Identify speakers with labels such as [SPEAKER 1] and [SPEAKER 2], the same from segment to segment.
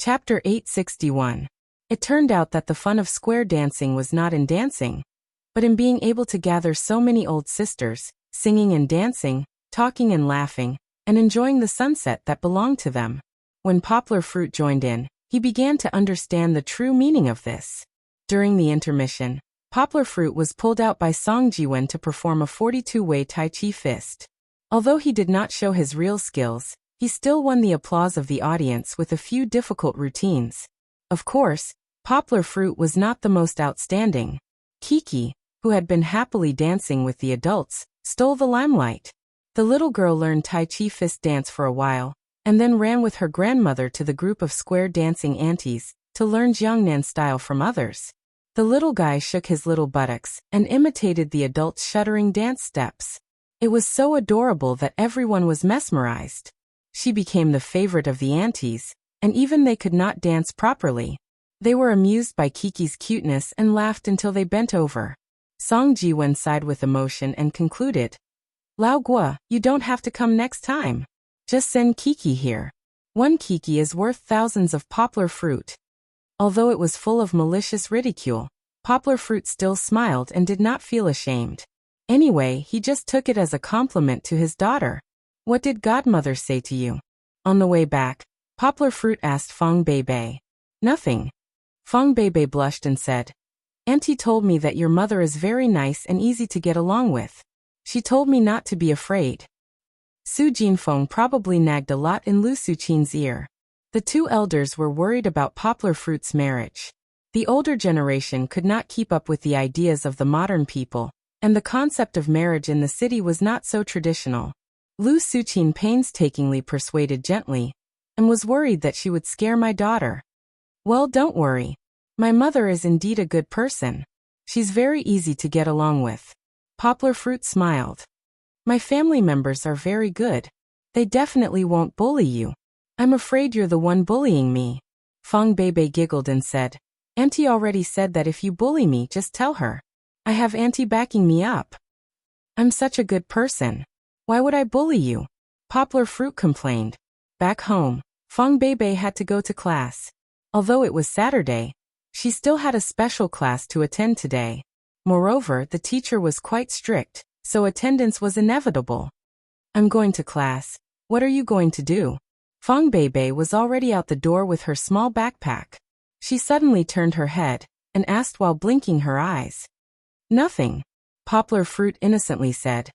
[SPEAKER 1] Chapter 861. It turned out that the fun of square dancing was not in dancing, but in being able to gather so many old sisters, singing and dancing, talking and laughing, and enjoying the sunset that belonged to them. When Poplar Fruit joined in, he began to understand the true meaning of this. During the intermission, Poplar Fruit was pulled out by Song Jiwen to perform a 42-way Tai Chi fist. Although he did not show his real skills, he still won the applause of the audience with a few difficult routines. Of course, Poplar Fruit was not the most outstanding. Kiki, who had been happily dancing with the adults, stole the limelight. The little girl learned Tai Chi fist dance for a while, and then ran with her grandmother to the group of square dancing aunties to learn Jiangnan style from others. The little guy shook his little buttocks and imitated the adults' shuddering dance steps. It was so adorable that everyone was mesmerized. She became the favorite of the aunties, and even they could not dance properly. They were amused by Kiki's cuteness and laughed until they bent over. Song Jiwen sighed with emotion and concluded, "Lao Gua, you don't have to come next time. Just send Kiki here. One Kiki is worth thousands of Poplar Fruit." Although it was full of malicious ridicule, Poplar Fruit still smiled and did not feel ashamed. Anyway, he just took it as a compliment to his daughter. "What did Godmother say to you?" On the way back, Poplar Fruit asked Fong Beibei. "Nothing." Fong Beibei blushed and said, "Auntie told me that your mother is very nice and easy to get along with. She told me not to be afraid." Su Jinfeng probably nagged a lot in Lu Suqin's ear. The two elders were worried about Poplar Fruit's marriage. The older generation could not keep up with the ideas of the modern people, and the concept of marriage in the city was not so traditional. Lu Suqin painstakingly persuaded gently, and was worried that she would scare my daughter. "Well, don't worry. My mother is indeed a good person. She's very easy to get along with." Poplar Fruit smiled. "My family members are very good. They definitely won't bully you. I'm afraid you're the one bullying me." Fong Beibei giggled and said, "Auntie already said that if you bully me, just tell her. I have Auntie backing me up. I'm such a good person. Why would I bully you?" Poplar Fruit complained. Back home, Fong Beibei had to go to class. Although it was Saturday, she still had a special class to attend today. Moreover, the teacher was quite strict, so attendance was inevitable. "I'm going to class. What are you going to do?" Fong Beibei was already out the door with her small backpack. She suddenly turned her head and asked while blinking her eyes. "Nothing," Poplar Fruit innocently said.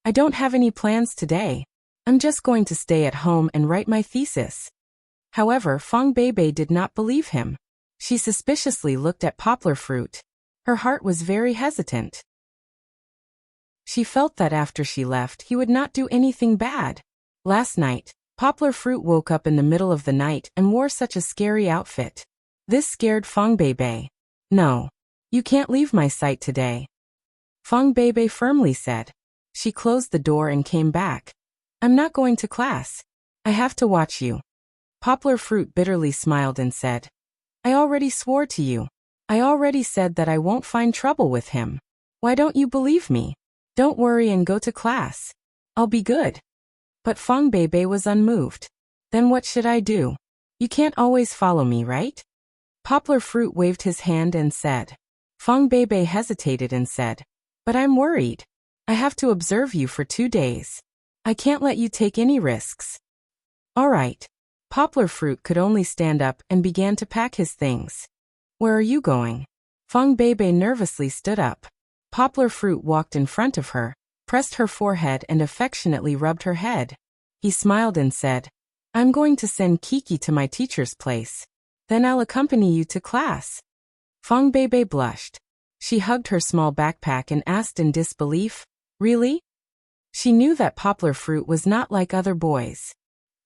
[SPEAKER 1] "I don't have any plans today. I'm just going to stay at home and write my thesis." However, Fong Beibei did not believe him. She suspiciously looked at Poplar Fruit. Her heart was very hesitant. She felt that after she left, he would not do anything bad. Last night, Poplar Fruit woke up in the middle of the night and wore such a scary outfit. This scared Fong Beibei. "No. You can't leave my sight today," Fong Beibei firmly said. She closed the door and came back. "I'm not going to class. I have to watch you." Poplar Fruit bitterly smiled and said, "I already swore to you. I already said that I won't find trouble with him. Why don't you believe me? Don't worry and go to class. I'll be good." But Fong Beibei was unmoved. "Then what should I do? You can't always follow me, right?" Poplar Fruit waved his hand and said. Fong Beibei hesitated and said, "But I'm worried. I have to observe you for 2 days. I can't let you take any risks." "All right." Poplar Fruit could only stand up and began to pack his things. "Where are you going?" Fong Beibei nervously stood up. Poplar Fruit walked in front of her, pressed her forehead and affectionately rubbed her head. He smiled and said, "I'm going to send Kiki to my teacher's place. Then I'll accompany you to class." Fong Beibei blushed. She hugged her small backpack and asked in disbelief, "Really?" She knew that Poplar Fruit was not like other boys.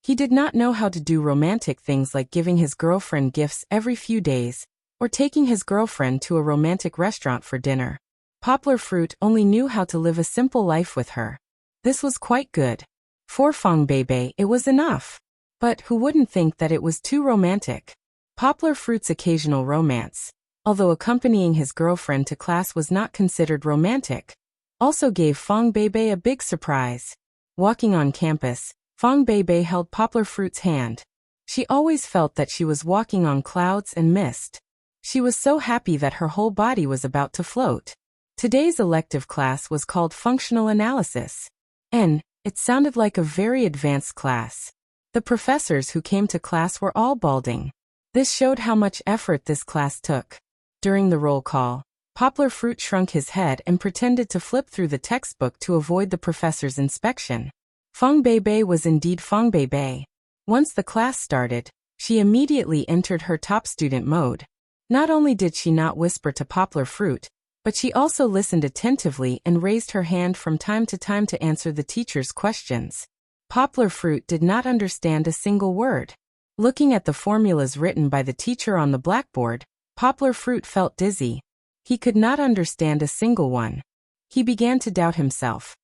[SPEAKER 1] He did not know how to do romantic things like giving his girlfriend gifts every few days, or taking his girlfriend to a romantic restaurant for dinner. Poplar Fruit only knew how to live a simple life with her. This was quite good. For Fong Beibei, it was enough. But who wouldn't think that it was too romantic? Poplar Fruit's occasional romance, although accompanying his girlfriend to class was not considered romantic, also gave Fong Beibei a big surprise. Walking on campus, Fong Beibei held Poplar Fruit's hand. She always felt that she was walking on clouds and mist. She was so happy that her whole body was about to float. Today's elective class was called Functional Analysis. And it sounded like a very advanced class. The professors who came to class were all balding. This showed how much effort this class took. During the roll call, Poplar Fruit shrunk his head and pretended to flip through the textbook to avoid the professor's inspection. Fong Beibei was indeed Fong Beibei. Once the class started, she immediately entered her top student mode. Not only did she not whisper to Poplar Fruit, but she also listened attentively and raised her hand from time to answer the teacher's questions. Poplar Fruit did not understand a single word. Looking at the formulas written by the teacher on the blackboard, Poplar Fruit felt dizzy. He could not understand a single one. He began to doubt himself.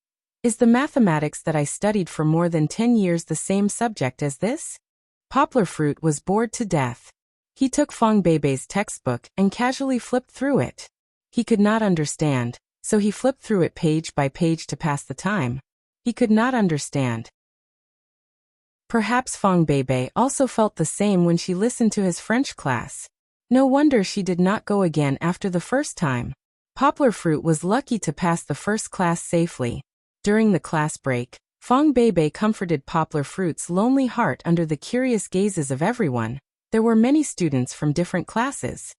[SPEAKER 1] Is the mathematics that I studied for more than 10 years the same subject as this? Poplar Fruit was bored to death. He took Fong Beibei's textbook and casually flipped through it. He could not understand, so he flipped through it page by page to pass the time. He could not understand. Perhaps Fong Beibei also felt the same when she listened to his French class. No wonder she did not go again after the first time. Poplar Fruit was lucky to pass the first class safely. During the class break, Fong Beibei comforted Poplar Fruit's lonely heart under the curious gazes of everyone. There were many students from different classes.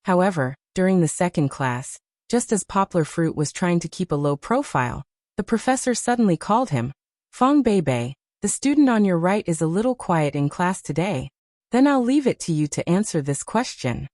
[SPEAKER 1] However, during the second class, just as Poplar Fruit was trying to keep a low profile, the professor suddenly called him. Fong Beibei, the student on your right is a little quiet in class today. Then I'll leave it to you to answer this question.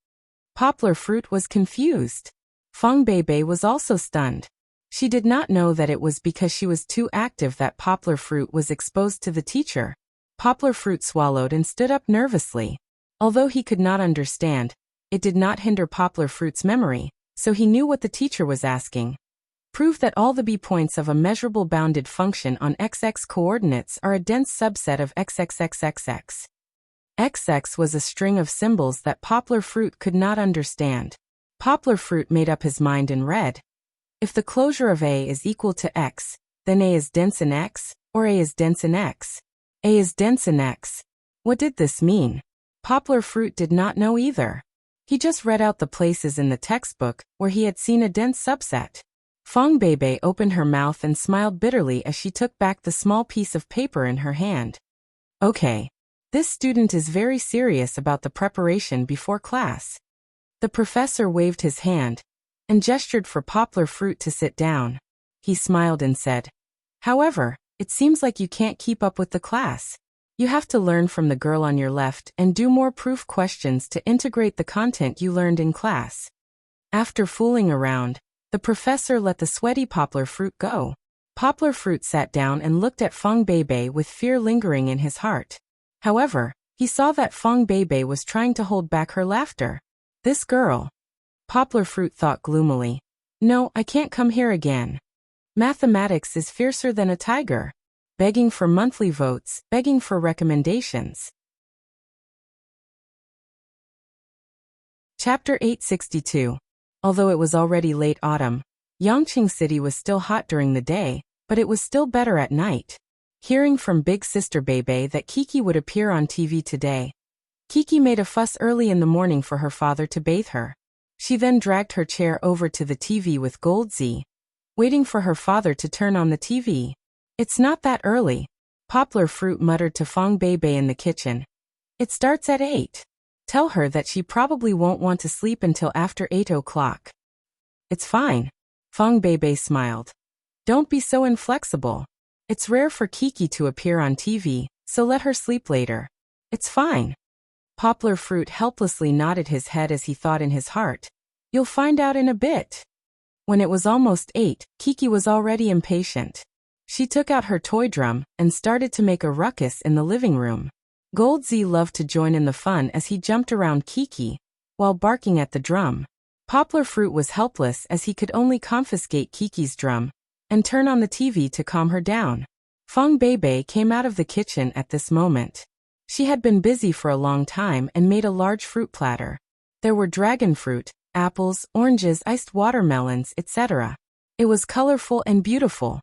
[SPEAKER 1] Poplar Fruit was confused. Fong Beibei was also stunned. She did not know that it was because she was too active that Poplar Fruit was exposed to the teacher. Poplar Fruit swallowed and stood up nervously. Although he could not understand, it did not hinder Poplar Fruit's memory, so he knew what the teacher was asking. Prove that all the b points of a measurable bounded function on xx coordinates are a dense subset of xxxxx. XX was a string of symbols that Poplar Fruit could not understand. Poplar Fruit made up his mind and read. If the closure of A is equal to X, then A is dense in X, or A is dense in X. A is dense in X. What did this mean? Poplar Fruit did not know either. He just read out the places in the textbook where he had seen a dense subset. Fong Beibei opened her mouth and smiled bitterly as she took back the small piece of paper in her hand. Okay. This student is very serious about the preparation before class. The professor waved his hand and gestured for Poplar Fruit to sit down. He smiled and said, however, it seems like you can't keep up with the class. You have to learn from the girl on your left and do more proof questions to integrate the content you learned in class. After fooling around, the professor let the sweaty Poplar Fruit go. Poplar Fruit sat down and looked at Fong Beibei with fear lingering in his heart. However, he saw that Fong Beibei was trying to hold back her laughter. This girl. Poplar Fruit thought gloomily. No, I can't come here again. Mathematics is fiercer than a tiger. Begging for monthly votes, begging for recommendations. Chapter 862. Although it was already late autumn, Yangqing City was still hot during the day, but it was still better at night. Hearing from big sister Beibei that Kiki would appear on TV today, Kiki made a fuss early in the morning for her father to bathe her. She then dragged her chair over to the TV with Goldzi, waiting for her father to turn on the TV. It's not that early, Poplar Fruit muttered to Fong Beibei in the kitchen. It starts at 8. Tell her that she probably won't want to sleep until after 8 o'clock. It's fine. Fong Beibei smiled. Don't be so inflexible. It's rare for Kiki to appear on TV, so let her sleep later. It's fine. Poplar Fruit helplessly nodded his head as he thought in his heart. You'll find out in a bit. When it was almost 8, Kiki was already impatient. She took out her toy drum and started to make a ruckus in the living room. Goldzi loved to join in the fun as he jumped around Kiki, while barking at the drum. Poplar Fruit was helpless as he could only confiscate Kiki's drum and turn on the TV to calm her down. Fong Beibei came out of the kitchen at this moment. She had been busy for a long time and made a large fruit platter. There were dragon fruit, apples, oranges, iced watermelons, etc. It was colorful and beautiful.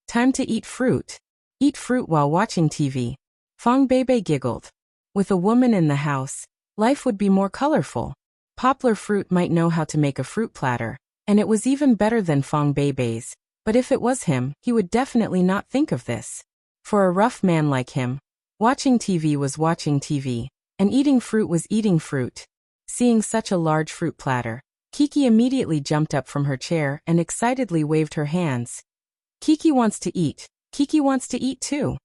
[SPEAKER 1] Time to eat fruit. Eat fruit while watching TV. Fong Beibei giggled. With a woman in the house, life would be more colorful. Poplar Fruit might know how to make a fruit platter, and it was even better than Fong Beibei's, but if it was him, he would definitely not think of this. For a rough man like him, watching TV was watching TV, and eating fruit was eating fruit. Seeing such a large fruit platter, Kiki immediately jumped up from her chair and excitedly waved her hands. Kiki wants to eat. Kiki wants to eat too.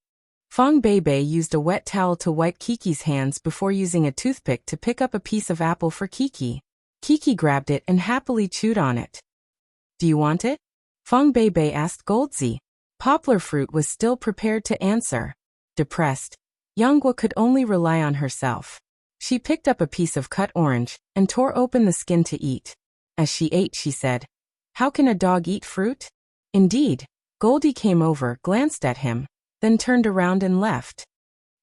[SPEAKER 1] Fong Beibei used a wet towel to wipe Kiki's hands before using a toothpick to pick up a piece of apple for Kiki. Kiki grabbed it and happily chewed on it. Do you want it? Fong Beibei asked Goldsy. Poplar Fruit was still prepared to answer. Depressed, Yanghua could only rely on herself. She picked up a piece of cut orange and tore open the skin to eat. As she ate, she said, "How can a dog eat fruit?" Indeed, Goldie came over, glanced at him, then turned around and left.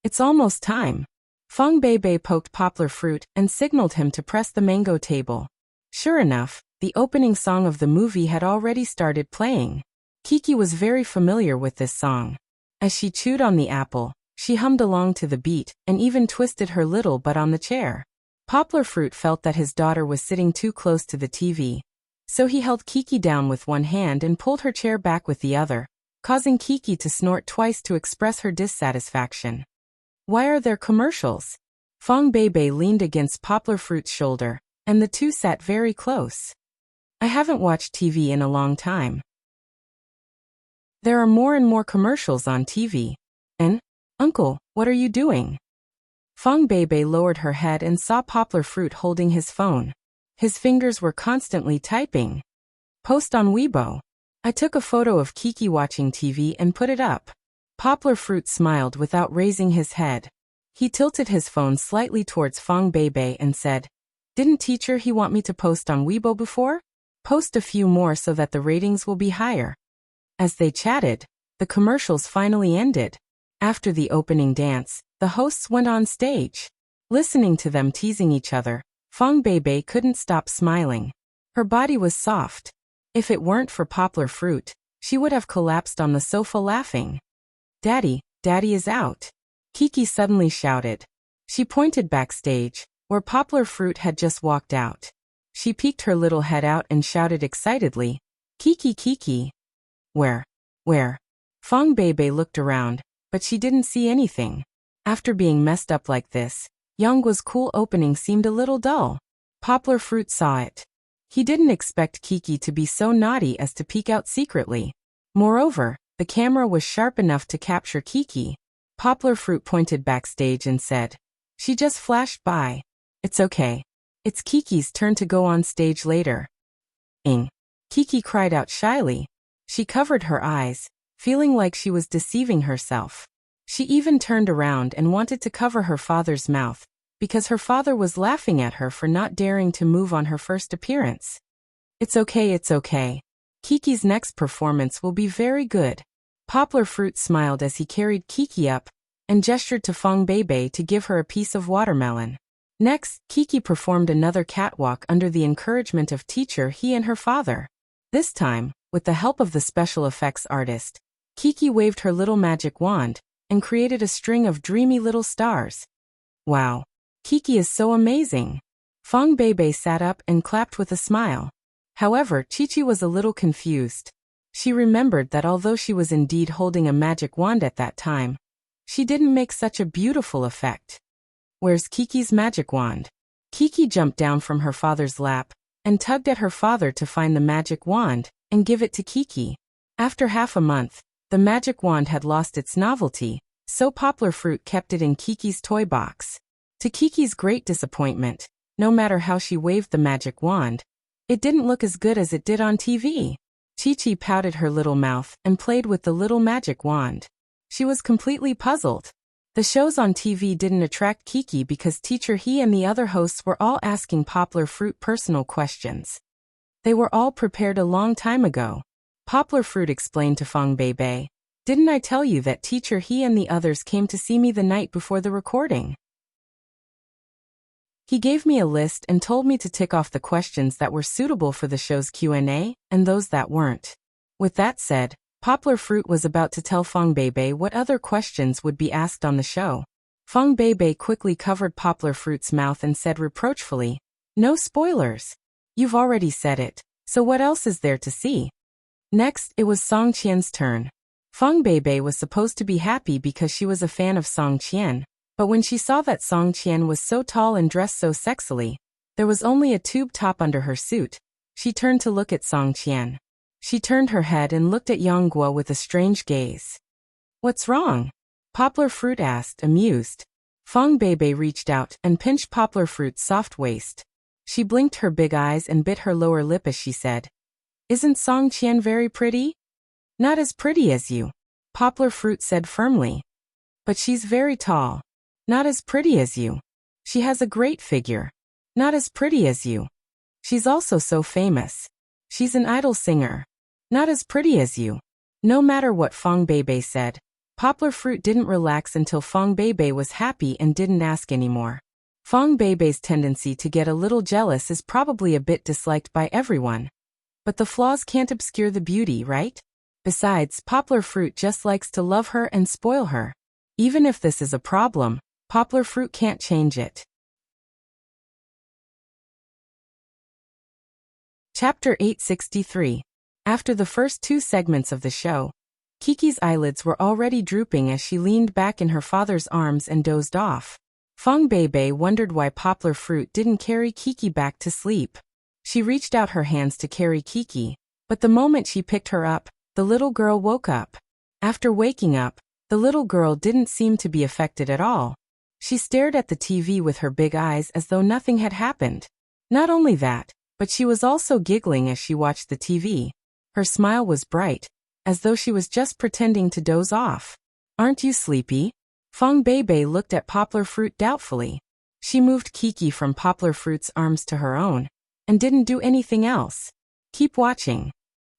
[SPEAKER 1] It's almost time. Fong Beibei poked Poplar Fruit and signaled him to press the mango table. Sure enough, the opening song of the movie had already started playing. Kiki was very familiar with this song. As she chewed on the apple, she hummed along to the beat and even twisted her little butt on the chair. Poplar Fruit felt that his daughter was sitting too close to the TV, so he held Kiki down with one hand and pulled her chair back with the other, causing Kiki to snort twice to express her dissatisfaction. Why are there commercials? Fong Beibei leaned against Poplar Fruit's shoulder, and the two sat very close. I haven't watched TV in a long time. There are more and more commercials on TV. And, Uncle, what are you doing? Fong Beibei lowered her head and saw Poplar Fruit holding his phone. His fingers were constantly typing. Post on Weibo. I took a photo of Kiki watching TV and put it up. Poplar Fruit smiled without raising his head. He tilted his phone slightly towards Fong Beibei and said, "Didn't teacher he want me to post on Weibo before? Post a few more so that the ratings will be higher." As they chatted, the commercials finally ended. After the opening dance, the hosts went on stage. Listening to them teasing each other, Fong Beibei couldn't stop smiling. Her body was soft. If it weren't for Poplar Fruit, she would have collapsed on the sofa laughing. Daddy, Daddy is out. Kiki suddenly shouted. She pointed backstage, where Poplar Fruit had just walked out. She peeked her little head out and shouted excitedly, "Kiki, Kiki." Where? Fong Beibei looked around, but she didn't see anything. After being messed up like this, Yanggua's cool opening seemed a little dull. Poplar Fruit saw it. He didn't expect Kiki to be so naughty as to peek out secretly. Moreover, the camera was sharp enough to capture Kiki. Poplar Fruit pointed backstage and said, "She just flashed by. It's okay. It's Kiki's turn to go on stage later." "Ing." Kiki cried out shyly. She covered her eyes, feeling like she was deceiving herself. She even turned around and wanted to cover her father's mouth, because her father was laughing at her for not daring to move on her first appearance. It's okay. Kiki's next performance will be very good." Poplar Fruit smiled as he carried Kiki up and gestured to Fong Beibei to give her a piece of watermelon. Next, Kiki performed another catwalk under the encouragement of teacher he and her father. This time, with the help of the special effects artist, Kiki waved her little magic wand and created a string of dreamy little stars. Wow! Kiki is so amazing! Fong Beibei sat up and clapped with a smile. However, Chi-Chi was a little confused. She remembered that although she was indeed holding a magic wand at that time, she didn't make such a beautiful effect. Where's Kiki's magic wand? Kiki jumped down from her father's lap and tugged at her father to find the magic wand and give it to Kiki. After half a month, the magic wand had lost its novelty, so Poplar Fruit kept it in Kiki's toy box. To Kiki's great disappointment, no matter how she waved the magic wand, it didn't look as good as it did on TV. Chi-Chi pouted her little mouth and played with the little magic wand. She was completely puzzled. The shows on TV didn't attract Kiki because teacher he and the other hosts were all asking Poplar Fruit personal questions. They were all prepared a long time ago. Poplar Fruit explained to Fong Beibei, "Didn't I tell you that teacher he and the others came to see me the night before the recording? He gave me a list and told me to tick off the questions that were suitable for the show's Q&A and those that weren't." With that said, Poplar Fruit was about to tell Fong Beibei what other questions would be asked on the show. Feng Beibei qickly covered Poplar Fruit's mouth and said reproachfully, "No spoilers. You've already said it, so what else is there to see?" Next, it was Song Qian's turn. Feng Beibei was supposed to be happy because she was a fan of Song Qian, but when she saw that Song Qian was so tall and dressed so sexily, there was only a tube top under her suit, she turned to look at Song Qian. She turned her head and looked at Yang Guo with a strange gaze. "What's wrong?" Poplar Fruit asked, amused. Feng Beibei reached out and pinched Poplar Fruit's soft waist. She blinked her big eyes and bit her lower lip as she said, "Isn't Song Qian very pretty?" "Not as pretty as you," Poplar Fruit said firmly. "But she's very tall." "Not as pretty as you." "She has a great figure." "Not as pretty as you." "She's also so famous." "She's an idol singer." "Not as pretty as you." No matter what Feng Beibei said, Poplar Fruit didn't relax until Feng Beibei was happy and didn't ask anymore. Feng Beibei's tendency to get a little jealous is probably a bit disliked by everyone. But the flaws can't obscure the beauty, right? Besides, Poplar Fruit just likes to love her and spoil her. Even if this is a problem, Poplar Fruit can't change it. Chapter 863. After the first two segments of the show, Kiki's eyelids were already drooping as she leaned back in her father's arms and dozed off. Feng Beibei wondered why Poplar Fruit didn't carry Kiki back to sleep. She reached out her hands to carry Kiki, but the moment she picked her up, the little girl woke up. After waking up, the little girl didn't seem to be affected at all. She stared at the TV with her big eyes as though nothing had happened. Not only that, but she was also giggling as she watched the TV. Her smile was bright, as though she was just pretending to doze off. "Aren't you sleepy?" Feng Beibei looked at Poplar Fruit doubtfully. She moved Kiki from Poplar Fruit's arms to her own, and didn't do anything else. "Keep watching."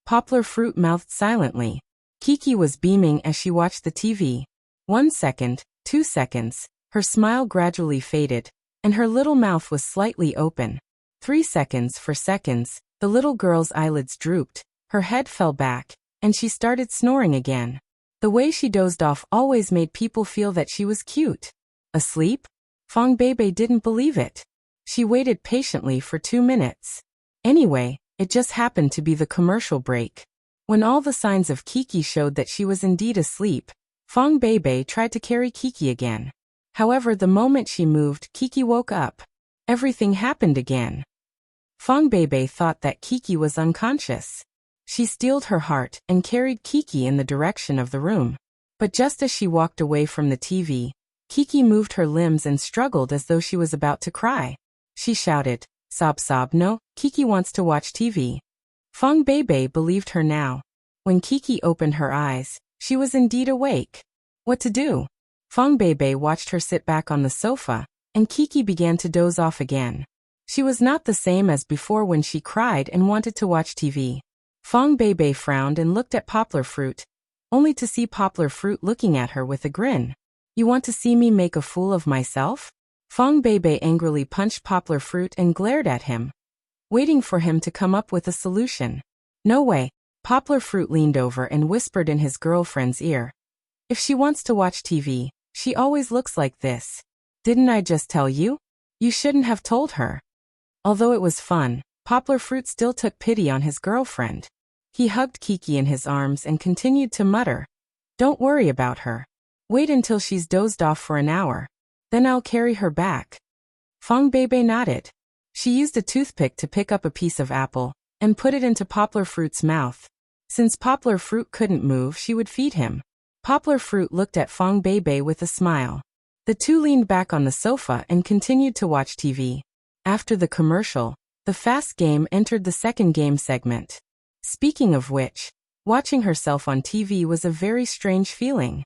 [SPEAKER 1] Poplar Fruit mouthed silently. Kiki was beaming as she watched the TV. 1 second, 2 seconds, her smile gradually faded, and her little mouth was slightly open. 3 seconds, 4 seconds, the little girl's eyelids drooped, her head fell back, and she started snoring again. The way she dozed off always made people feel that she was cute. Asleep? Feng Beibei didn't believe it. She waited patiently for 2 minutes. Anyway, it just happened to be the commercial break. When all the signs of Kiki showed that she was indeed asleep, Feng Beibei tried to carry Kiki again. However, the moment she moved, Kiki woke up. Everything happened again. Feng Beibei thought that Kiki was unconscious. She steeled her heart and carried Kiki in the direction of the room. But just as she walked away from the TV, Kiki moved her limbs and struggled as though she was about to cry. She shouted, "Sob sob, no, Kiki wants to watch TV." Feng Beibei believed her now. When Kiki opened her eyes, she was indeed awake. What to do? Feng Beibei watched her sit back on the sofa, and Kiki began to doze off again. She was not the same as before when she cried and wanted to watch TV. Feng Beibei frowned and looked at Poplar Fruit, only to see Poplar Fruit looking at her with a grin. "You want to see me make a fool of myself?" Feng Beibei angrily punched Poplar Fruit and glared at him, waiting for him to come up with a solution. "No way." Poplar Fruit leaned over and whispered in his girlfriend's ear. "If she wants to watch TV, she always looks like this. Didn't I just tell you? You shouldn't have told her." Although it was fun, Poplar Fruit still took pity on his girlfriend. He hugged Kiki in his arms and continued to mutter, "Don't worry about her. Wait until she's dozed off for an hour. Then I'll carry her back." Feng Beibei nodded. She used a toothpick to pick up a piece of apple and put it into Poplar Fruit's mouth. Since Poplar Fruit couldn't move, she would feed him. Poplar Fruit looked at Feng Beibei with a smile. The two leaned back on the sofa and continued to watch TV. After the commercial, the fast game entered the second game segment. Speaking of which, watching herself on TV was a very strange feeling.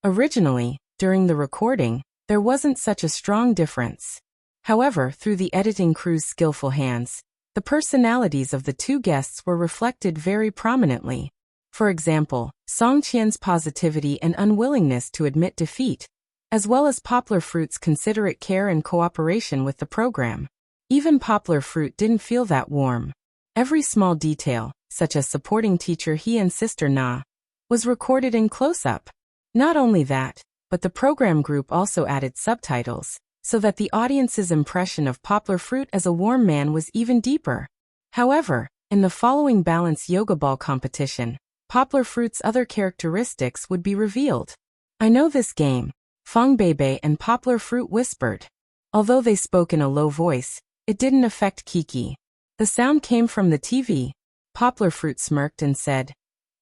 [SPEAKER 1] Originally, during the recording, there wasn't such a strong difference. However, through the editing crew's skillful hands, the personalities of the two guests were reflected very prominently. For example, Song Qian's positivity and unwillingness to admit defeat, as well as Poplar Fruit's considerate care and cooperation with the program. Even Poplar Fruit didn't feel that warm. Every small detail, such as supporting teacher He and sister Na, was recorded in close-up. Not only that, but the program group also added subtitles, so that the audience's impression of Poplar Fruit as a warm man was even deeper. However, in the following balance yoga ball competition, Poplar Fruit's other characteristics would be revealed. I know this game, Fong Beibei and Poplar Fruit whispered. Although they spoke in a low voice, it didn't affect Kiki. The sound came from the TV. Poplar Fruit smirked and said,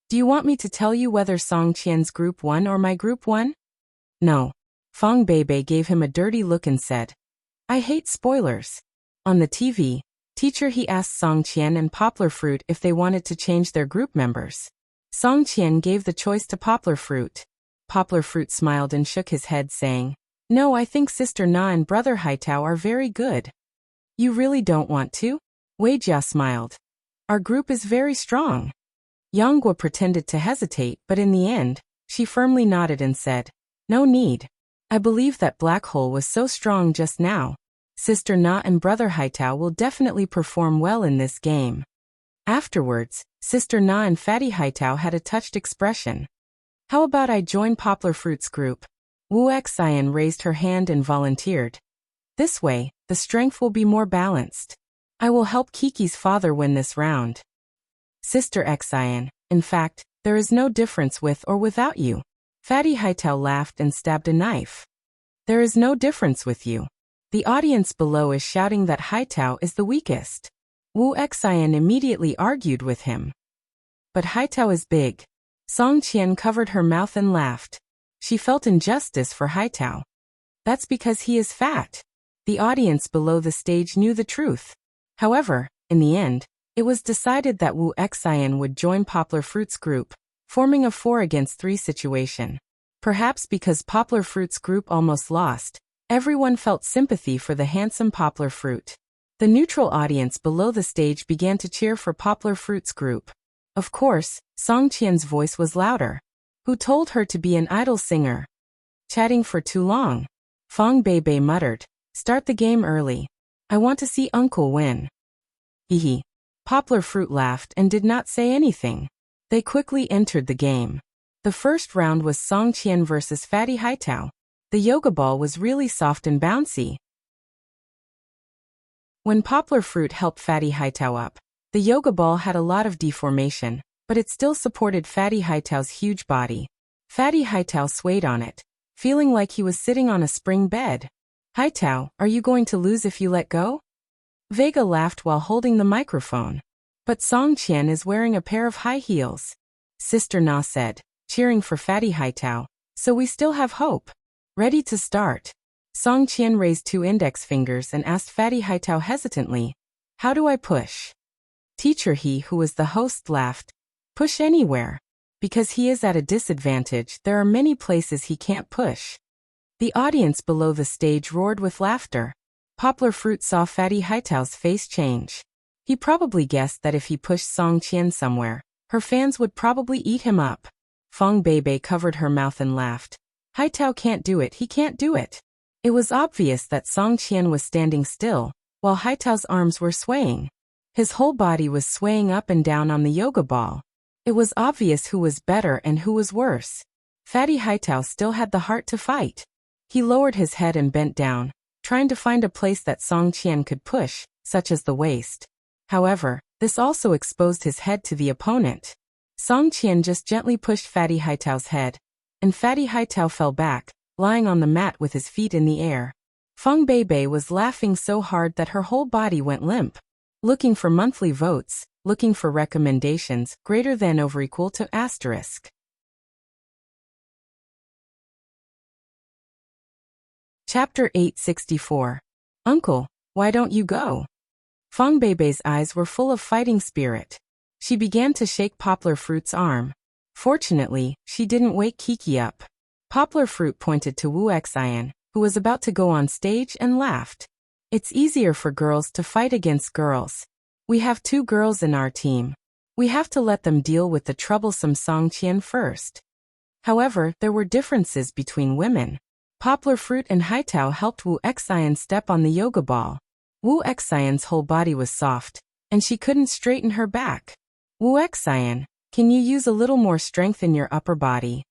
[SPEAKER 1] "Do you want me to tell you whether Song Qian's group won or my group won?" "No." Fong Beibei gave him a dirty look and said, "I hate spoilers." On the TV, Teacher He asked Song Qian and Poplar Fruit if they wanted to change their group members. Song Qian gave the choice to Poplar Fruit. Poplar Fruit smiled and shook his head saying, "No, I think Sister Na and Brother Haitao are very good." "You really don't want to?" Wei Jia smiled. "Our group is very strong." Yang Guo pretended to hesitate, but in the end, she firmly nodded and said, "No need. I believe that Black Hole was so strong just now. Sister Na and Brother Haitao will definitely perform well in this game." Afterwards, Sister Na and Fatty Haitao had a touched expression. "How about I join Poplar Fruit's group?" Wu Xian raised her hand and volunteered. "This way, the strength will be more balanced. I will help Kiki's father win this round." "Sister Xian, in fact, there is no difference with or without you." Fatty Haitao laughed and stabbed a knife. "There is no difference with you." The audience below is shouting that Haitao is the weakest. Wu Xian immediately argued with him. "But Haitao is big." Song Qian covered her mouth and laughed. She felt injustice for Haitao. "That's because he is fat." The audience below the stage knew the truth. However, in the end, it was decided that Wu Xian would join Poplar Fruit's group, forming a 4-against-3 situation. Perhaps because Poplar Fruit's group almost lost, everyone felt sympathy for the handsome Poplar Fruit. The neutral audience below the stage began to cheer for Poplar Fruit's group. Of course, Song Qian's voice was louder. Who told her to be an idle singer? Chatting for too long. Fong Beibei muttered, "Start the game early. I want to see Uncle win." Hehe. Poplar Fruit laughed and did not say anything. They quickly entered the game. The first round was Song Qian versus Fatty Haitao. The yoga ball was really soft and bouncy. When Poplar Fruit helped Fatty Haitao up, the yoga ball had a lot of deformation, but it still supported Fatty Haitao's huge body. Fatty Haitao swayed on it, feeling like he was sitting on a spring bed. "Haitao, are you going to lose if you let go?" Vega laughed while holding the microphone. "But Song Qian is wearing a pair of high heels." Sister Na said, cheering for Fatty Haitao, "So we still have hope." Ready to start. Song Qian raised 2 index fingers and asked Fatty Haitao hesitantly, "How do I push?" Teacher He, who was the host, laughed. "Push anywhere. Because he is at a disadvantage, there are many places he can't push." The audience below the stage roared with laughter. Poplar Fruit saw Fatty Haitao's face change. He probably guessed that if he pushed Song Qian somewhere, her fans would probably eat him up. Fong Beibei covered her mouth and laughed. "Haitao can't do it, he can't do it." It was obvious that Song Qian was standing still, while Haitao's arms were swaying. His whole body was swaying up and down on the yoga ball. It was obvious who was better and who was worse. Fatty Haitao still had the heart to fight. He lowered his head and bent down, trying to find a place that Song Qian could push, such as the waist. However, this also exposed his head to the opponent. Song Qian just gently pushed Fatty Haitao's head, and Fatty Haitao fell back, lying on the mat with his feet in the air. Fong Beibei was laughing so hard that her whole body went limp. Looking for monthly votes, looking for recommendations greater than or equal to *. Chapter 864. Uncle, why don't you go? Fong Beibei's eyes were full of fighting spirit. She began to shake Poplar Fruit's arm. Fortunately, she didn't wake Kiki up. Poplar Fruit pointed to Wu Xian, who was about to go on stage, and laughed. "It's easier for girls to fight against girls. We have 2 girls in our team. We have to let them deal with the troublesome Song Qian first." However, there were differences between women. Poplar Fruit and Haitao helped Wu Xian step on the yoga ball. Wu Xian's whole body was soft, and she couldn't straighten her back. "Wu Xian, can you use a little more strength in your upper body?"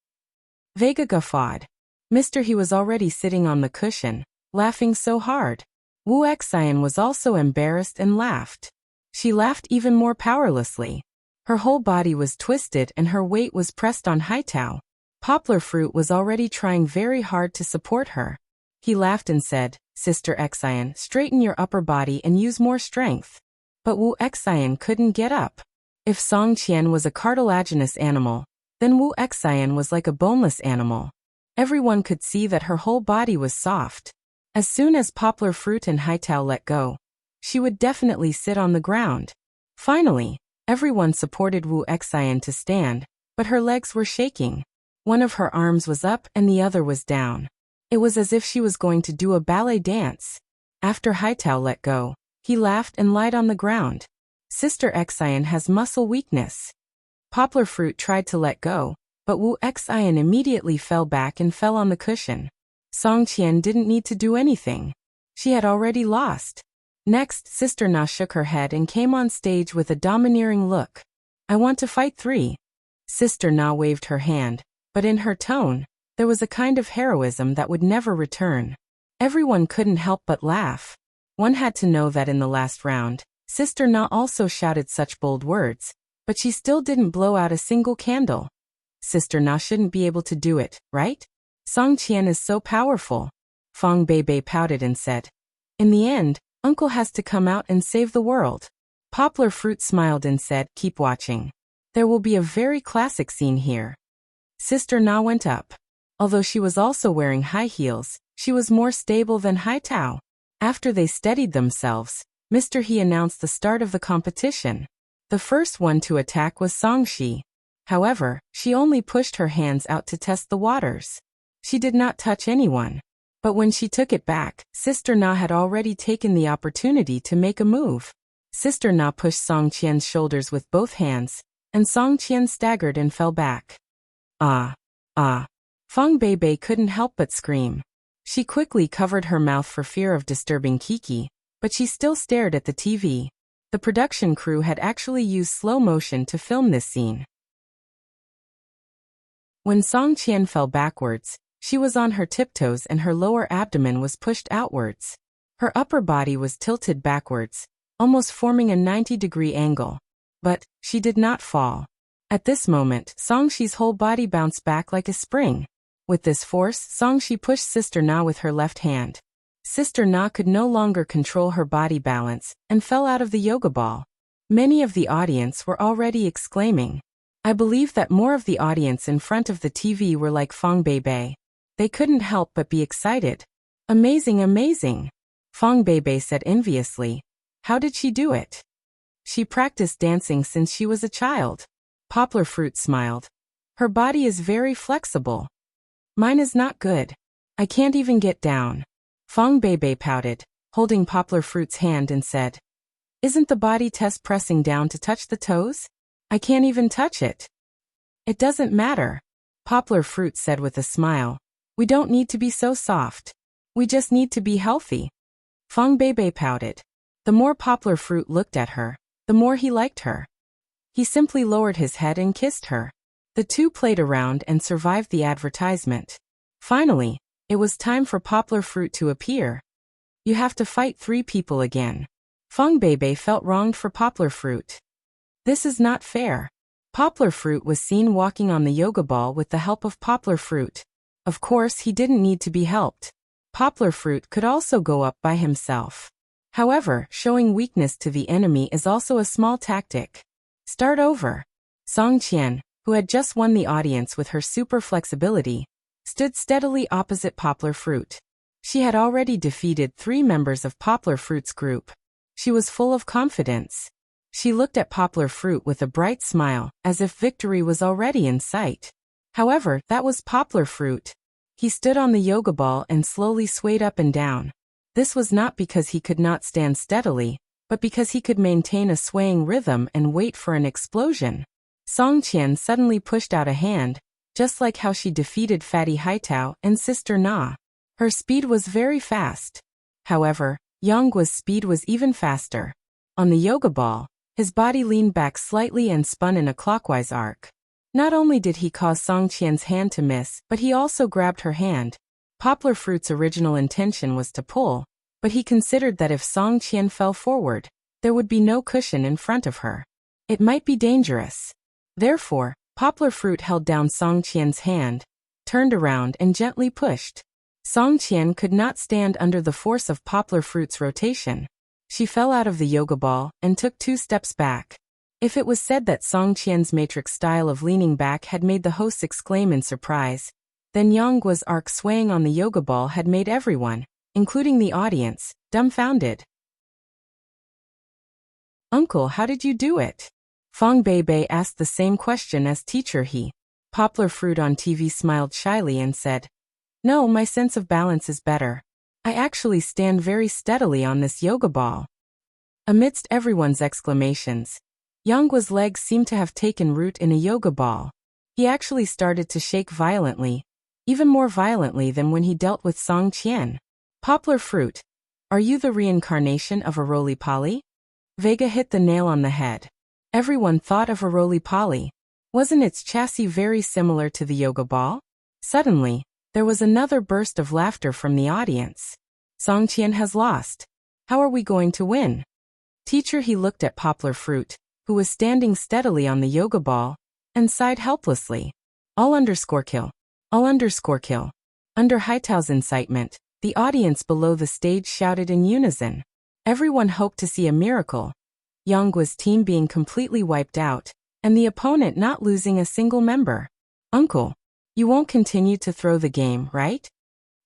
[SPEAKER 1] Vega guffawed. Mr. He was already sitting on the cushion, laughing so hard. Wu Xian was also embarrassed and laughed. She laughed even more powerlessly. Her whole body was twisted and her weight was pressed on Haitao. Poplar Fruit was already trying very hard to support her. He laughed and said, Sister Xian, straighten your upper body and use more strength. But Wu Xian couldn't get up. If Song Qian was a cartilaginous animal, then Wu Xian was like a boneless animal. Everyone could see that her whole body was soft. As soon as Poplar Fruit and Haitao let go, she would definitely sit on the ground. Finally, everyone supported Wu Xian to stand, but her legs were shaking. One of her arms was up and the other was down. It was as if she was going to do a ballet dance. After Haitao let go, he laughed and lied on the ground. Sister Xian has muscle weakness. Poplar Fruit tried to let go, but Wu Xian immediately fell back and fell on the cushion. Song Qian didn't need to do anything. She had already lost. Next, Sister Na shook her head and came on stage with a domineering look. I want to fight 3. Sister Na waved her hand, but in her tone, there was a kind of heroism that would never return. Everyone couldn't help but laugh. One had to know that in the last round, Sister Na also shouted such bold words, but she still didn't blow out a single candle. Sister Na shouldn't be able to do it, right? Song Qian is so powerful. Fang Beibei pouted and said, in the end, Uncle has to come out and save the world. Poplar Fruit smiled and said, keep watching. There will be a very classic scene here. Sister Na went up. Although she was also wearing high heels, she was more stable than Haitao. After they steadied themselves, Mr. He announced the start of the competition. The first one to attack was Song Shi. However, she only pushed her hands out to test the waters. She did not touch anyone. But when she took it back, Sister Na had already taken the opportunity to make a move. Sister Na pushed Song Qian's shoulders with both hands, and Song Qian staggered and fell back. Ah! Ah! Fang Beibei couldn't help but scream. She quickly covered her mouth for fear of disturbing Kiki, but she still stared at the TV. The production crew had actually used slow motion to film this scene. When Song Qian fell backwards, she was on her tiptoes and her lower abdomen was pushed outwards. Her upper body was tilted backwards, almost forming a 90-degree angle. But she did not fall. At this moment, Song Shi's whole body bounced back like a spring. With this force, Song Shi pushed Sister Na with her left hand. Sister Na could no longer control her body balance and fell out of the yoga ball. Many of the audience were already exclaiming. I believe that more of the audience in front of the TV were like Fang Beibei. They couldn't help but be excited. Amazing, amazing! Fang Beibei said enviously. How did she do it? She practiced dancing since she was a child. Poplar Fruit smiled. Her body is very flexible. Mine is not good. I can't even get down. Fang Beibei pouted, holding Poplar Fruit's hand and said, isn't the body test pressing down to touch the toes? I can't even touch it. It doesn't matter. Poplar Fruit said with a smile. We don't need to be so soft. We just need to be healthy. Fang Beibei pouted. The more Poplar Fruit looked at her, the more he liked her. He simply lowered his head and kissed her. The two played around and survived the advertisement. Finally, it was time for Poplar Fruit to appear. You have to fight 3 people again. Fang Beibei felt wronged for Poplar Fruit. This is not fair. Poplar Fruit was seen walking on the yoga ball with the help of Poplar Fruit. Of course, he didn't need to be helped. Poplar Fruit could also go up by himself. However, showing weakness to the enemy is also a small tactic. Start over. Song Qian, who had just won the audience with her super flexibility, stood steadily opposite Poplar Fruit. She had already defeated 3 members of Poplar Fruit's group. She was full of confidence. She looked at Poplar Fruit with a bright smile, as if victory was already in sight. However, that was Poplar Fruit. He stood on the yoga ball and slowly swayed up and down. This was not because he could not stand steadily, but because he could maintain a swaying rhythm and wait for an explosion. Song Qian suddenly pushed out a hand, just like how she defeated Fatty Haitao and Sister Na. Her speed was very fast. However, Yanggua's speed was even faster. On the yoga ball, his body leaned back slightly and spun in a clockwise arc. Not only did he cause Song Qian's hand to miss, but he also grabbed her hand. Poplar Fruit's original intention was to pull, but he considered that if Song Qian fell forward, there would be no cushion in front of her. It might be dangerous. Therefore, Poplar Fruit held down Song Qian's hand, turned around and gently pushed. Song Qian could not stand under the force of Poplar Fruit's rotation. She fell out of the yoga ball and took 2 steps back. If it was said that Song Qian's matrix style of leaning back had made the hosts exclaim in surprise, then Yang Guo's arc swaying on the yoga ball had made everyone, including the audience, dumbfounded. "Uncle, how did you do it?" Fang Beibei asked the same question as teacher He. Poplar Fruit on TV smiled shyly and said, "No, my sense of balance is better. I actually stand very steadily on this yoga ball." Amidst everyone's exclamations, Yang Guo's legs seemed to have taken root in a yoga ball. He actually started to shake violently, even more violently than when he dealt with Song Qian. "Poplar Fruit, are you the reincarnation of a roly-poly?" Vega hit the nail on the head. Everyone thought of a roly-poly. Wasn't its chassis very similar to the yoga ball? Suddenly, there was another burst of laughter from the audience. "Song Qian has lost. How are we going to win?" Teacher He looked at Poplar Fruit, who was standing steadily on the yoga ball, and sighed helplessly. All_kill. All_kill. Under Haitao's incitement, the audience below the stage shouted in unison. Everyone hoped to see a miracle. Yang Guo's team being completely wiped out, and the opponent not losing a single member. "Uncle, you won't continue to throw the game, right?"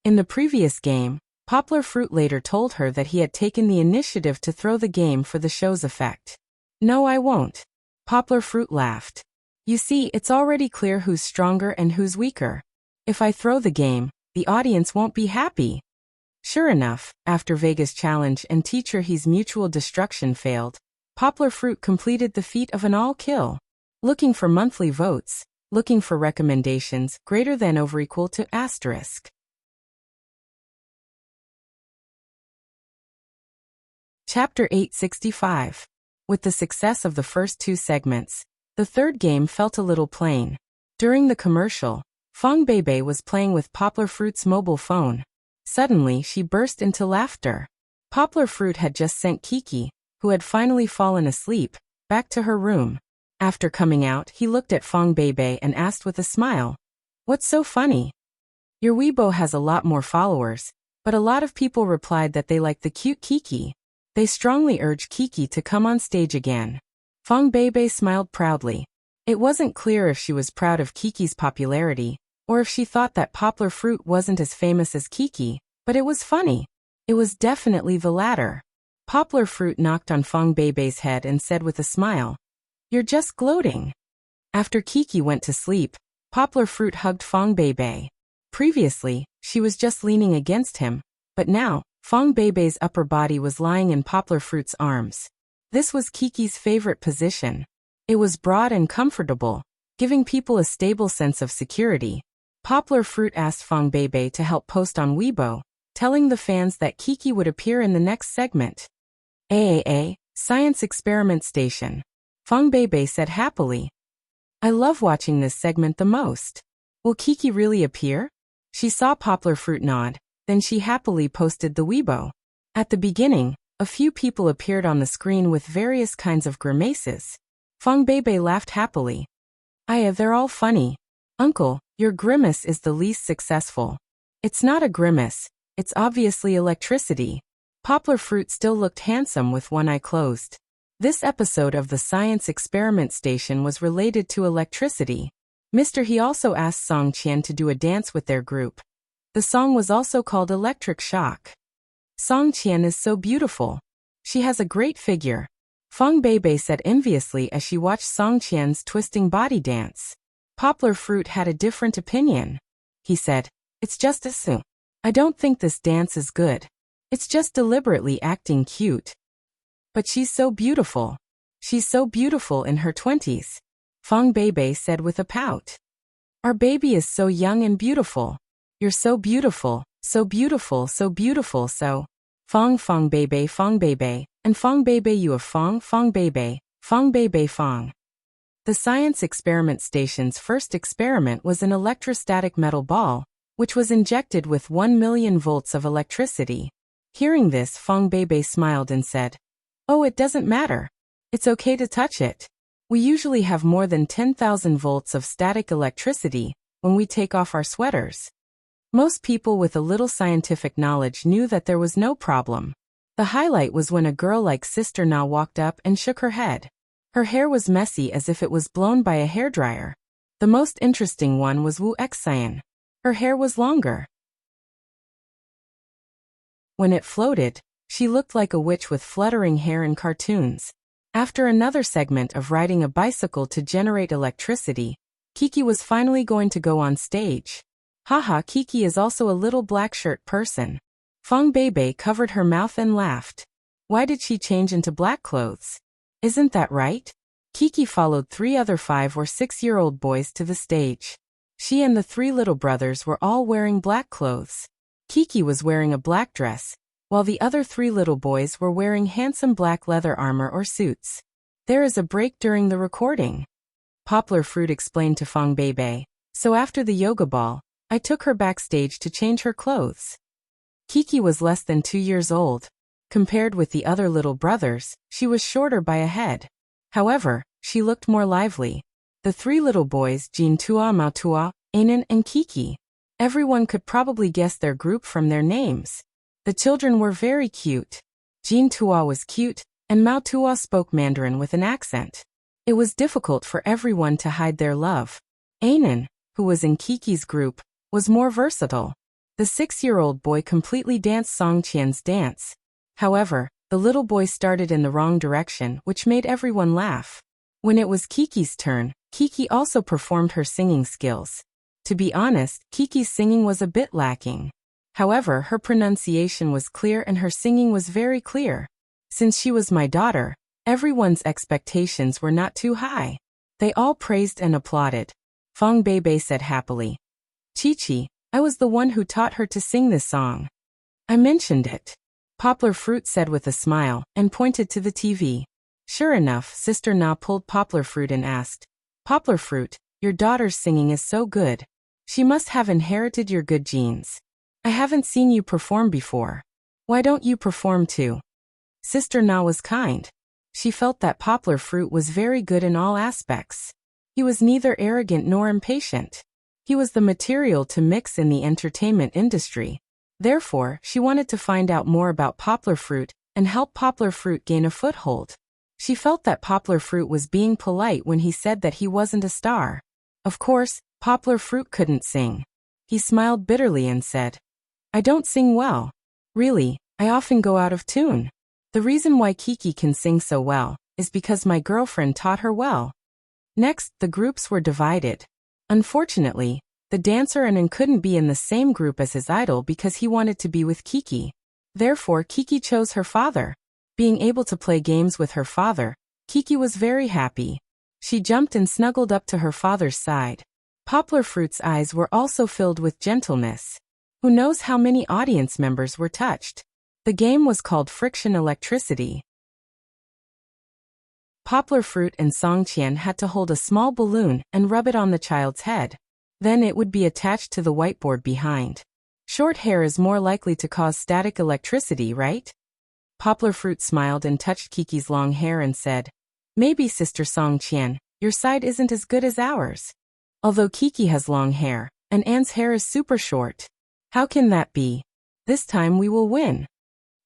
[SPEAKER 1] In the previous game, Poplar Fruit later told her that he had taken the initiative to throw the game for the show's effect. "No, I won't." Poplar Fruit laughed. "You see, it's already clear who's stronger and who's weaker. If I throw the game, the audience won't be happy." Sure enough, after Vega's challenge and Teacher He's mutual destruction failed, Poplar Fruit completed the feat of an all-kill. Looking for monthly votes, looking for recommendations greater than over equal to *. Chapter 865. With the success of the first 2 segments, the third game felt a little plain. During the commercial, Fang Beibei was playing with Poplar Fruit's mobile phone. Suddenly, she burst into laughter. Poplar Fruit had just sent Kiki, who had finally fallen asleep, back to her room. After coming out, he looked at Fang Beibei and asked with a smile, "What's so funny? Your Weibo has a lot more followers," but a lot of people replied that they liked the cute Kiki. They strongly urged Kiki to come on stage again. Fang Beibei smiled proudly. It wasn't clear if she was proud of Kiki's popularity, or if she thought that Poplar Fruit wasn't as famous as Kiki, but it was funny. It was definitely the latter. Poplar Fruit knocked on Fang Beibei's head and said with a smile, "You're just gloating." After Kiki went to sleep, Poplar Fruit hugged Fang Beibei. Previously, she was just leaning against him, but now, Fang Beibei's upper body was lying in Poplar Fruit's arms. This was Kiki's favorite position. It was broad and comfortable, giving people a stable sense of security. Poplar Fruit asked Fang Beibei to help post on Weibo, telling the fans that Kiki would appear in the next segment. AAA, Science Experiment Station. Fang Beibei said happily. "I love watching this segment the most. Will Kiki really appear?" She saw Poplar Fruit nod. Then she happily posted the Weibo. At the beginning, a few people appeared on the screen with various kinds of grimaces. Fang Beibei laughed happily. They're all funny. Uncle, your grimace is the least successful." "It's not a grimace, it's obviously electricity." Poplar Fruit still looked handsome with one eye closed. This episode of the Science Experiment Station was related to electricity. Mr. He also asked Song Qian to do a dance with their group. The song was also called Electric Shock. "Song Qian is so beautiful. She has a great figure," Fang Beibei said enviously as she watched Song Qian's twisting body dance. Poplar Fruit had a different opinion. He said, "It's just a I don't think this dance is good. It's just deliberately acting cute. But she's so beautiful. She's so beautiful in her 20s. Fang Beibei said with a pout. "Our baby is so young and beautiful. You're so beautiful, so beautiful, so beautiful, so." Fang Beibei, and Fang Beibei you of Fang Beibei, Fang Beibei Fang. The science experiment station's first experiment was an electrostatic metal ball, which was injected with 1 million volts of electricity. Hearing this, Fong Beibei smiled and said, "Oh, it doesn't matter. It's okay to touch it. We usually have more than 10,000 volts of static electricity when we take off our sweaters." Most people with a little scientific knowledge knew that there was no problem. The highlight was when a girl like Sister Na walked up and shook her head. Her hair was messy as if it was blown by a hairdryer. The most interesting one was Wu Xian. Her hair was longer. When it floated, she looked like a witch with fluttering hair in cartoons. After another segment of riding a bicycle to generate electricity, Kiki was finally going to go on stage. Haha, Kiki is also a little black shirt person. Fong Beibei covered her mouth and laughed. Why did she change into black clothes? Isn't that right? Kiki followed 3 other 5 or 6-year-old boys to the stage. She and the 3 little brothers were all wearing black clothes. Kiki was wearing a black dress, while the other 3 little boys were wearing handsome black leather armor or suits. There is a break during the recording. Poplar Fruit explained to Fong Beibei. So after the yoga ball, I took her backstage to change her clothes. Kiki was less than 2 years old. Compared with the other little brothers, she was shorter by a head. However, she looked more lively. The 3 little boys, Jin Tua, Mao Tua, Anan, and Kiki. Everyone could probably guess their group from their names. The children were very cute. Jin Tua was cute, and Mao Tua spoke Mandarin with an accent. It was difficult for everyone to hide their love. Anan, who was in Kiki's group, was more versatile. The 6-year-old boy completely danced Song Qian's dance. However, the little boy started in the wrong direction, which made everyone laugh. When it was Kiki's turn, Kiki also performed her singing skills. To be honest, Kiki's singing was a bit lacking. However, her pronunciation was clear and her singing was very clear. Since she was my daughter, everyone's expectations were not too high. They all praised and applauded. Fong Beibei said happily. Chi-Chi, I was the one who taught her to sing this song. I mentioned it. Poplar Fruit said with a smile, and pointed to the TV. Sure enough, Sister Na pulled Poplar Fruit and asked, Poplar Fruit, your daughter's singing is so good. She must have inherited your good genes. I haven't seen you perform before. Why don't you perform too? Sister Na was kind. She felt that Poplar Fruit was very good in all aspects. He was neither arrogant nor impatient. He was the material to mix in the entertainment industry. Therefore, she wanted to find out more about Poplar Fruit and help Poplar Fruit gain a foothold. She felt that Poplar Fruit was being polite when he said that he wasn't a star. Of course, Poplar Fruit couldn't sing. He smiled bitterly and said, I don't sing well. Really, I often go out of tune. The reason why Kiki can sing so well is because my girlfriend taught her well. Next, the groups were divided. Unfortunately, the dancer Anan couldn't be in the same group as his idol because he wanted to be with Kiki. Therefore, Kiki chose her father. Being able to play games with her father, Kiki was very happy. She jumped and snuggled up to her father's side. Poplar Fruit's eyes were also filled with gentleness. Who knows how many audience members were touched? The game was called Friction Electricity. Poplar Fruit and Song Qian had to hold a small balloon and rub it on the child's head. Then it would be attached to the whiteboard behind. Short hair is more likely to cause static electricity, right? Poplar Fruit smiled and touched Kiki's long hair and said, Maybe Sister Song Qian, your side isn't as good as ours. Although Kiki has long hair, and Anne's hair is super short. How can that be? This time we will win.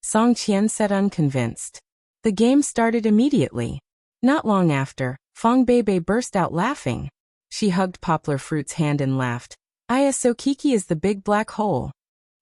[SPEAKER 1] Song Qian said unconvinced. The game started immediately. Not long after, Fong Beibei burst out laughing. She hugged Poplar Fruit's hand and laughed. So Kiki is the big black hole.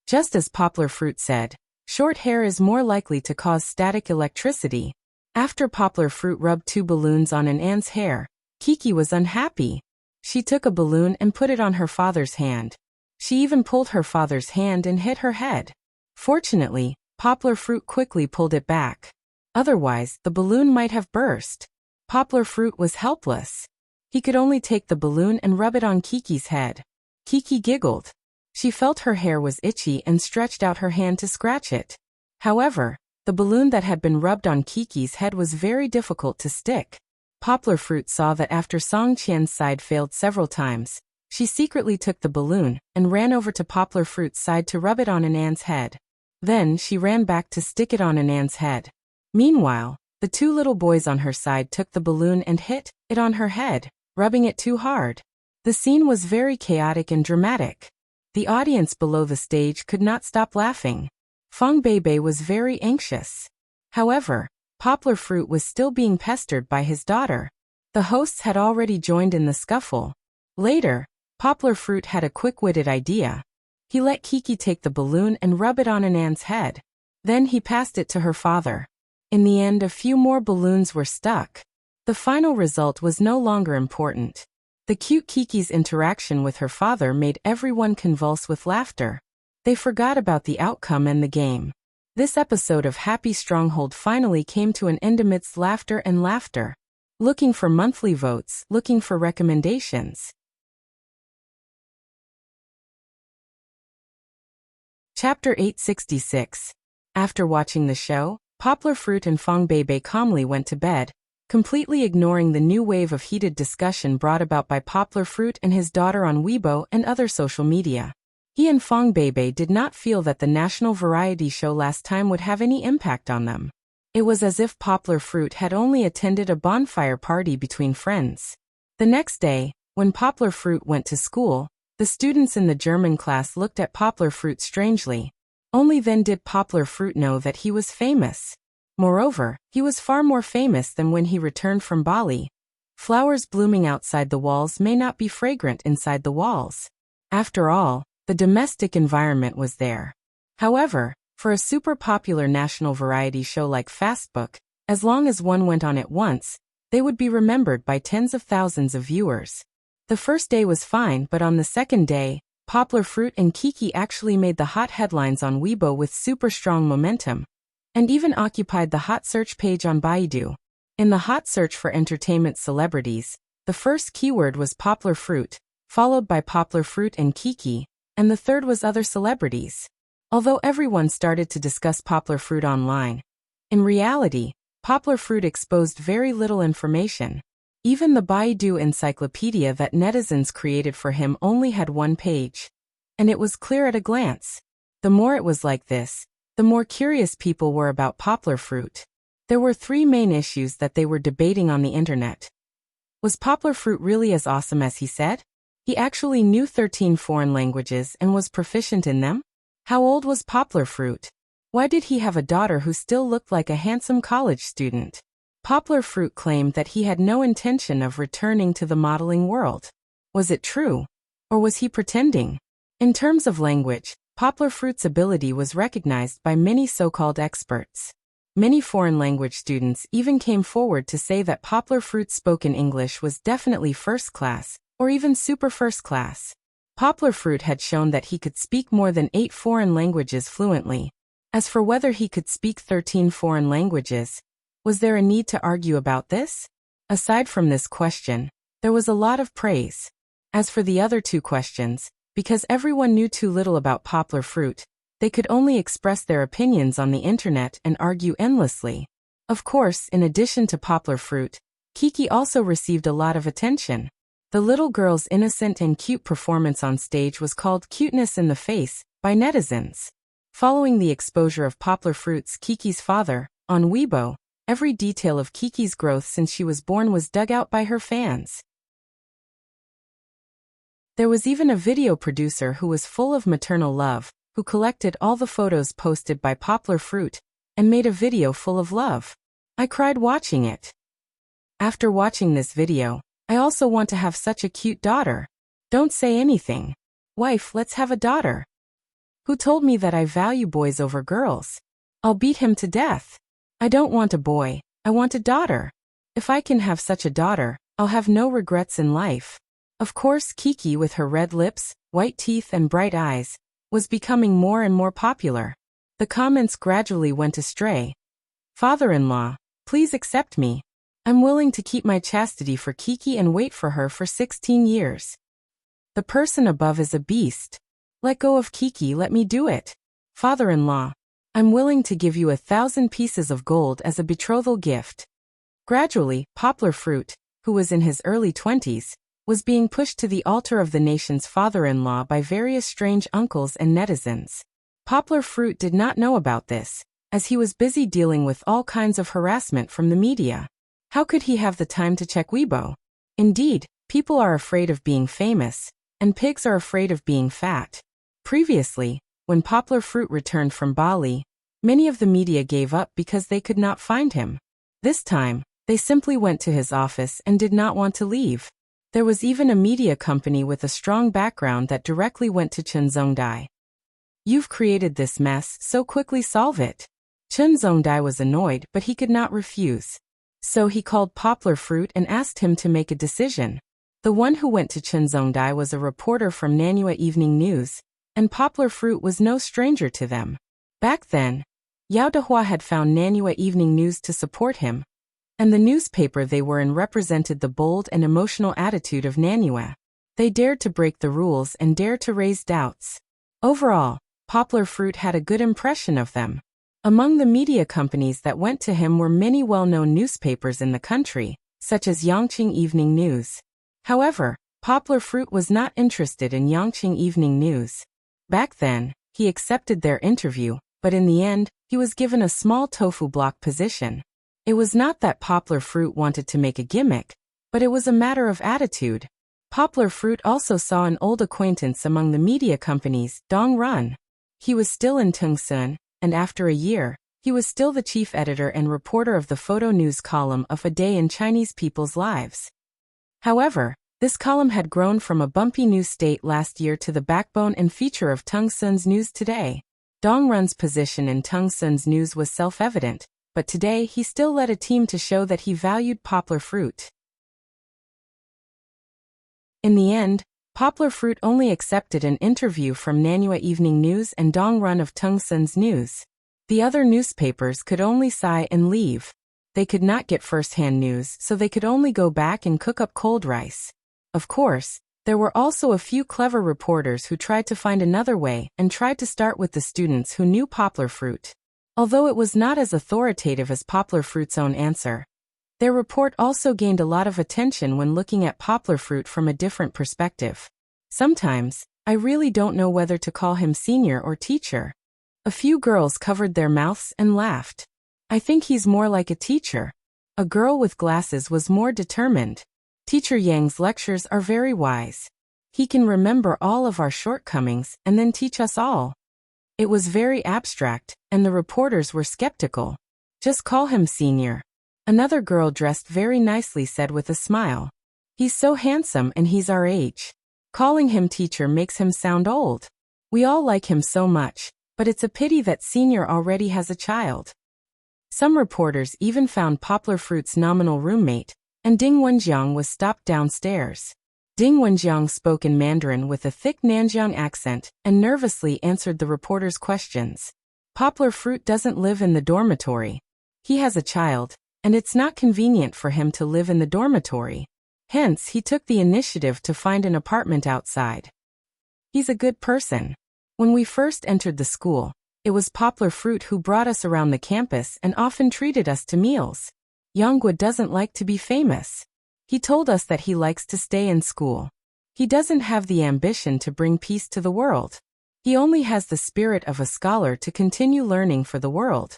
[SPEAKER 1] Just as Poplar Fruit said, short hair is more likely to cause static electricity. After Poplar Fruit rubbed 2 balloons on Anne's hair, Kiki was unhappy. She took a balloon and put it on her father's hand. She even pulled her father's hand and hit her head. Fortunately, Poplar Fruit quickly pulled it back. Otherwise, the balloon might have burst. Poplar Fruit was helpless. He could only take the balloon and rub it on Kiki's head. Kiki giggled. She felt her hair was itchy and stretched out her hand to scratch it. However, the balloon that had been rubbed on Kiki's head was very difficult to stick. Poplar Fruit saw that after Song Qian's side failed several times, she secretly took the balloon and ran over to Poplar Fruit's side to rub it on Anan's head. Then she ran back to stick it on Anan's head. Meanwhile, the two little boys on her side took the balloon and hit it on her head, rubbing it too hard. The scene was very chaotic and dramatic. The audience below the stage could not stop laughing. Fong Beibei was very anxious. However, Poplar Fruit was still being pestered by his daughter. The hosts had already joined in the scuffle. Later, Poplar Fruit had a quick-witted idea. He let Kiki take the balloon and rub it on Anan's head. Then he passed it to her father. In the end, a few more balloons were stuck. The final result was no longer important. The cute Kiki's interaction with her father made everyone convulse with laughter. They forgot about the outcome and the game. This episode of Happy Stronghold finally came to an end amidst laughter and laughter. Looking for monthly votes, looking for recommendations. Chapter 866. After watching the show, Poplar Fruit and Fong Beibei calmly went to bed, completely ignoring the new wave of heated discussion brought about by Poplar Fruit and his daughter on Weibo and other social media. He and Fong Beibei did not feel that the national variety show last time would have any impact on them. It was as if Poplar Fruit had only attended a bonfire party between friends. The next day, when Poplar Fruit went to school, the students in the German class looked at Poplar Fruit strangely. Only then did Poplar Fruit know that he was famous. Moreover, he was far more famous than when he returned from Bali. Flowers blooming outside the walls may not be fragrant inside the walls. After all, the domestic environment was there. However, for a super popular national variety show like Fastbook, as long as one went on at once, they would be remembered by tens of thousands of viewers. The first day was fine, but on the second day, Poplar Fruit and Kiki actually made the hot headlines on Weibo with super strong momentum, and even occupied the hot search page on Baidu. In the hot search for entertainment celebrities, the first keyword was Poplar Fruit, followed by Poplar Fruit and Kiki, and the third was other celebrities. Although everyone started to discuss Poplar Fruit online, in reality, Poplar Fruit exposed very little information. Even the Baidu encyclopedia that netizens created for him only had one page. And it was clear at a glance. The more it was like this, the more curious people were about Poplar Fruit. There were three main issues that they were debating on the internet. Was Poplar Fruit really as awesome as he said? He actually knew 13 foreign languages and was proficient in them? How old was Poplar Fruit? Why did he have a daughter who still looked like a handsome college student? Poplar Fruit claimed that he had no intention of returning to the modeling world. Was it true? Or was he pretending? In terms of language, Poplar Fruit's ability was recognized by many so-called experts. Many foreign language students even came forward to say that Poplar Fruit's spoken English was definitely first class, or even super first class. Poplar Fruit had shown that he could speak more than 8 foreign languages fluently. As for whether he could speak 13 foreign languages, was there a need to argue about this? Aside from this question, there was a lot of praise. As for the other two questions, because everyone knew too little about Poplar Fruit, they could only express their opinions on the internet and argue endlessly. Of course, in addition to Poplar Fruit, Kiki also received a lot of attention. The little girl's innocent and cute performance on stage was called "cuteness in the face" by netizens. Following the exposure of Poplar Fruit's Kiki's father, on Weibo, every detail of Kiki's growth since she was born was dug out by her fans. There was even a video producer who was full of maternal love, who collected all the photos posted by Poplar Fruit, and made a video full of love. I cried watching it. After watching this video, I also want to have such a cute daughter. Don't say anything. Wife, let's have a daughter. Who told me that I value boys over girls? I'll beat him to death. I don't want a boy, I want a daughter. If I can have such a daughter, I'll have no regrets in life. Of course, Kiki, with her red lips, white teeth and bright eyes, was becoming more and more popular. The comments gradually went astray. Father-in-law, please accept me. I'm willing to keep my chastity for Kiki and wait for her for 16 years. The person above is a beast. Let go of Kiki, let me do it. Father-in-law, I'm willing to give you 1,000 pieces of gold as a betrothal gift. Gradually, Poplar Fruit, who was in his early 20s, was being pushed to the altar of the nation's father-in-law by various strange uncles and netizens. Poplar Fruit did not know about this, as he was busy dealing with all kinds of harassment from the media. How could he have the time to check Weibo? Indeed, people are afraid of being famous, and pigs are afraid of being fat. Previously, when Poplar Fruit returned from Bali, many of the media gave up because they could not find him. This time, they simply went to his office and did not want to leave. There was even a media company with a strong background that directly went to Chen Zongdai. "You've created this mess, so quickly solve it." Chen Zongdai was annoyed, but he could not refuse. So he called Poplar Fruit and asked him to make a decision. The one who went to Chen Zongdai was a reporter from Nanhua Evening News, and Poplar Fruit was no stranger to them. Back then, Yao Dehua had found Nanhua Evening News to support him, and the newspaper they were in represented the bold and emotional attitude of Nanhua. They dared to break the rules and dared to raise doubts. Overall, Poplar Fruit had a good impression of them. Among the media companies that went to him were many well-known newspapers in the country, such as Yangqing Evening News. However, Poplar Fruit was not interested in Yangqing Evening News. Back then, he accepted their interview, but in the end, he was given a small tofu block position. It was not that Poplar Fruit wanted to make a gimmick, but it was a matter of attitude. Poplar Fruit also saw an old acquaintance among the media companies, Dong Run. He was still in Tungsun, and after a year, he was still the chief editor and reporter of the photo news column of A Day in Chinese People's Lives. However, this column had grown from a bumpy news state last year to the backbone and feature of Tungsun's news today. Dong Run's position in Tungsun's news was self-evident, but today he still led a team to show that he valued Poplar Fruit. In the end, Poplar Fruit only accepted an interview from Nanhua Evening News and Dong Run of Tungsun's news. The other newspapers could only sigh and leave. They could not get first-hand news, so they could only go back and cook up cold rice. Of course, there were also a few clever reporters who tried to find another way and tried to start with the students who knew Poplar Fruit. Although it was not as authoritative as Poplar Fruit's own answer, their report also gained a lot of attention when looking at Poplar Fruit from a different perspective. Sometimes, I really don't know whether to call him senior or teacher. A few girls covered their mouths and laughed. I think he's more like a teacher. A girl with glasses was more determined. Teacher Yang's lectures are very wise. He can remember all of our shortcomings and then teach us all. It was very abstract, and the reporters were skeptical. Just call him senior. Another girl dressed very nicely said with a smile. He's so handsome and he's our age. Calling him teacher makes him sound old. We all like him so much, but it's a pity that senior already has a child. Some reporters even found Poplar Fruit's nominal roommate, and Ding Wenjiang was stopped downstairs. Ding Wenjiang spoke in Mandarin with a thick Nanjiang accent and nervously answered the reporter's questions. Poplar Fruit doesn't live in the dormitory. He has a child, and it's not convenient for him to live in the dormitory. Hence, he took the initiative to find an apartment outside. He's a good person. When we first entered the school, it was Poplar Fruit who brought us around the campus and often treated us to meals. Yanghua doesn't like to be famous. He told us that he likes to stay in school. He doesn't have the ambition to bring peace to the world. He only has the spirit of a scholar to continue learning for the world.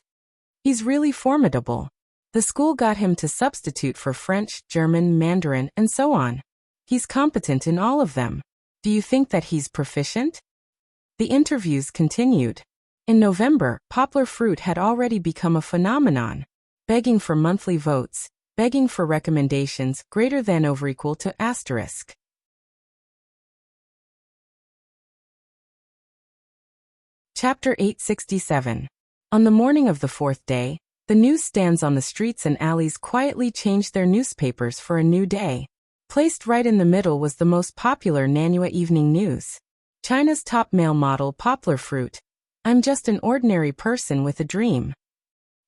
[SPEAKER 1] He's really formidable. The school got him to substitute for French, German, Mandarin, and so on. He's competent in all of them. Do you think that he's proficient? The interviews continued. In November, Poplar Fruit had already become a phenomenon, begging for monthly votes, begging for recommendations greater than or equal to *. Chapter 867. On the morning of the fourth day, the newsstands on the streets and alleys quietly changed their newspapers for a new day. Placed right in the middle was the most popular Nanhua Evening News. China's top male model Poplar Fruit. I'm just an ordinary person with a dream.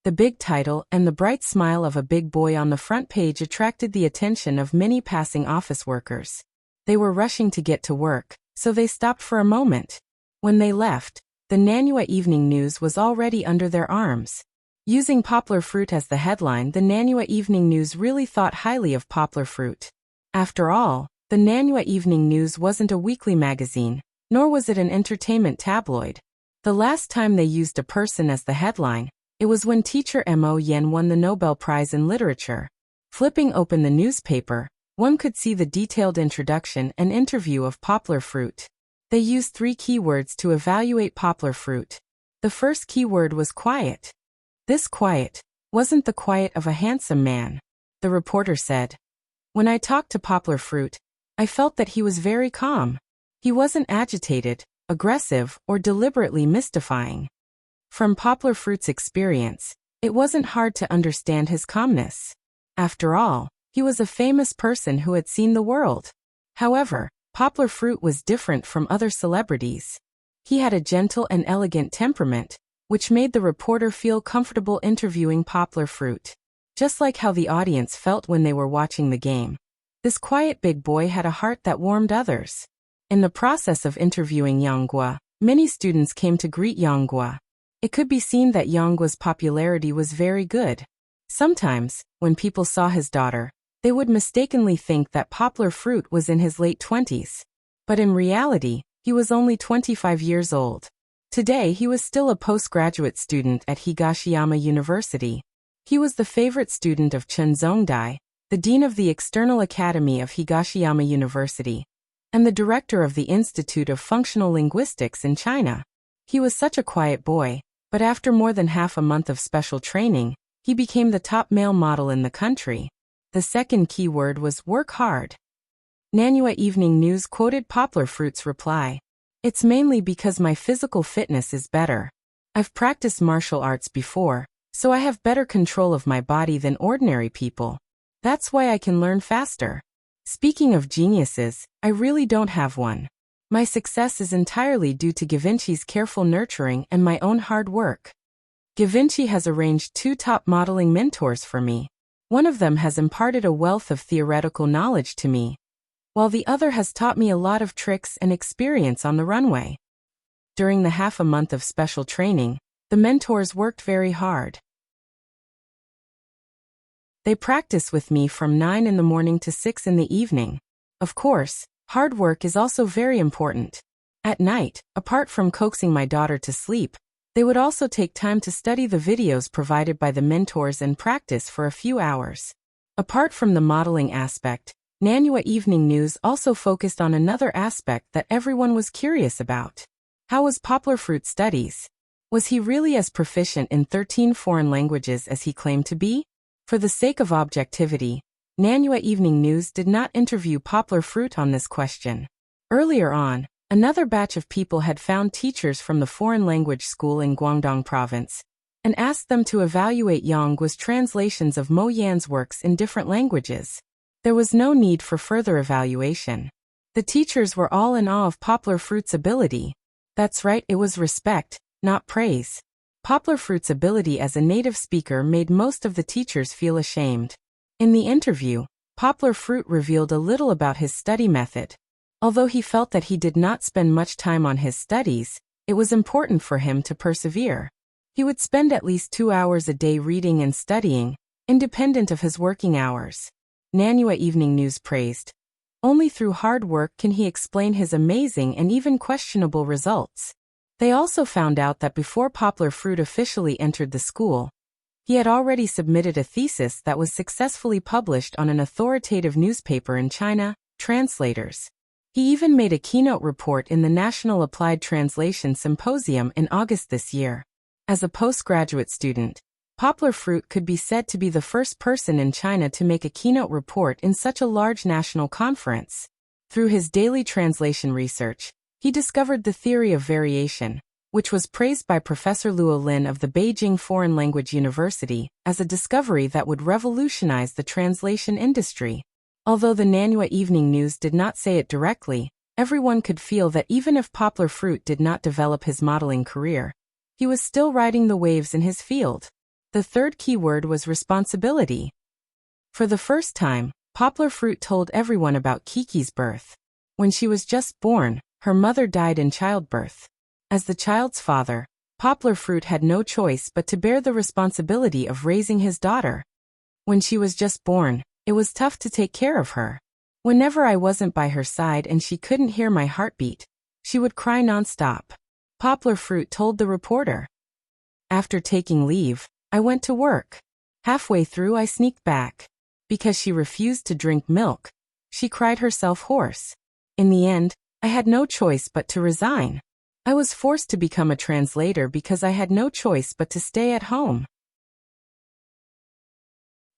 [SPEAKER 1] The big title and the bright smile of a big boy on the front page attracted the attention of many passing office workers. They were rushing to get to work, so they stopped for a moment. When they left, the Nanhua Evening News was already under their arms. Using poplar fruit as the headline, the Nanyue Evening News really thought highly of poplar fruit. After all, the Nanyue Evening News wasn't a weekly magazine, nor was it an entertainment tabloid. The last time they used a person as the headline, it was when teacher Mo Yen won the Nobel Prize in Literature. Flipping open the newspaper, one could see the detailed introduction and interview of poplar fruit. They used 3 keywords to evaluate poplar fruit. The first keyword was quiet. This quiet wasn't the quiet of a handsome man, the reporter said. When I talked to poplar fruit, I felt that he was very calm. He wasn't agitated, aggressive, or deliberately mystifying. From poplar fruit's experience, it wasn't hard to understand his calmness. After all, he was a famous person who had seen the world. However, poplar fruit was different from other celebrities. He had a gentle and elegant temperament, which made the reporter feel comfortable interviewing poplar fruit. Just like how the audience felt when they were watching the game. This quiet big boy had a heart that warmed others. In the process of interviewing Yanghua, many students came to greet Yanghua. It could be seen that Yanghua's popularity was very good. Sometimes, when people saw his daughter, they would mistakenly think that poplar fruit was in his late 20s. But in reality, he was only 25 years old. Today he was still a postgraduate student at Higashiyama University. He was the favorite student of Chen Zhongdai, the dean of the External Academy of Higashiyama University, and the director of the Institute of Functional Linguistics in China. He was such a quiet boy, but after more than half a month of special training, he became the top male model in the country. The second keyword was work hard. Nanyue Evening News quoted poplar fruit's reply. It's mainly because my physical fitness is better. I've practiced martial arts before, so I have better control of my body than ordinary people. That's why I can learn faster. Speaking of geniuses, I really don't have one. My success is entirely due to Givenchy's careful nurturing and my own hard work. Givenchy has arranged 2 top modeling mentors for me. One of them has imparted a wealth of theoretical knowledge to me, while the other has taught me a lot of tricks and experience on the runway. During the half a month of special training, the mentors worked very hard. They practice with me from 9 in the morning to 6 in the evening. Of course, hard work is also very important. At night, apart from coaxing my daughter to sleep, they would also take time to study the videos provided by the mentors and practice for a few hours. Apart from the modeling aspect, Nanyue Evening News also focused on another aspect that everyone was curious about. How was poplar fruit studies? Was he really as proficient in 13 foreign languages as he claimed to be? For the sake of objectivity, Nanyue Evening News did not interview poplar fruit on this question. Earlier on, another batch of people had found teachers from the foreign language school in Guangdong province and asked them to evaluate Yanghua's translations of Mo Yan's works in different languages. There was no need for further evaluation. The teachers were all in awe of poplar fruit's ability. That's right, it was respect, not praise. Poplar fruit's ability as a native speaker made most of the teachers feel ashamed. In the interview, poplar fruit revealed a little about his study method. Although he felt that he did not spend much time on his studies, it was important for him to persevere. He would spend at least 2 hours a day reading and studying, independent of his working hours. Nanyue Evening News praised. Only through hard work can he explain his amazing and even questionable results. They also found out that before poplar fruit officially entered the school, he had already submitted a thesis that was successfully published on an authoritative newspaper in China, Translators. He even made a keynote report in the National Applied Translation Symposium in August this year. As a postgraduate student, poplar fruit could be said to be the first person in China to make a keynote report in such a large national conference. Through his daily translation research, he discovered the theory of variation, which was praised by Professor Luo Lin of the Beijing Foreign Language University as a discovery that would revolutionize the translation industry. Although the Nanyue Evening News did not say it directly, everyone could feel that even if poplar fruit did not develop his modeling career, he was still riding the waves in his field. The third keyword was responsibility. For the first time, poplar fruit told everyone about Kiki's birth. When she was just born, her mother died in childbirth. As the child's father, Poplar Fruit had no choice but to bear the responsibility of raising his daughter. When she was just born, it was tough to take care of her. Whenever I wasn't by her side and she couldn't hear my heartbeat, she would cry nonstop. Poplar Fruit told the reporter. After taking leave, I went to work. Halfway through I sneaked back. Because she refused to drink milk, she cried herself hoarse. In the end, I had no choice but to resign. I was forced to become a translator because I had no choice but to stay at home.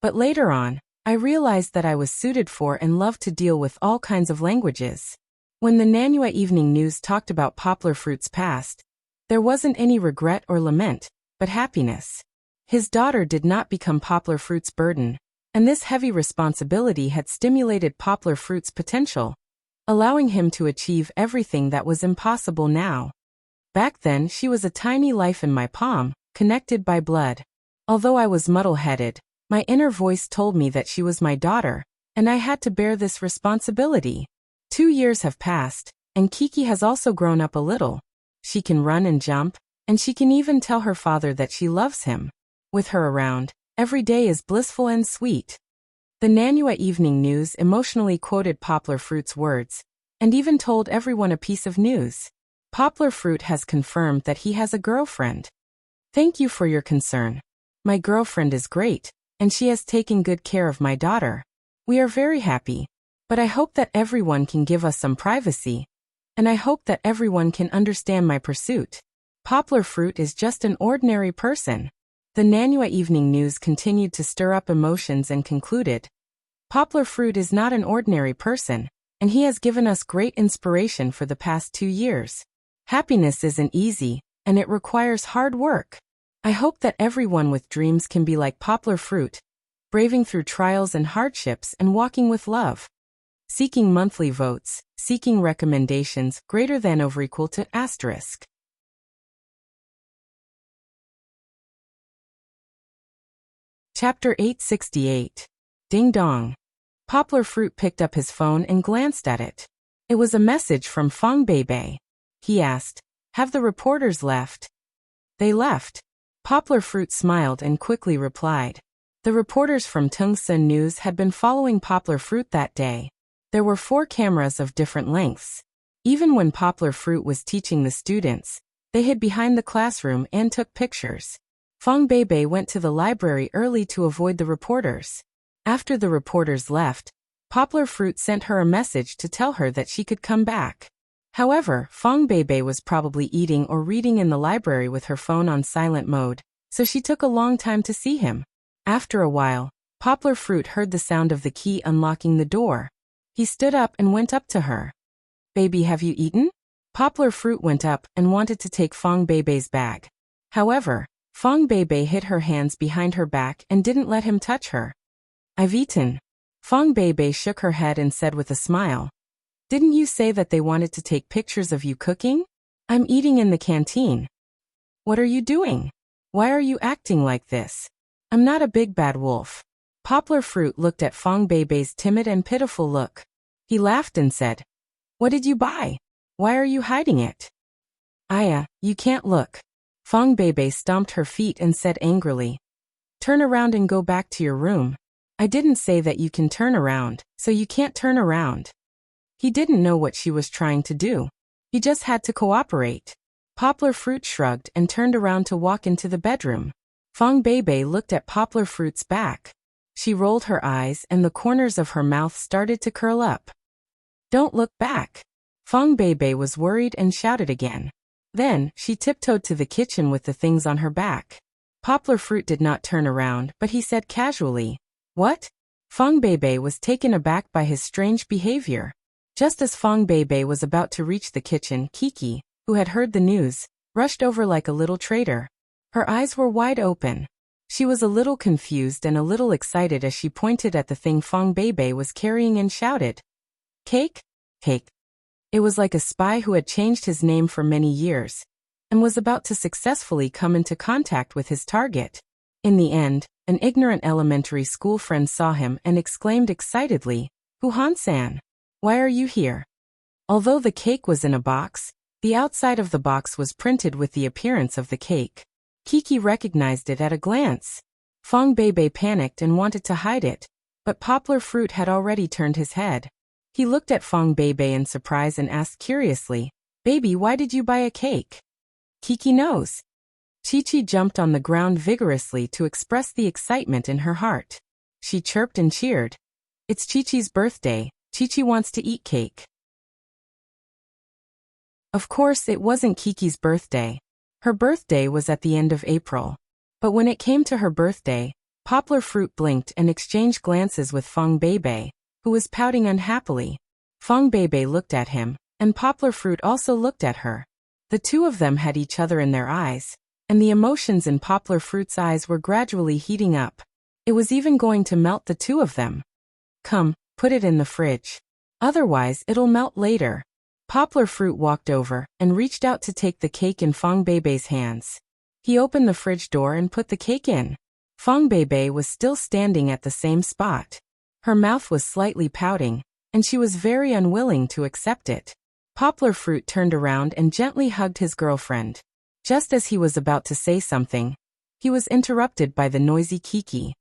[SPEAKER 1] But later on, I realized that I was suited for and loved to deal with all kinds of languages. When the Nanua Evening News talked about Poplar Fruit's past, there wasn't any regret or lament, but happiness. His daughter did not become Poplar Fruit's burden, and this heavy responsibility had stimulated Poplar Fruit's potential, allowing him to achieve everything that was impossible now. Back then she was a tiny life in my palm, connected by blood. Although I was muddle-headed, my inner voice told me that she was my daughter, and I had to bear this responsibility. 2 years have passed, and Kiki has also grown up a little. She can run and jump, and she can even tell her father that she loves him. With her around, every day is blissful and sweet. The Nanua Evening News emotionally quoted Poplar Fruit's words, and even told everyone a piece of news. Poplar Fruit has confirmed that he has a girlfriend. Thank you for your concern. My girlfriend is great, and she has taken good care of my daughter. We are very happy, but I hope that everyone can give us some privacy, and I hope that everyone can understand my pursuit. Poplar Fruit is just an ordinary person. The Nanua Evening News continued to stir up emotions and concluded, Poplar Fruit is not an ordinary person, and he has given us great inspiration for the past 2 years. Happiness isn't easy, and it requires hard work. I hope that everyone with dreams can be like Poplar Fruit, braving through trials and hardships and walking with love. Seeking monthly votes, seeking recommendations greater than or equal to *. Chapter 868. Ding Dong. Poplar Fruit picked up his phone and glanced at it. It was a message from Fong Beibei. He asked, "Have the reporters left?" "They left." Poplar Fruit smiled and quickly replied. The reporters from Tungsan News had been following Poplar Fruit that day. There were 4 cameras of different lengths. Even when Poplar Fruit was teaching the students, they hid behind the classroom and took pictures. Fong Beibei went to the library early to avoid the reporters. After the reporters left, Poplar Fruit sent her a message to tell her that she could come back. However, Fong Beibei was probably eating or reading in the library with her phone on silent mode, so she took a long time to see him. After a while, Poplar Fruit heard the sound of the key unlocking the door. He stood up and went up to her. "Baby, have you eaten?" Poplar Fruit went up and wanted to take Fong Beibei's bag. However, Fong Beibei hid her hands behind her back and didn't let him touch her. "I've eaten." Fong Beibei shook her head and said with a smile, "Didn't you say that they wanted to take pictures of you cooking?" "I'm eating in the canteen." "What are you doing? Why are you acting like this?" "I'm not a big bad wolf." Poplar Fruit looked at Fong Beibei's timid and pitiful look. He laughed and said, "What did you buy? Why are you hiding it?" "Aya, you can't look." Fong Beibei stomped her feet and said angrily, "Turn around and go back to your room." "I didn't say that you can turn around, so you can't turn around." He didn't know what she was trying to do. He just had to cooperate. Poplar Fruit shrugged and turned around to walk into the bedroom. Fong Beibei looked at Poplar Fruit's back. She rolled her eyes and the corners of her mouth started to curl up. "Don't look back." Fong Beibei was worried and shouted again. Then, she tiptoed to the kitchen with the things on her back. Poplar Fruit did not turn around, but he said casually, "What?" Fong Beibei was taken aback by his strange behavior. Just as Fong Beibei was about to reach the kitchen, Kiki, who had heard the news, rushed over like a little traitor. Her eyes were wide open. She was a little confused and a little excited as she pointed at the thing Fong Beibei was carrying and shouted, "Cake? Cake." It was like a spy who had changed his name for many years, and was about to successfully come into contact with his target. In the end, an ignorant elementary school friend saw him and exclaimed excitedly, "Hu Han-san, why are you here?" Although the cake was in a box, The outside of the box was printed with the appearance of the cake. Kiki recognized it at a glance. Fong Beibei panicked and wanted to hide it, but Poplar Fruit had already turned his head. He looked at Fong Beibei in surprise and asked curiously, "Baby, why did you buy a cake?" "Kiki knows." Chi-Chi jumped on the ground vigorously to express the excitement in her heart. She chirped and cheered. "It's Chi-Chi's birthday. Chi-Chi wants to eat cake." Of course, it wasn't Kiki's birthday. Her birthday was at the end of April. But when it came to her birthday, Poplar Fruit blinked and exchanged glances with Fong Beibei, who was pouting unhappily. Fong Beibei looked at him, and Poplar Fruit also looked at her. The two of them had each other in their eyes, and the emotions in Poplar Fruit's eyes were gradually heating up. It was even going to melt the two of them. "Come, put it in the fridge. Otherwise, it'll melt later." Poplar Fruit walked over and reached out to take the cake in Fong Beibei's hands. He opened the fridge door and put the cake in. Fong Beibei was still standing at the same spot. Her mouth was slightly pouting, and she was very unwilling to accept it. Poplar Fruit turned around and gently hugged his girlfriend. Just as he was about to say something, he was interrupted by the noisy Kiki.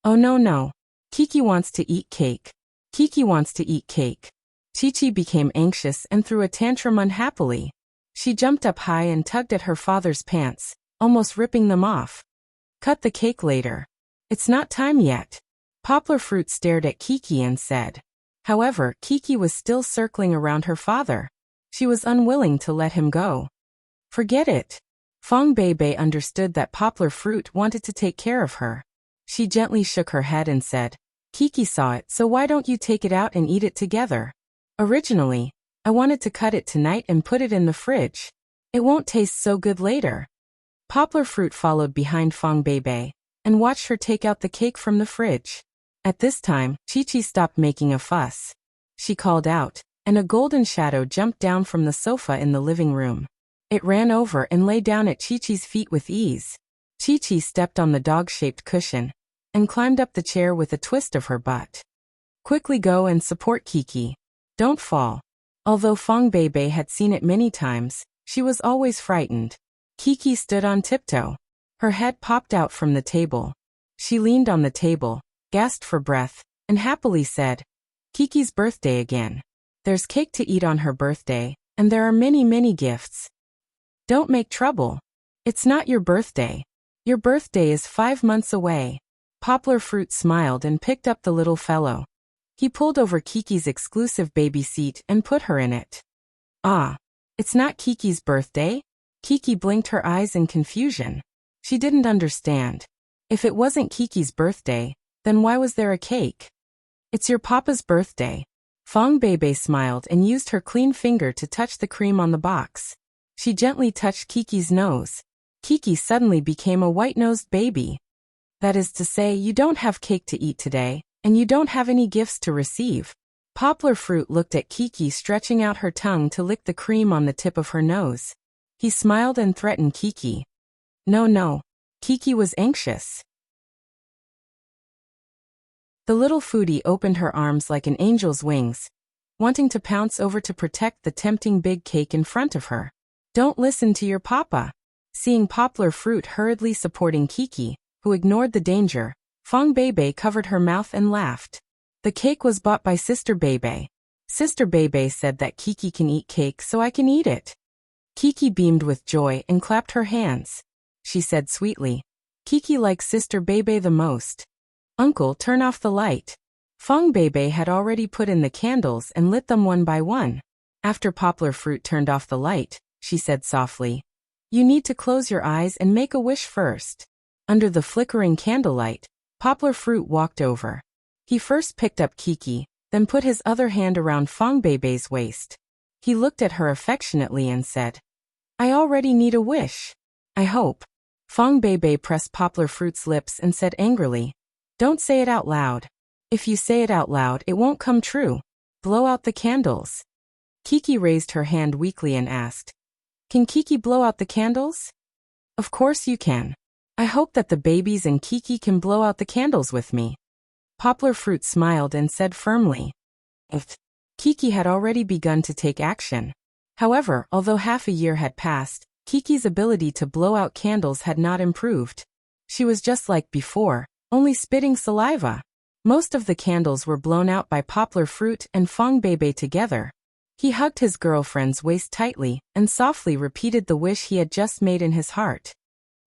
[SPEAKER 1] "Oh no. Kiki wants to eat cake. Kiki wants to eat cake." Chi-Chi became anxious and threw a tantrum unhappily. She jumped up high and tugged at her father's pants, almost ripping them off. "Cut the cake later. It's not time yet." Poplar Fruit stared at Kiki and said. However, Kiki was still circling around her father. She was unwilling to let him go. "Forget it." Fong Beibei understood that Poplar Fruit wanted to take care of her. She gently shook her head and said, "Kiki saw it, so why don't you take it out and eat it together? Originally, I wanted to cut it tonight and put it in the fridge. It won't taste so good later." Poplar Fruit followed behind Fong Beibei and watched her take out the cake from the fridge. At this time, Chi-Chi stopped making a fuss. She called out, and a golden shadow jumped down from the sofa in the living room. It ran over and lay down at Chi-Chi's feet with ease. Chi-Chi stepped on the dog-shaped cushion and climbed up the chair with a twist of her butt. "Quickly go and support Kiki. Don't fall." Although Fong Beibei had seen it many times, she was always frightened. Kiki stood on tiptoe. Her head popped out from the table. She leaned on the table, gasped for breath, and happily said, "Kiki's birthday again. There's cake to eat on her birthday, and there are many gifts. Don't make trouble. It's not your birthday. Your birthday is 5 months away." Poplar Fruit smiled and picked up the little fellow. He pulled over Kiki's exclusive baby seat and put her in it. "Ah, it's not Kiki's birthday?" Kiki blinked her eyes in confusion. She didn't understand. If it wasn't Kiki's birthday, then why was there a cake? "It's your papa's birthday." Fong Beibei smiled and used her clean finger to touch the cream on the box. She gently touched Kiki's nose. Kiki suddenly became a white-nosed baby. "That is to say, you don't have cake to eat today, and you don't have any gifts to receive." Poplar Fruit looked at Kiki stretching out her tongue to lick the cream on the tip of her nose. He smiled and threatened Kiki. No. Kiki was anxious. The little foodie opened her arms like an angel's wings, wanting to pounce over to protect the tempting big cake in front of her. "Don't listen to your papa." Seeing Poplar Fruit hurriedly supporting Kiki, who ignored the danger, Fong Beibei covered her mouth and laughed. "The cake was bought by Sister Beibei. Sister Beibei said that Kiki can eat cake, so I can eat it." Kiki beamed with joy and clapped her hands. She said sweetly, "Kiki likes Sister Beibei the most. Uncle, turn off the light." Fong Beibei had already put in the candles and lit them one by one. After Poplar Fruit turned off the light, she said softly, "You need to close your eyes and make a wish first." Under the flickering candlelight, Poplar Fruit walked over. He first picked up Kiki, then put his other hand around Fong Beibei's waist. He looked at her affectionately and said, "I already need a wish. I hope." Fong Beibei pressed Poplar Fruit's lips and said angrily, "Don't say it out loud. If you say it out loud, it won't come true. Blow out the candles." Kiki raised her hand weakly and asked, "Can Kiki blow out the candles?" "Of course you can. I hope that the babies and Kiki can blow out the candles with me." Poplar Fruit smiled and said firmly. Kiki had already begun to take action. However, although half a year had passed, Kiki's ability to blow out candles had not improved. She was just like before, only spitting saliva. Most of the candles were blown out by Poplar Fruit and Fong Bebe together. He hugged his girlfriend's waist tightly and softly repeated the wish he had just made in his heart.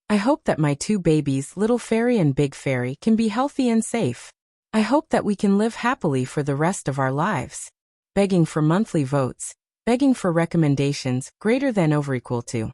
[SPEAKER 1] I hope that my two babies, Little Fairy and Big Fairy, can be healthy and safe. I hope that we can live happily for the rest of our lives. Begging for monthly votes. Begging for recommendations greater than or equal to.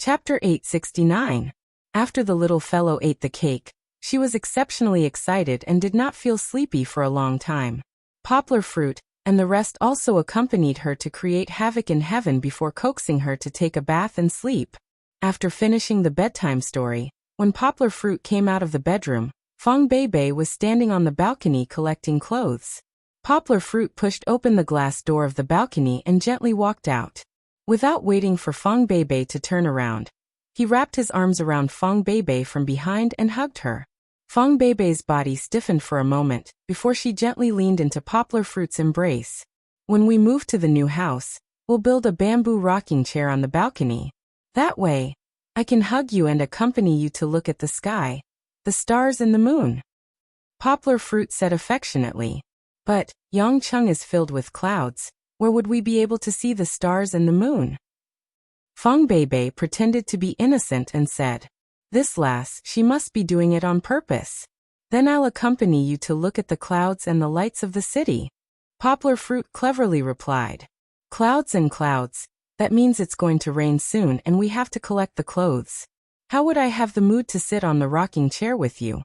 [SPEAKER 1] Chapter 869. After the little fellow ate the cake, she was exceptionally excited and did not feel sleepy for a long time. Poplar Fruit and the rest also accompanied her to create havoc in heaven before coaxing her to take a bath and sleep. After finishing the bedtime story, when Poplar Fruit came out of the bedroom, Fong Bebe was standing on the balcony collecting clothes. Poplar Fruit pushed open the glass door of the balcony and gently walked out. Without waiting for Fong Bebe to turn around, he wrapped his arms around Fong Bebe from behind and hugged her. Fong Bebe's body stiffened for a moment before she gently leaned into Poplar Fruit's embrace. When we move to the new house, we'll build a bamboo rocking chair on the balcony. That way, I can hug you and accompany you to look at the sky, the stars and the moon. Poplar Fruit said affectionately. But, Yangcheng is filled with clouds. Where would we be able to see the stars and the moon? Fong Bebe pretended to be innocent and said, This lass, she must be doing it on purpose. Then I'll accompany you to look at the clouds and the lights of the city. Poplar Fruit cleverly replied. Clouds and clouds, that means it's going to rain soon and we have to collect the clothes. How would I have the mood to sit on the rocking chair with you?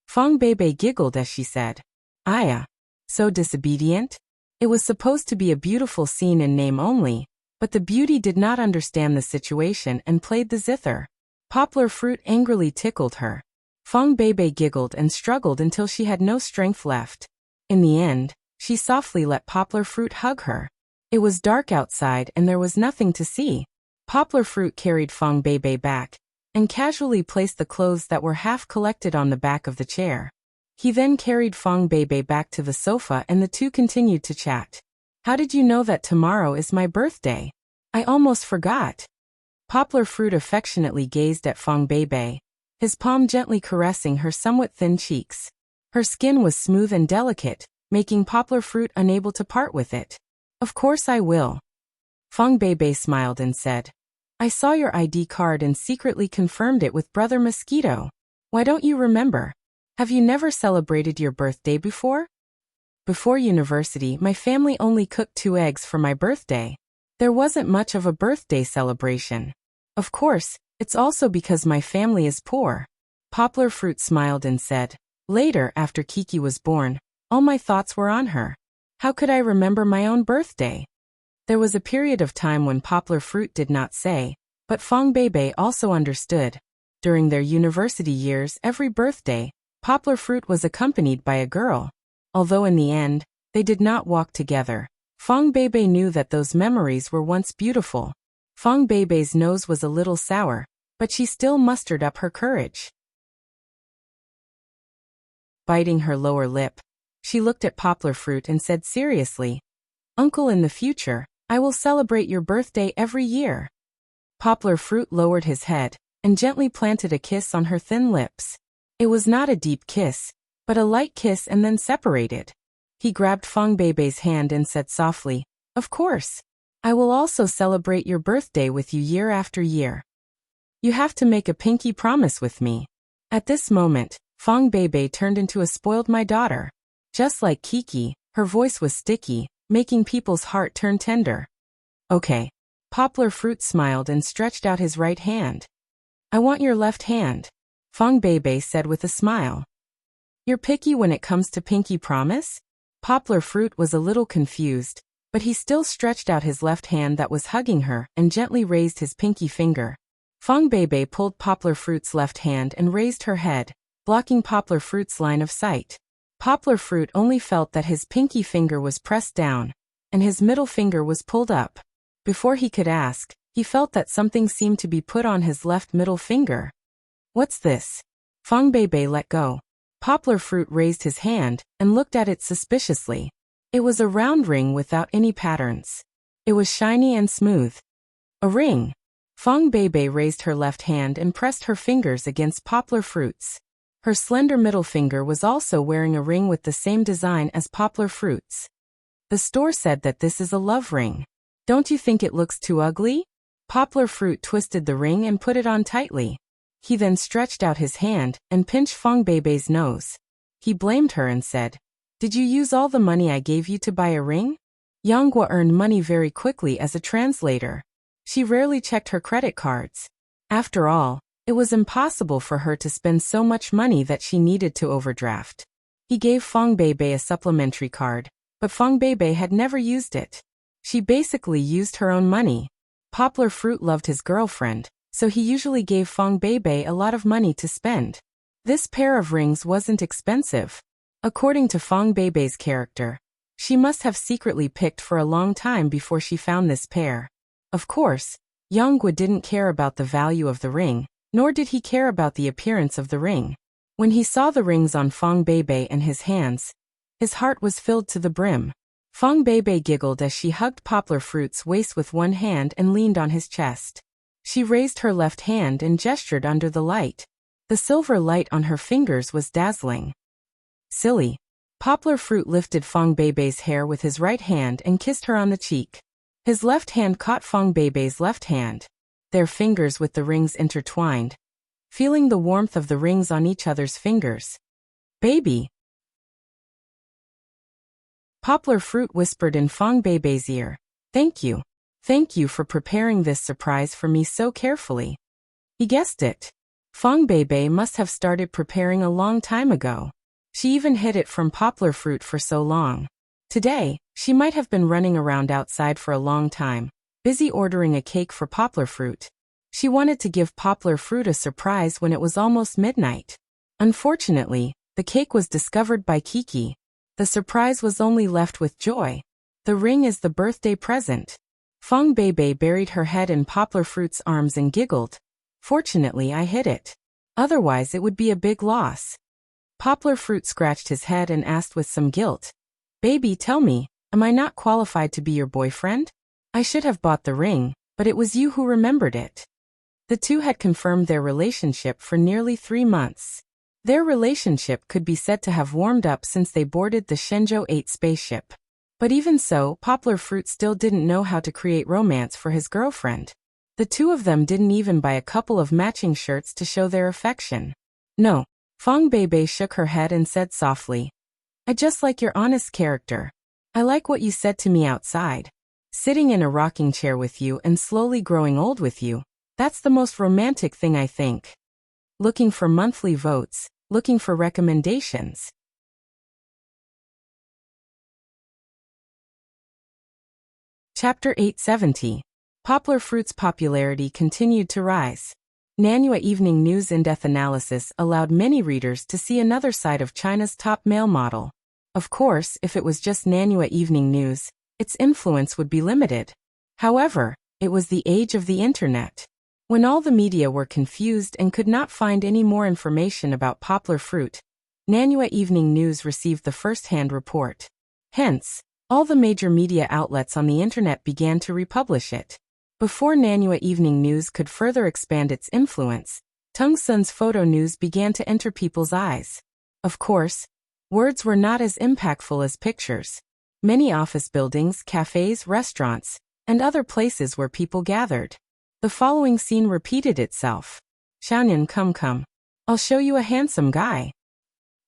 [SPEAKER 1] Fong Bebe giggled as she said, Aya. So disobedient? It was supposed to be a beautiful scene in name only, but the beauty did not understand the situation and played the zither. Poplar Fruit angrily tickled her. Fong Bebe giggled and struggled until she had no strength left. In the end, she softly let Poplar Fruit hug her. It was dark outside and there was nothing to see. Poplar Fruit carried Fong Bebe back and casually placed the clothes that were half collected on the back of the chair. He then carried Fong Bebe back to the sofa and the two continued to chat. How did you know that tomorrow is my birthday? I almost forgot. Poplar Fruit affectionately gazed at Fong Bebe, his palm gently caressing her somewhat thin cheeks. Her skin was smooth and delicate, making Poplar Fruit unable to part with it. Of course I will. Fong Bebe smiled and said, I saw your ID card and secretly confirmed it with Brother Mosquito. Why don't you remember? Have you never celebrated your birthday before? Before university, my family only cooked 2 eggs for my birthday. There wasn't much of a birthday celebration. Of course, it's also because my family is poor. Poplar Fruit smiled and said, Later, after Kiki was born, all my thoughts were on her. How could I remember my own birthday? There was a period of time when Poplar Fruit did not say, but Fong Bebe also understood. During their university years, every birthday, Poplar Fruit was accompanied by a girl. Although in the end, they did not walk together, Fong Bebe knew that those memories were once beautiful. Fong Bebe's nose was a little sour, but she still mustered up her courage. Biting her lower lip, she looked at Poplar Fruit and said seriously, Uncle, in the future, I will celebrate your birthday every year. Poplar Fruit lowered his head and gently planted a kiss on her thin lips. It was not a deep kiss, but a light kiss and then separated. He grabbed Fong Bebe's hand and said softly, Of course. I will also celebrate your birthday with you year after year. You have to make a pinky promise with me. At this moment, Fong Bebe turned into a spoiled my daughter. Just like Kiki, her voice was sticky, making people's heart turn tender. Okay. Poplar Fruit smiled and stretched out his right hand. I want your left hand, Fong Bebe said with a smile. You're picky when it comes to pinky promise? Poplar Fruit was a little confused, but he still stretched out his left hand that was hugging her and gently raised his pinky finger. Fong Bebe pulled Poplar Fruit's left hand and raised her head, blocking Poplar Fruit's line of sight. Poplar Fruit only felt that his pinky finger was pressed down, and his middle finger was pulled up. Before he could ask, he felt that something seemed to be put on his left middle finger. What's this? Fong Bebe let go. Poplar Fruit raised his hand and looked at it suspiciously. It was a round ring without any patterns. It was shiny and smooth. A ring. Fong Beibei raised her left hand and pressed her fingers against Poplar Fruit's. Her slender middle finger was also wearing a ring with the same design as Poplar Fruit's. The store said that this is a love ring. Don't you think it looks too ugly? Poplar Fruit twisted the ring and put it on tightly. He then stretched out his hand and pinched Fong Beibei's nose. He blamed her and said, "Did you use all the money I gave you to buy a ring?" Yang Guo earned money very quickly as a translator. She rarely checked her credit cards. After all, it was impossible for her to spend so much money that she needed to overdraft. He gave Fong Beibei a supplementary card, but Fong Beibei had never used it. She basically used her own money. Poplar Fruit loved his girlfriend, so he usually gave Fong Beibei a lot of money to spend. This pair of rings wasn't expensive. According to Fong Beibei's character, she must have secretly picked for a long time before she found this pair. Of course, Yang Guo didn't care about the value of the ring, nor did he care about the appearance of the ring. When he saw the rings on Fong Beibei and his hands, his heart was filled to the brim. Fong Beibei giggled as she hugged Poplar Fruit's waist with one hand and leaned on his chest. She raised her left hand and gestured under the light. The silver light on her fingers was dazzling. Silly. Poplar Fruit lifted Fong Beibei's hair with his right hand and kissed her on the cheek. His left hand caught Fong Beibei's left hand. Their fingers with the rings intertwined, feeling the warmth of the rings on each other's fingers. "Baby." Poplar Fruit whispered in Fong Beibei's ear, "Thank you. Thank you for preparing this surprise for me so carefully." He guessed it. Fong Beibei must have started preparing a long time ago. She even hid it from Poplar Fruit for so long. Today, she might have been running around outside for a long time, busy ordering a cake for Poplar Fruit. She wanted to give Poplar Fruit a surprise when it was almost midnight. Unfortunately, the cake was discovered by Kiki. The surprise was only left with joy. The ring is the birthday present. Fong Beibei buried her head in Poplar Fruit's arms and giggled. "Fortunately, I hid it. Otherwise, it would be a big loss." Poplar Fruit scratched his head and asked with some guilt, "Baby, tell me, am I not qualified to be your boyfriend? I should have bought the ring, but it was you who remembered it." The two had confirmed their relationship for nearly 3 months. Their relationship could be said to have warmed up since they boarded the Shenzhou 8 spaceship. But even so, Poplar Fruit still didn't know how to create romance for his girlfriend. The two of them didn't even buy a couple of matching shirts to show their affection. "No." Fong Beibei shook her head and said softly, "I just like your honest character. I like what you said to me outside. Sitting in a rocking chair with you and slowly growing old with you, that's the most romantic thing, I think." Looking for monthly votes, looking for recommendations. Chapter 870. Poplar Fruit's popularity continued to rise. Nanhua Evening News in-depth analysis allowed many readers to see another side of China's top male model. Of course, if it was just Nanhua Evening News, its influence would be limited. However, it was the age of the internet. When all the media were confused and could not find any more information about Poplar Fruit, Nanhua Evening News received the first-hand report. Hence, all the major media outlets on the internet began to republish it. Before Nanhua Evening News could further expand its influence, Tungsun's photo news began to enter people's eyes. Of course, words were not as impactful as pictures. Many office buildings, cafes, restaurants, and other places where people gathered. The following scene repeated itself. "Xiaoyan, come. I'll show you a handsome guy.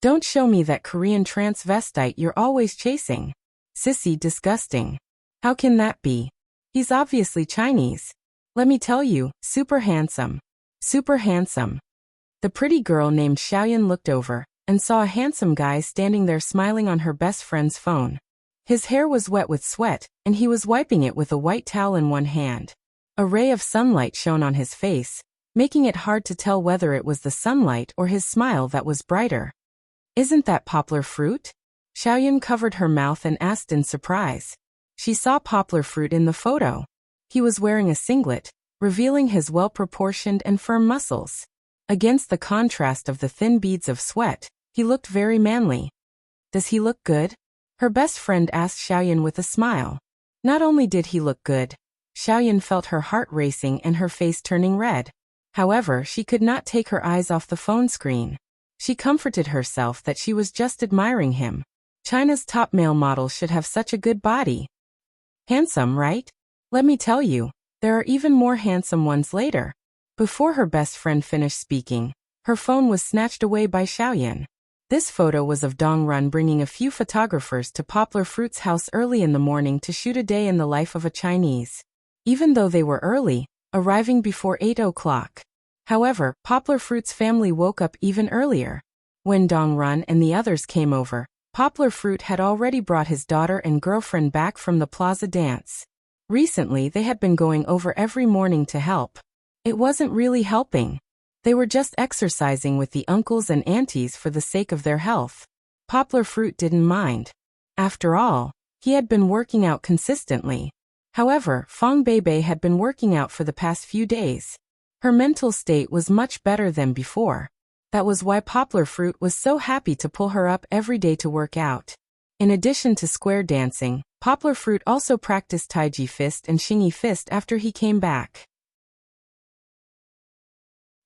[SPEAKER 1] Don't show me that Korean transvestite you're always chasing. Sissy, disgusting. How can that be? He's obviously Chinese. Let me tell you, super handsome. Super handsome." The pretty girl named Xiaoyan looked over and saw a handsome guy standing there smiling on her best friend's phone. His hair was wet with sweat, and he was wiping it with a white towel in one hand. A ray of sunlight shone on his face, making it hard to tell whether it was the sunlight or his smile that was brighter. "Isn't that Poplar Fruit?" Xiaoyan covered her mouth and asked in surprise. She saw Poplar Fruit in the photo. He was wearing a singlet, revealing his well-proportioned and firm muscles. Against the contrast of the thin beads of sweat, He looked very manly. Does he look good? Her best friend asked Xiaoyan with a smile. Not only did he look good, Xiaoyan felt her heart racing and her face turning red. However, she could not take her eyes off the phone screen. She comforted herself that she was just admiring him. China's top male model should have such a good body. Handsome, right? Let me tell you, there are even more handsome ones later. Before her best friend finished speaking, her phone was snatched away by Xiaoyan. This photo was of Dong Run bringing a few photographers to Poplar Fruit's house early in the morning to shoot a day in the life of a Chinese. Even though they were early, arriving before 8 o'clock. However, Poplar Fruit's family woke up even earlier. When Dong Run and the others came over, Poplar Fruit had already brought his daughter and girlfriend back from the plaza dance. Recently, they had been going over every morning to help. It wasn't really helping. They were just exercising with the uncles and aunties for the sake of their health. Poplar Fruit didn't mind. After all, he had been working out consistently. However, Fang Beibei had been working out for the past few days. Her mental state was much better than before. That was why Poplar Fruit was so happy to pull her up every day to work out. In addition to square dancing, Poplar Fruit also practiced Taiji Fist and Xingyi Fist after he came back.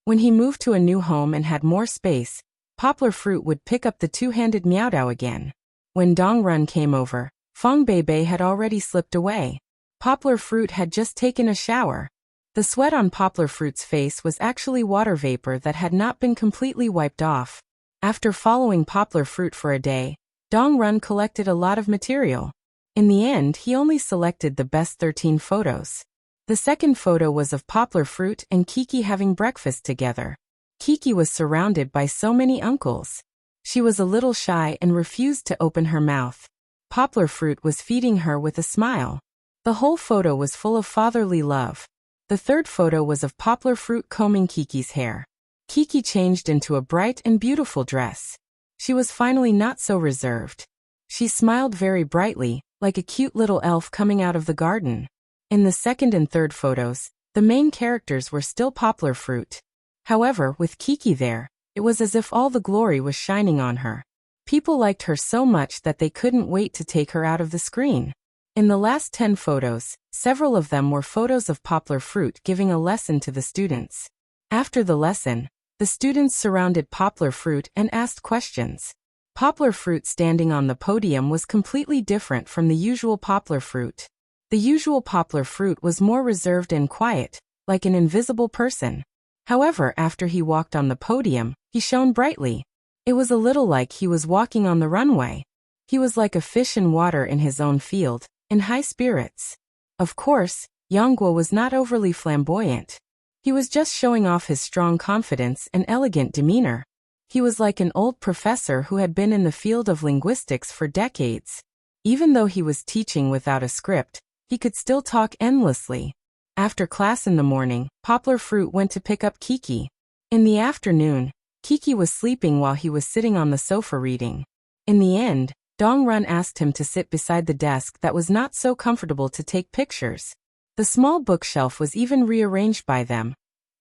[SPEAKER 1] When he moved to a new home and had more space, Poplar Fruit would pick up the two-handed Miaodao again. When Dong Run came over, Fang Beibei had already slipped away. Poplar Fruit had just taken a shower. The sweat on Poplar Fruit's face was actually water vapor that had not been completely wiped off. After following Poplar Fruit for a day, Dong Run collected a lot of material. In the end, he only selected the best 13 photos. The second photo was of Poplar Fruit and Kiki having breakfast together. Kiki was surrounded by so many uncles. She was a little shy and refused to open her mouth. Poplar Fruit was feeding her with a smile. The whole photo was full of fatherly love. The third photo was of Poplar Fruit combing Kiki's hair. Kiki changed into a bright and beautiful dress. She was finally not so reserved. She smiled very brightly, like a cute little elf coming out of the garden. In the second and third photos, the main characters were still Poplar Fruit. However, with Kiki there, it was as if all the glory was shining on her. People liked her so much that they couldn't wait to take her out of the screen. In the last 10 photos, several of them were photos of Poplar Fruit giving a lesson to the students. After the lesson, the students surrounded Poplar Fruit and asked questions. Poplar Fruit standing on the podium was completely different from the usual Poplar Fruit. The usual Poplar Fruit was more reserved and quiet, like an invisible person. However, after he walked on the podium, he shone brightly. It was a little like he was walking on the runway. He was like a fish in water in his own field, in high spirits. Of course, Yangguo was not overly flamboyant. He was just showing off his strong confidence and elegant demeanor. He was like an old professor who had been in the field of linguistics for decades. Even though he was teaching without a script, he could still talk endlessly. After class in the morning, Poplar Fruit went to pick up Kiki. In the afternoon, Kiki was sleeping while he was sitting on the sofa reading. In the end, Dong Run asked him to sit beside the desk that was not so comfortable to take pictures. The small bookshelf was even rearranged by them,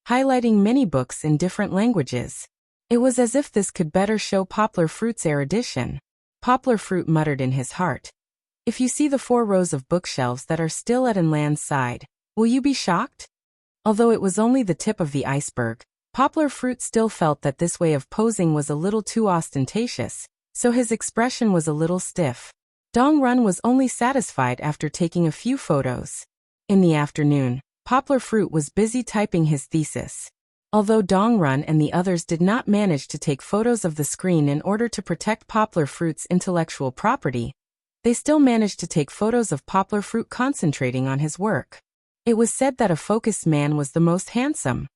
[SPEAKER 1] highlighting many books in different languages. It was as if this could better show Poplar Fruit's erudition. Poplar Fruit muttered in his heart, "If you see the 4 rows of bookshelves that are still at Enland's side, will you be shocked?" Although it was only the tip of the iceberg, Poplar Fruit still felt that this way of posing was a little too ostentatious, so his expression was a little stiff. Dong Run was only satisfied after taking a few photos. In the afternoon, Poplar Fruit was busy typing his thesis. Although Dong Run and the others did not manage to take photos of the screen in order to protect Poplar Fruit's intellectual property, they still managed to take photos of Poplar Fruit concentrating on his work. It was said that a focused man was the most handsome.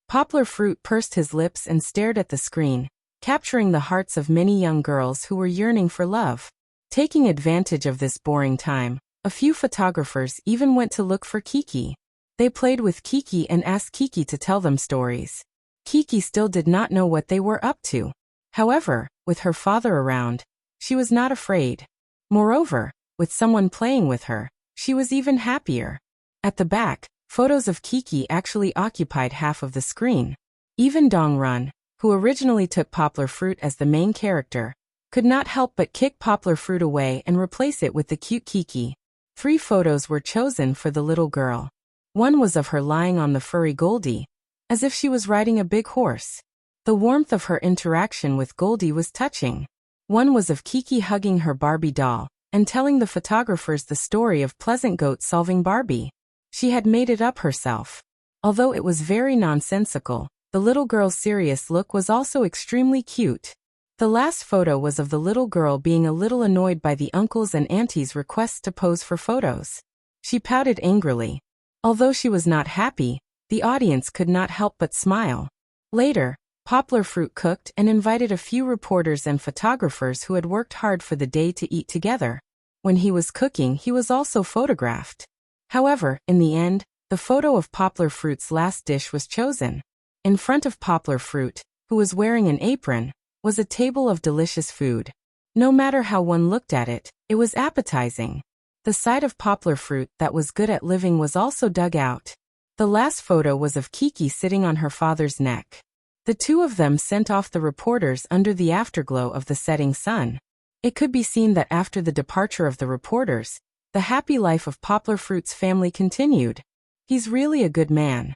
[SPEAKER 1] Poplar Fruit pursed his lips and stared at the screen, capturing the hearts of many young girls who were yearning for love. Taking advantage of this boring time, a few photographers even went to look for Kiki. They played with Kiki and asked Kiki to tell them stories. Kiki still did not know what they were up to. However, with her father around, she was not afraid. Moreover, with someone playing with her, she was even happier. At the back, photos of Kiki actually occupied half of the screen. Even Dong Run, who originally took Poplar Fruit as the main character, could not help but kick Poplar Fruit away and replace it with the cute Kiki. 3 photos were chosen for the little girl. One was of her lying on the furry Goldie, as if she was riding a big horse. The warmth of her interaction with Goldie was touching. One was of Kiki hugging her Barbie doll and telling the photographers the story of Pleasant Goat solving Barbie. She had made it up herself. Although it was very nonsensical, the little girl's serious look was also extremely cute. The last photo was of the little girl being a little annoyed by the uncles' and aunties' requests to pose for photos. She pouted angrily. Although she was not happy, the audience could not help but smile. Later, Poplar Fruit cooked and invited a few reporters and photographers who had worked hard for the day to eat together. When he was cooking, he was also photographed. However, in the end, the photo of Poplar Fruit's last dish was chosen. In front of Poplar Fruit, who was wearing an apron, was a table of delicious food. No matter how one looked at it, it was appetizing. The side of Poplar Fruit that was good at living was also dug out. The last photo was of Kiki sitting on her father's neck. The two of them sent off the reporters under the afterglow of the setting sun. It could be seen that after the departure of the reporters, the happy life of Poplar Fruit's family continued. He's really a good man.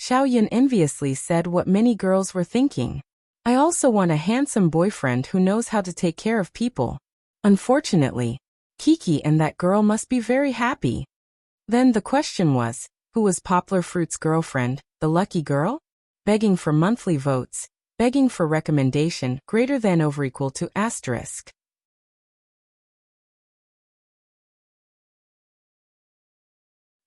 [SPEAKER 1] Xiao Yun enviously said what many girls were thinking. I also want a handsome boyfriend who knows how to take care of people. Unfortunately, Kiki and that girl must be very happy. Then the question was, who was Poplar Fruit's girlfriend, the lucky girl? Begging for monthly votes, begging for recommendation greater than over equal to asterisk.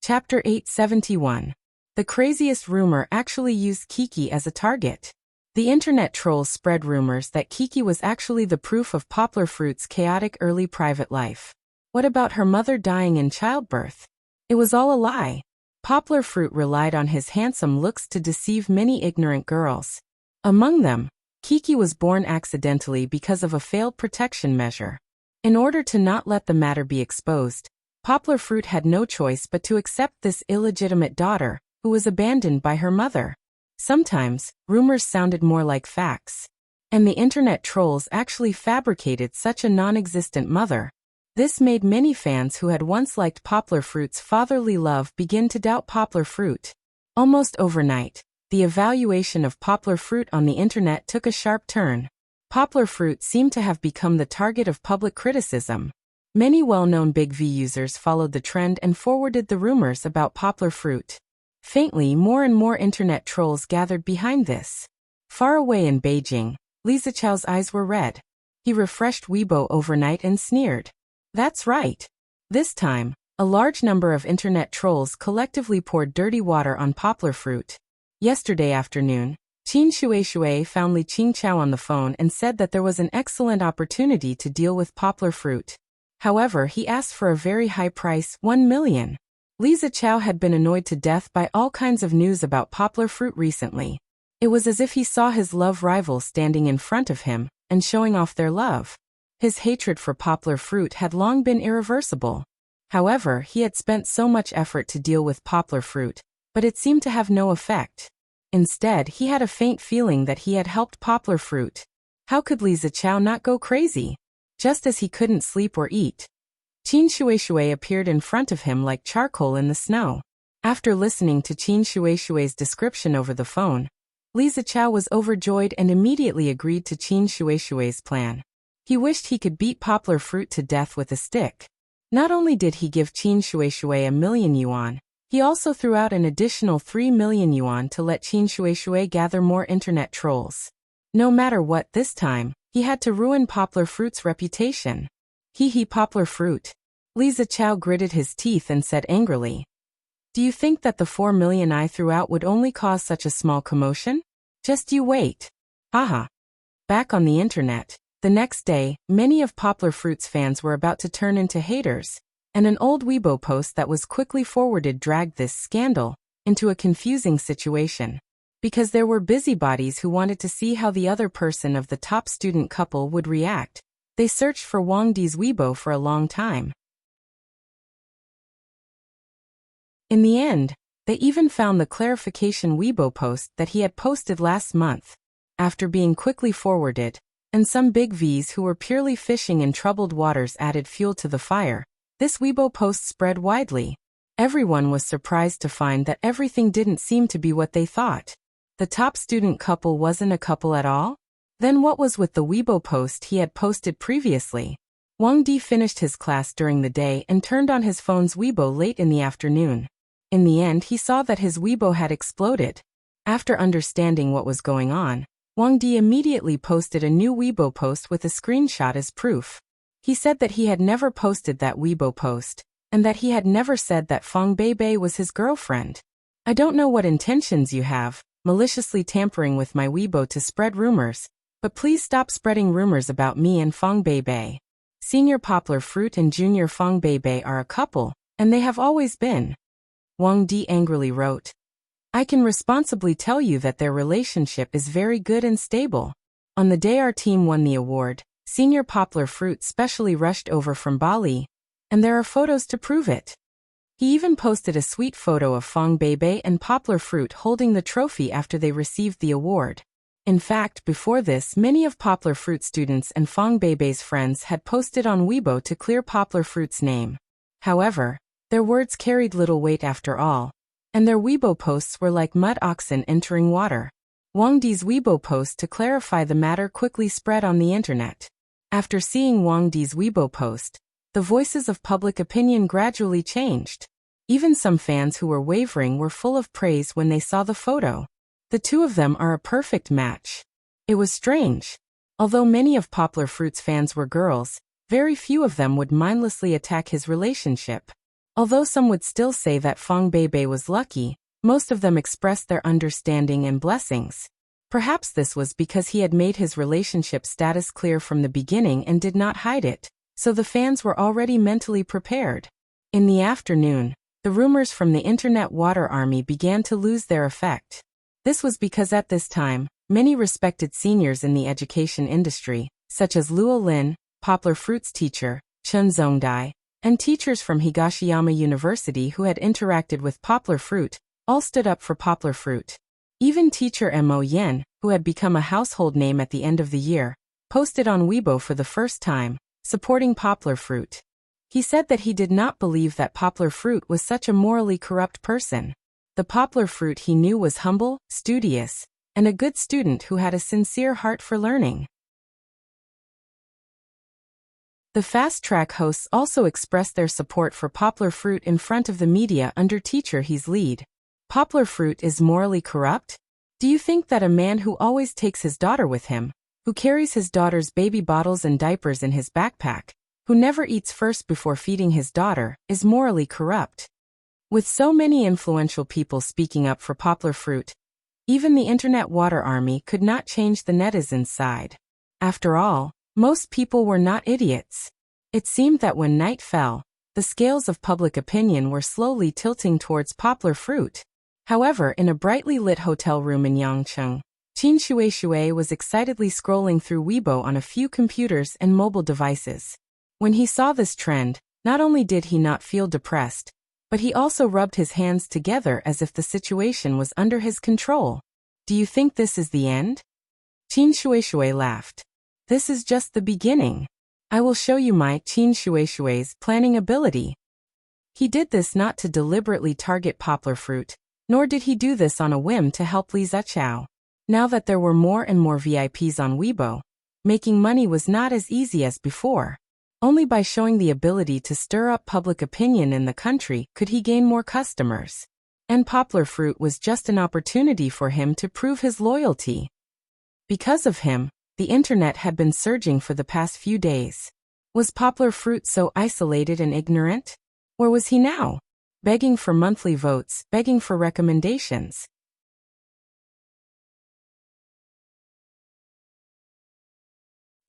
[SPEAKER 1] Chapter 871. The craziest rumor actually used Kiki as a target. The internet trolls spread rumors that Kiki was actually the proof of Poplar Fruit's chaotic early private life. What about her mother dying in childbirth? It was all a lie. Poplar Fruit relied on his handsome looks to deceive many ignorant girls. Among them, Kiki was born accidentally because of a failed protection measure. In order to not let the matter be exposed, Poplar Fruit had no choice but to accept this illegitimate daughter, who was abandoned by her mother. Sometimes, rumors sounded more like facts. And the internet trolls actually fabricated such a non-existent mother. This made many fans who had once liked Poplar Fruit's fatherly love begin to doubt Poplar Fruit. Almost overnight, the evaluation of Poplar Fruit on the internet took a sharp turn. Poplar Fruit seemed to have become the target of public criticism. Many well-known Big V users followed the trend and forwarded the rumors about Poplar Fruit. Faintly, more and more internet trolls gathered behind this. Far away in Beijing, Li Zichao's eyes were red. He refreshed Weibo overnight and sneered. That's right. This time, a large number of internet trolls collectively poured dirty water on Poplar Fruit. Yesterday afternoon, Qin Shui found Li Qingqiao on the phone and said that there was an excellent opportunity to deal with Poplar Fruit. However, he asked for a very high price, 1 million. Li Zichao had been annoyed to death by all kinds of news about Poplar Fruit recently. It was as if he saw his love rival standing in front of him and showing off their love. His hatred for Poplar Fruit had long been irreversible. However, he had spent so much effort to deal with Poplar Fruit, but it seemed to have no effect. Instead, he had a faint feeling that he had helped Poplar Fruit. How could Li Zichao not go crazy? Just as he couldn't sleep or eat, Qin Shui appeared in front of him like charcoal in the snow. After listening to Qin Shui's description over the phone, Li Zichao was overjoyed and immediately agreed to Qin Shui's plan. He wished he could beat Poplar Fruit to death with a stick. Not only did he give Qin Shui 1 million yuan, he also threw out an additional 3 million yuan to let Qin Shui gather more internet trolls. No matter what this time, he had to ruin Poplar Fruit's reputation. Hee Poplar Fruit. Li Zichao gritted his teeth and said angrily. Do you think that the 4 million I threw out would only cause such a small commotion? Just you wait. Haha. Back on the internet, the next day, many of Poplar Fruit's fans were about to turn into haters, and an old Weibo post that was quickly forwarded dragged this scandal into a confusing situation. Because there were busybodies who wanted to see how the other person of the top student couple would react, they searched for Wang Di's Weibo for a long time. In the end, they even found the clarification Weibo post that he had posted last month. after being quickly forwarded, and some big Vs who were purely fishing in troubled waters added fuel to the fire. This Weibo post spread widely. Everyone was surprised to find that everything didn't seem to be what they thought. The top student couple wasn't a couple at all? Then what was with the Weibo post he had posted previously? Wang Di finished his class during the day and turned on his phone's Weibo late in the afternoon. In the end, he saw that his Weibo had exploded. After understanding what was going on, Wang Di immediately posted a new Weibo post with a screenshot as proof. He said that he had never posted that Weibo post, and that he had never said that Fang Beibei was his girlfriend. I don't know what intentions you have, maliciously tampering with my Weibo to spread rumors, but please stop spreading rumors about me and Fang Beibei. Senior Poplar Fruit and Junior Fang Beibei are a couple, and they have always been. Wang Di angrily wrote. I can responsibly tell you that their relationship is very good and stable. On the day our team won the award, Senior Poplar Fruit specially rushed over from Bali, and there are photos to prove it. He even posted a sweet photo of Fang Beibei and Poplar Fruit holding the trophy after they received the award. In fact, before this, many of Poplar Fruit students and Fang Beibei's friends had posted on Weibo to clear Poplar Fruit's name. However, their words carried little weight after all, and their Weibo posts were like mud oxen entering water. Wang Di's Weibo post to clarify the matter quickly spread on the internet. After seeing Wang Di's Weibo post, the voices of public opinion gradually changed. Even some fans who were wavering were full of praise when they saw the photo. The two of them are a perfect match. It was strange. Although many of Poplar Fruit's fans were girls, very few of them would mindlessly attack his relationship. Although some would still say that Fang Beibei was lucky, most of them expressed their understanding and blessings. Perhaps this was because he had made his relationship status clear from the beginning and did not hide it, so the fans were already mentally prepared. In the afternoon, the rumors from the internet water army began to lose their effect. This was because at this time, many respected seniors in the education industry, such as Luo Lin, Poplar Fruit's teacher, Chen Zhongdai, and teachers from Higashiyama University who had interacted with Poplar Fruit, all stood up for Poplar Fruit. Even teacher Mo Yen, who had become a household name at the end of the year, posted on Weibo for the first time, supporting Poplar Fruit. He said that he did not believe that Poplar Fruit was such a morally corrupt person. The Poplar Fruit he knew was humble, studious, and a good student who had a sincere heart for learning. The Fast Track hosts also expressed their support for Poplar Fruit in front of the media under Teacher He's lead. Poplar Fruit is morally corrupt? Do you think that a man who always takes his daughter with him, who carries his daughter's baby bottles and diapers in his backpack, who never eats first before feeding his daughter, is morally corrupt? With so many influential people speaking up for Poplar Fruit, even the internet water army could not change the netizens' side. After all, most people were not idiots. It seemed that when night fell, the scales of public opinion were slowly tilting towards Poplar Fruit. However, in a brightly lit hotel room in Yangcheng, Qin Shui was excitedly scrolling through Weibo on a few computers and mobile devices. When he saw this trend, not only did he not feel depressed, but he also rubbed his hands together as if the situation was under his control. Do you think this is the end? Qin Shui laughed. This is just the beginning. I will show you my Qin Shui's planning ability. He did this not to deliberately target Poplar Fruit, nor did he do this on a whim to help Li Zichao. Now that there were more and more VIPs on Weibo, making money was not as easy as before. Only by showing the ability to stir up public opinion in the country could he gain more customers. And Poplar Fruit was just an opportunity for him to prove his loyalty. Because of him, the internet had been surging for the past few days. Was Poplar Fruit so isolated and ignorant? Where was he now? Begging for monthly votes, begging for recommendations.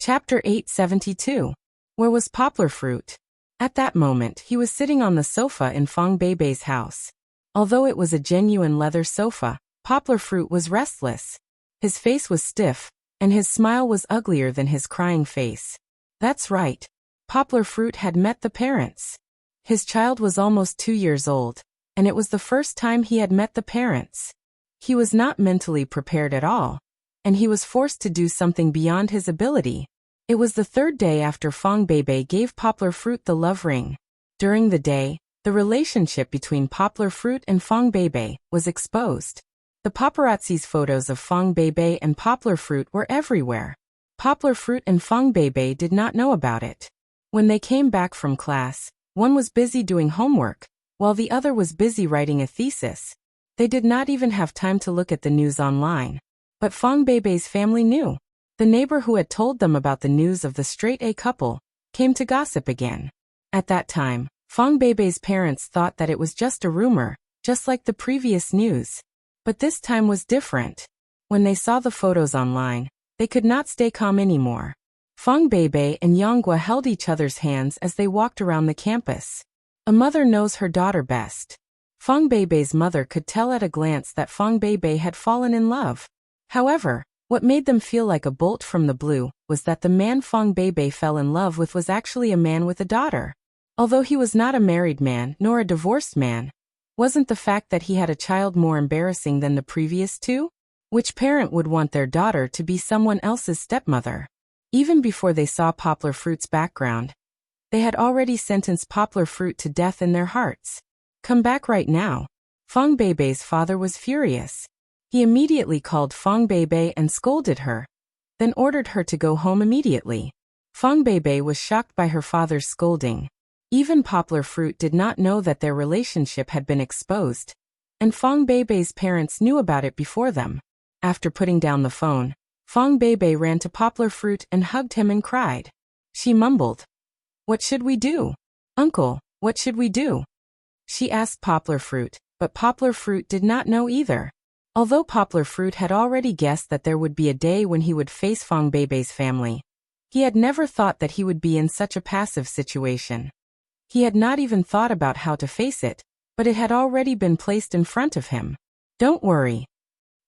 [SPEAKER 1] Chapter 872. Where was Poplar Fruit? At that moment, he was sitting on the sofa in Fang Beibei's house. Although it was a genuine leather sofa, Poplar Fruit was restless. His face was stiff, and his smile was uglier than his crying face. That's right. Poplar Fruit had met the parents. His child was almost 2 years old, and it was the first time he had met the parents. He was not mentally prepared at all. and he was forced to do something beyond his ability. It was the third day after Fong Beibei gave Poplar Fruit the love ring. During the day, the relationship between Poplar Fruit and Fong Beibei was exposed. The paparazzi's photos of Fong Beibei and Poplar Fruit were everywhere. Poplar Fruit and Fong Beibei did not know about it. When they came back from class, one was busy doing homework, while the other was busy writing a thesis. They did not even have time to look at the news online. But Fong Beibei's family knew. The neighbor who had told them about the news of the straight-A couple came to gossip again. At that time, Fong Beibei's parents thought that it was just a rumor, just like the previous news. But this time was different. When they saw the photos online, they could not stay calm anymore. Fong Beibei and Yonghua held each other's hands as they walked around the campus. A mother knows her daughter best. Fong Beibei's mother could tell at a glance that Fong Beibei had fallen in love. However, what made them feel like a bolt from the blue was that the man Fong Beibei fell in love with was actually a man with a daughter. Although he was not a married man nor a divorced man, wasn't the fact that he had a child more embarrassing than the previous two? Which parent would want their daughter to be someone else's stepmother? Even before they saw Poplar Fruit's background, they had already sentenced Poplar Fruit to death in their hearts. Come back right now. Fong Beibei's father was furious. He immediately called Fong Beibei and scolded her, then ordered her to go home immediately. Fong Beibei was shocked by her father's scolding. Even Poplar Fruit did not know that their relationship had been exposed, and Fong Beibei's parents knew about it before them. After putting down the phone, Fong Beibei ran to Poplar Fruit and hugged him and cried. She mumbled, "What should we do? Uncle, what should we do?" She asked Poplar Fruit, but Poplar Fruit did not know either. Although Poplar Fruit had already guessed that there would be a day when he would face Fong Beibei's family, he had never thought that he would be in such a passive situation. He had not even thought about how to face it, but it had already been placed in front of him. Don't worry.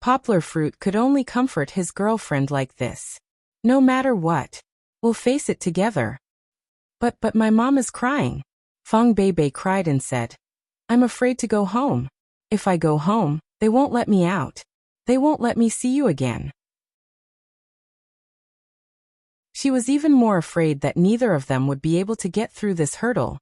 [SPEAKER 1] Poplar Fruit could only comfort his girlfriend like this. No matter what, we'll face it together. But my mom is crying. Fong Beibei cried and said, "I'm afraid to go home. If I go home, they won't let me out. They won't let me see you again." She was even more afraid that neither of them would be able to get through this hurdle.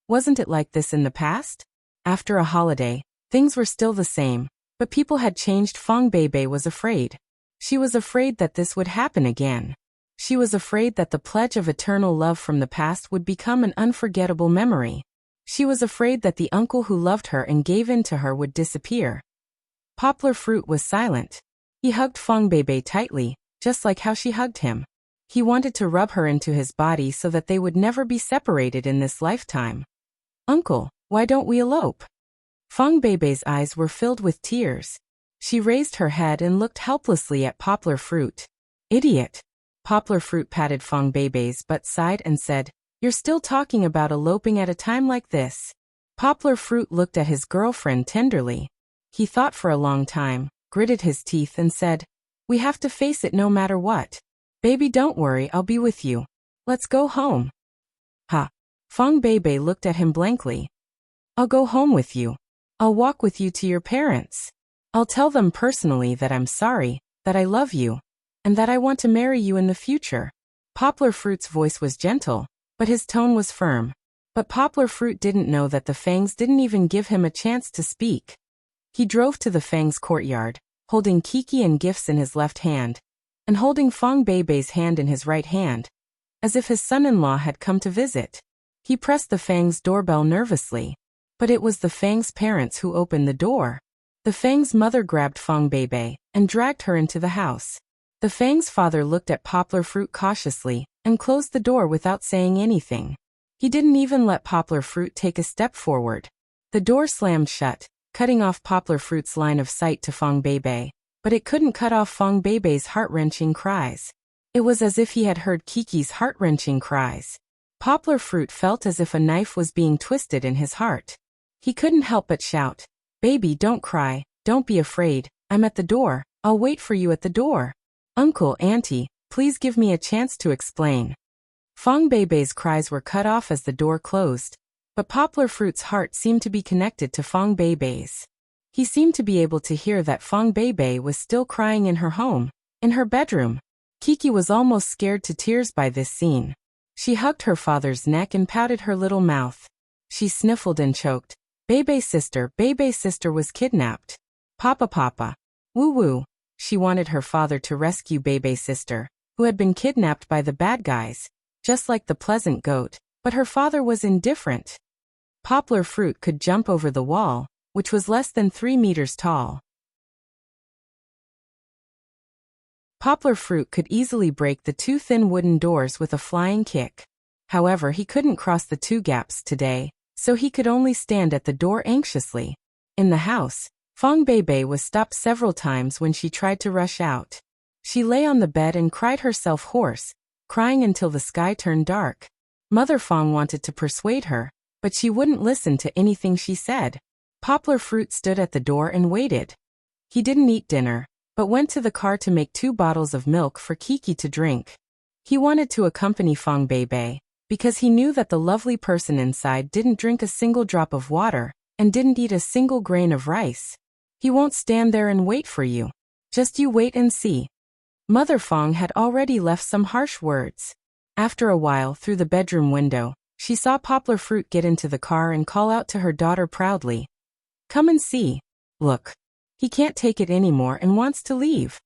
[SPEAKER 1] Wasn't it like this in the past? After a holiday, things were still the same, but people had changed. Fong Beibei was afraid. She was afraid that this would happen again. She was afraid that the pledge of eternal love from the past would become an unforgettable memory. She was afraid that the uncle who loved her and gave in to her would disappear. Poplar Fruit was silent. He hugged Fong Beibei tightly, just like how she hugged him. He wanted to rub her into his body so that they would never be separated in this lifetime. "Uncle, why don't we elope?" Fong Beibei's eyes were filled with tears. She raised her head and looked helplessly at Poplar Fruit. "Idiot." Poplar Fruit patted Fong Beibei's butt side and said, "You're still talking about eloping at a time like this." Poplar Fruit looked at his girlfriend tenderly. He thought for a long time, gritted his teeth and said, "We have to face it no matter what. Baby, don't worry, I'll be with you. Let's go home." "Ha." Fong Beibei looked at him blankly. "I'll go home with you. I'll walk with you to your parents. I'll tell them personally that I'm sorry, that I love you, and that I want to marry you in the future." Poplar Fruit's voice was gentle, but his tone was firm. But Poplar Fruit didn't know that the Fangs didn't even give him a chance to speak. He drove to the Fangs' courtyard, holding Kiki and gifts in his left hand, and holding Fong Beibei's hand in his right hand, as if his son-in-law had come to visit. He pressed the Fangs' doorbell nervously, but it was the Fangs' parents who opened the door. The Fangs' mother grabbed Fong Beibei and dragged her into the house. The Fangs' father looked at Poplar Fruit cautiously and closed the door without saying anything. He didn't even let Poplar Fruit take a step forward. The door slammed shut, cutting off Poplar Fruit's line of sight to Fong Beibei, but it couldn't cut off Fong Beibei's heart-wrenching cries. It was as if he had heard Kiki's heart-wrenching cries. Poplar Fruit felt as if a knife was being twisted in his heart. He couldn't help but shout, "Baby, don't cry, don't be afraid, I'm at the door, I'll wait for you at the door. Uncle, Auntie, please give me a chance to explain." Fong Beibei's cries were cut off as the door closed, but Poplar Fruit's heart seemed to be connected to Fong Beibei's. He seemed to be able to hear that Fong Beibei was still crying in her home, In her bedroom, Kiki was almost scared to tears by this scene. She hugged her father's neck and pouted her little mouth. She sniffled and choked. Bebe's sister was kidnapped. Papa papa. Woo woo. She wanted her father to rescue Bebe's sister, who had been kidnapped by the bad guys, just like the pleasant goat, but her father was indifferent. Poplar fruit could jump over the wall, which was less than 3 meters tall. Poplar fruit could easily break the 2 thin wooden doors with a flying kick. However, he couldn't cross the 2 gaps today, so he could only stand at the door anxiously. In the house, Fong Bebe was stopped several times when she tried to rush out. She lay on the bed and cried herself hoarse, crying until the sky turned dark. Mother Fong wanted to persuade her, but she wouldn't listen to anything she said. Poplar fruit stood at the door and waited. He didn't eat dinner, but went to the car to make 2 bottles of milk for Kiki to drink. He wanted to accompany Fong Bebe, because he knew that the lovely person inside didn't drink a single drop of water, and didn't eat a single grain of rice. He won't stand there and wait for you. Just you wait and see. Mother Fong had already left some harsh words. After a while, through the bedroom window, she saw Poplar fruit get into the car and call out to her daughter proudly. Come and see. Look. He can't take it anymore and wants to leave.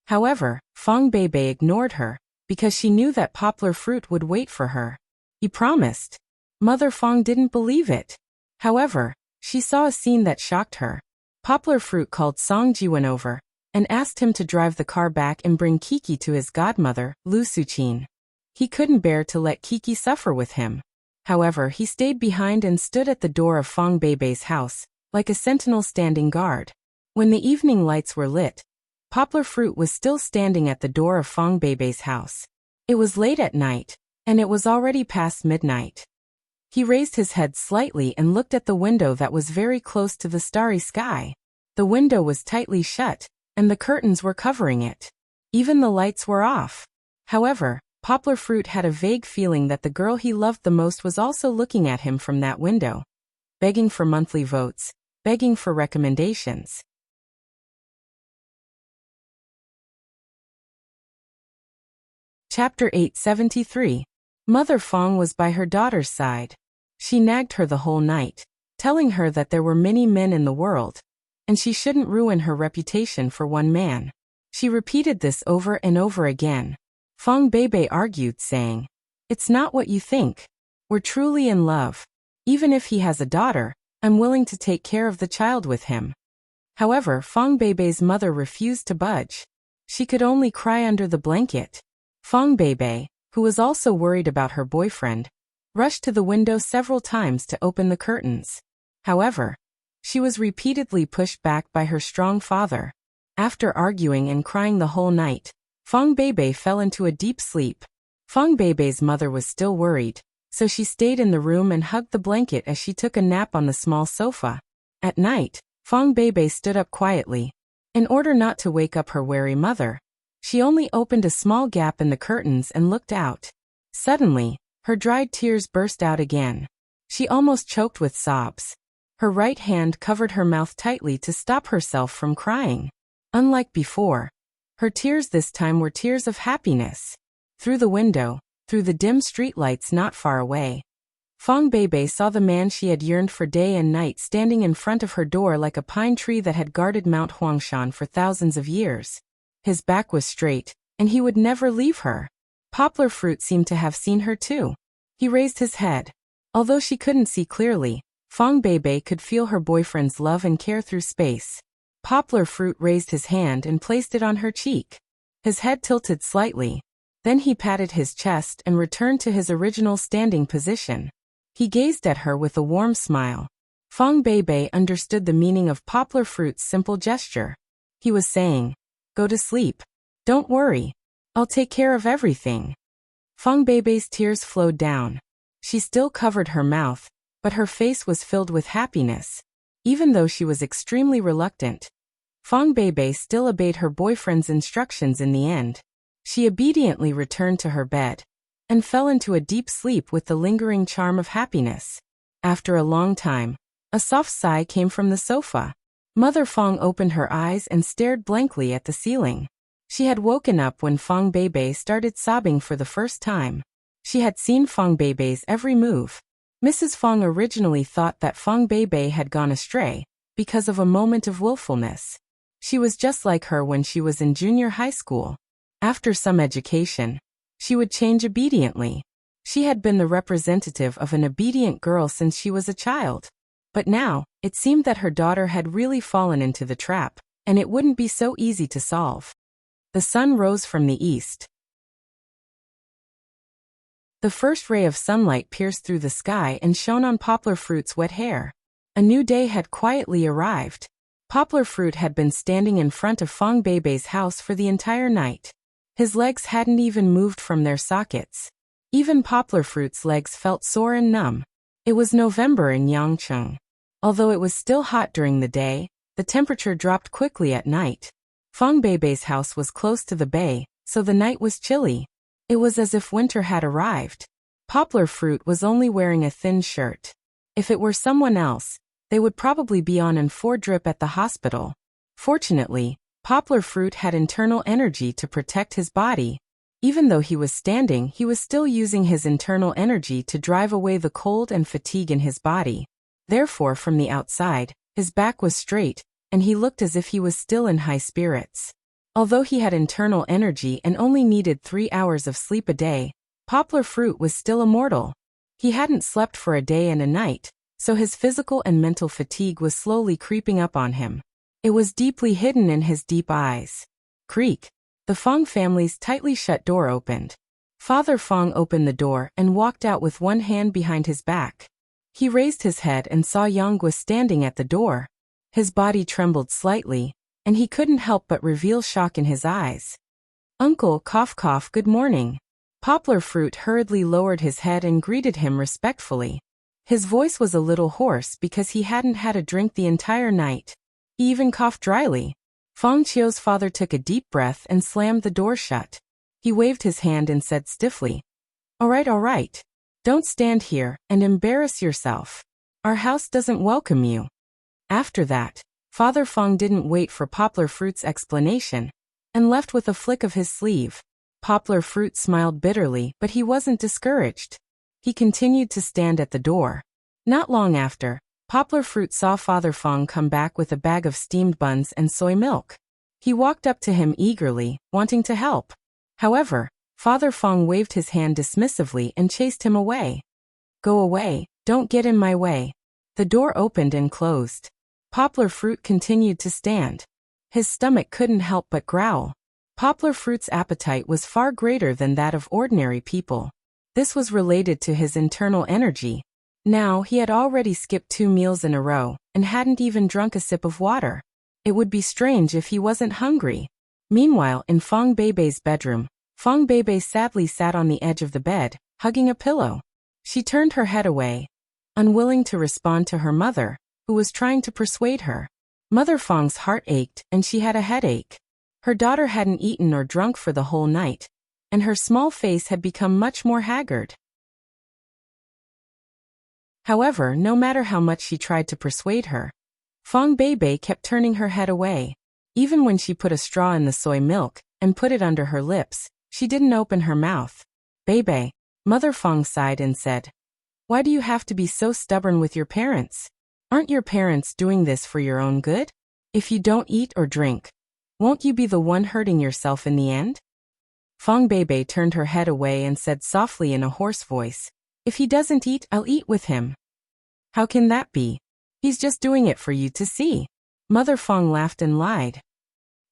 [SPEAKER 1] However, Fong Bebe ignored her, because she knew that Poplar fruit would wait for her. He promised. Mother Fong didn't believe it. However, she saw a scene that shocked her. Poplar fruit called Song Jiwen over, and asked him to drive the car back and bring Kiki to his godmother, Lu Suchin. He couldn't bear to let Kiki suffer with him. However, he stayed behind and stood at the door of Fong Bebe's house, like a sentinel standing guard. When the evening lights were lit, Poplar fruit was still standing at the door of Fong Bebe's house. It was late at night, and it was already past midnight. He raised his head slightly and looked at the window that was very close to the starry sky. The window was tightly shut, and the curtains were covering it. Even the lights were off. However, Poplar fruit had a vague feeling that the girl he loved the most was also looking at him from that window, begging for monthly votes, begging for recommendations. Chapter 873. Mother Fong was by her daughter's side. She nagged her the whole night, telling her that there were many men in the world, and she shouldn't ruin her reputation for one man. She repeated this over and over again. Fong Bebe argued, saying, It's not what you think. We're truly in love. Even if he has a daughter, I'm willing to take care of the child with him. However, Fong Bebe's mother refused to budge. She could only cry under the blanket. Fong Bebe, who was also worried about her boyfriend, rushed to the window several times to open the curtains. However, she was repeatedly pushed back by her strong father. After arguing and crying the whole night, Fong Bebe fell into a deep sleep. Fong Bebe's mother was still worried, so she stayed in the room and hugged the blanket as she took a nap on the small sofa. At night, Fong Bebe stood up quietly. In order not to wake up her wary mother, she only opened a small gap in the curtains and looked out. Suddenly, her dried tears burst out again. She almost choked with sobs. Her right hand covered her mouth tightly to stop herself from crying. Unlike before, her tears this time were tears of happiness. Through the window, through the dim streetlights not far away, Fong Bebe saw the man she had yearned for day and night standing in front of her door like a pine tree that had guarded Mount Huangshan for thousands of years. His back was straight, and he would never leave her. Poplar fruit seemed to have seen her too. He raised his head. Although she couldn't see clearly, Fong Bebe could feel her boyfriend's love and care through space. Poplar fruit raised his hand and placed it on her cheek. His head tilted slightly. Then he patted his chest and returned to his original standing position. He gazed at her with a warm smile. Fong Bebe understood the meaning of Poplar fruit's simple gesture. He was saying, Go to sleep. Don't worry. I'll take care of everything. Fong Bebe's tears flowed down. She still covered her mouth, but her face was filled with happiness. Even though she was extremely reluctant, Fong Bebe still obeyed her boyfriend's instructions in the end. She obediently returned to her bed and fell into a deep sleep with the lingering charm of happiness. After a long time, a soft sigh came from the sofa. Mother Fong opened her eyes and stared blankly at the ceiling. She had woken up when Fong Beibei started sobbing for the first time. She had seen Fong Beibei's every move. Mrs. Fong originally thought that Fong Beibei had gone astray because of a moment of willfulness. She was just like her when she was in junior high school. After some education, she would change obediently. She had been the representative of an obedient girl since she was a child. But now, it seemed that her daughter had really fallen into the trap, and it wouldn't be so easy to solve. The sun rose from the east. The first ray of sunlight pierced through the sky and shone on Poplar Fruit's wet hair. A new day had quietly arrived. Poplar Fruit had been standing in front of Fong Beibei's house for the entire night. His legs hadn't even moved from their sockets. Even Poplar Fruit's legs felt sore and numb. It was November in Yangcheng. Although it was still hot during the day, the temperature dropped quickly at night. Fong Beibei's house was close to the bay, so the night was chilly. It was as if winter had arrived. Poplar Fruit was only wearing a thin shirt. If it were someone else, they would probably be on an 4-drip at the hospital. Fortunately, Poplar Fruit had internal energy to protect his body. Even though he was standing, he was still using his internal energy to drive away the cold and fatigue in his body. Therefore, from the outside, his back was straight, and he looked as if he was still in high spirits. Although he had internal energy and only needed 3 hours of sleep a day, Poplar Fruit was still immortal. He hadn't slept for a day and a night, so his physical and mental fatigue was slowly creeping up on him. It was deeply hidden in his deep eyes. Creak. The Fong family's tightly shut door opened. Father Fong opened the door and walked out with one hand behind his back. He raised his head and saw Yang was standing at the door. His body trembled slightly, and he couldn't help but reveal shock in his eyes. Uncle, cough cough, good morning. Poplar Fruit hurriedly lowered his head and greeted him respectfully. His voice was a little hoarse because he hadn't had a drink the entire night. He even coughed dryly. Fong Chio's father took a deep breath and slammed the door shut. He waved his hand and said stiffly, all right. Don't stand here and embarrass yourself. Our house doesn't welcome you." After that, Father Fong didn't wait for Poplar Fruit's explanation and left with a flick of his sleeve. Poplar Fruit smiled bitterly, but he wasn't discouraged. He continued to stand at the door. Not long after, Poplar Fruit saw Father Fong come back with a bag of steamed buns and soy milk. He walked up to him eagerly, wanting to help. However, Father Fong waved his hand dismissively and chased him away. "Go away, don't get in my way." The door opened and closed. Poplar Fruit continued to stand. His stomach couldn't help but growl. Poplar Fruit's appetite was far greater than that of ordinary people. This was related to his internal energy. Now he had already skipped 2 meals in a row and hadn't even drunk a sip of water. It would be strange if he wasn't hungry. Meanwhile, in Fong Beibei's bedroom, Fong Beibei sadly sat on the edge of the bed, hugging a pillow. She turned her head away, unwilling to respond to her mother, who was trying to persuade her. Mother Fong's heart ached and she had a headache. Her daughter hadn't eaten or drunk for the whole night, and her small face had become much more haggard. However, no matter how much she tried to persuade her, Fong Beibei kept turning her head away. Even when she put a straw in the soy milk and put it under her lips, she didn't open her mouth. "Beibei," Mother Fong sighed and said, "why do you have to be so stubborn with your parents? Aren't your parents doing this for your own good? If you don't eat or drink, won't you be the one hurting yourself in the end?" Fong Beibei turned her head away and said softly in a hoarse voice, "If he doesn't eat, I'll eat with him." "How can that be? He's just doing it for you to see." Mother Fong laughed and lied.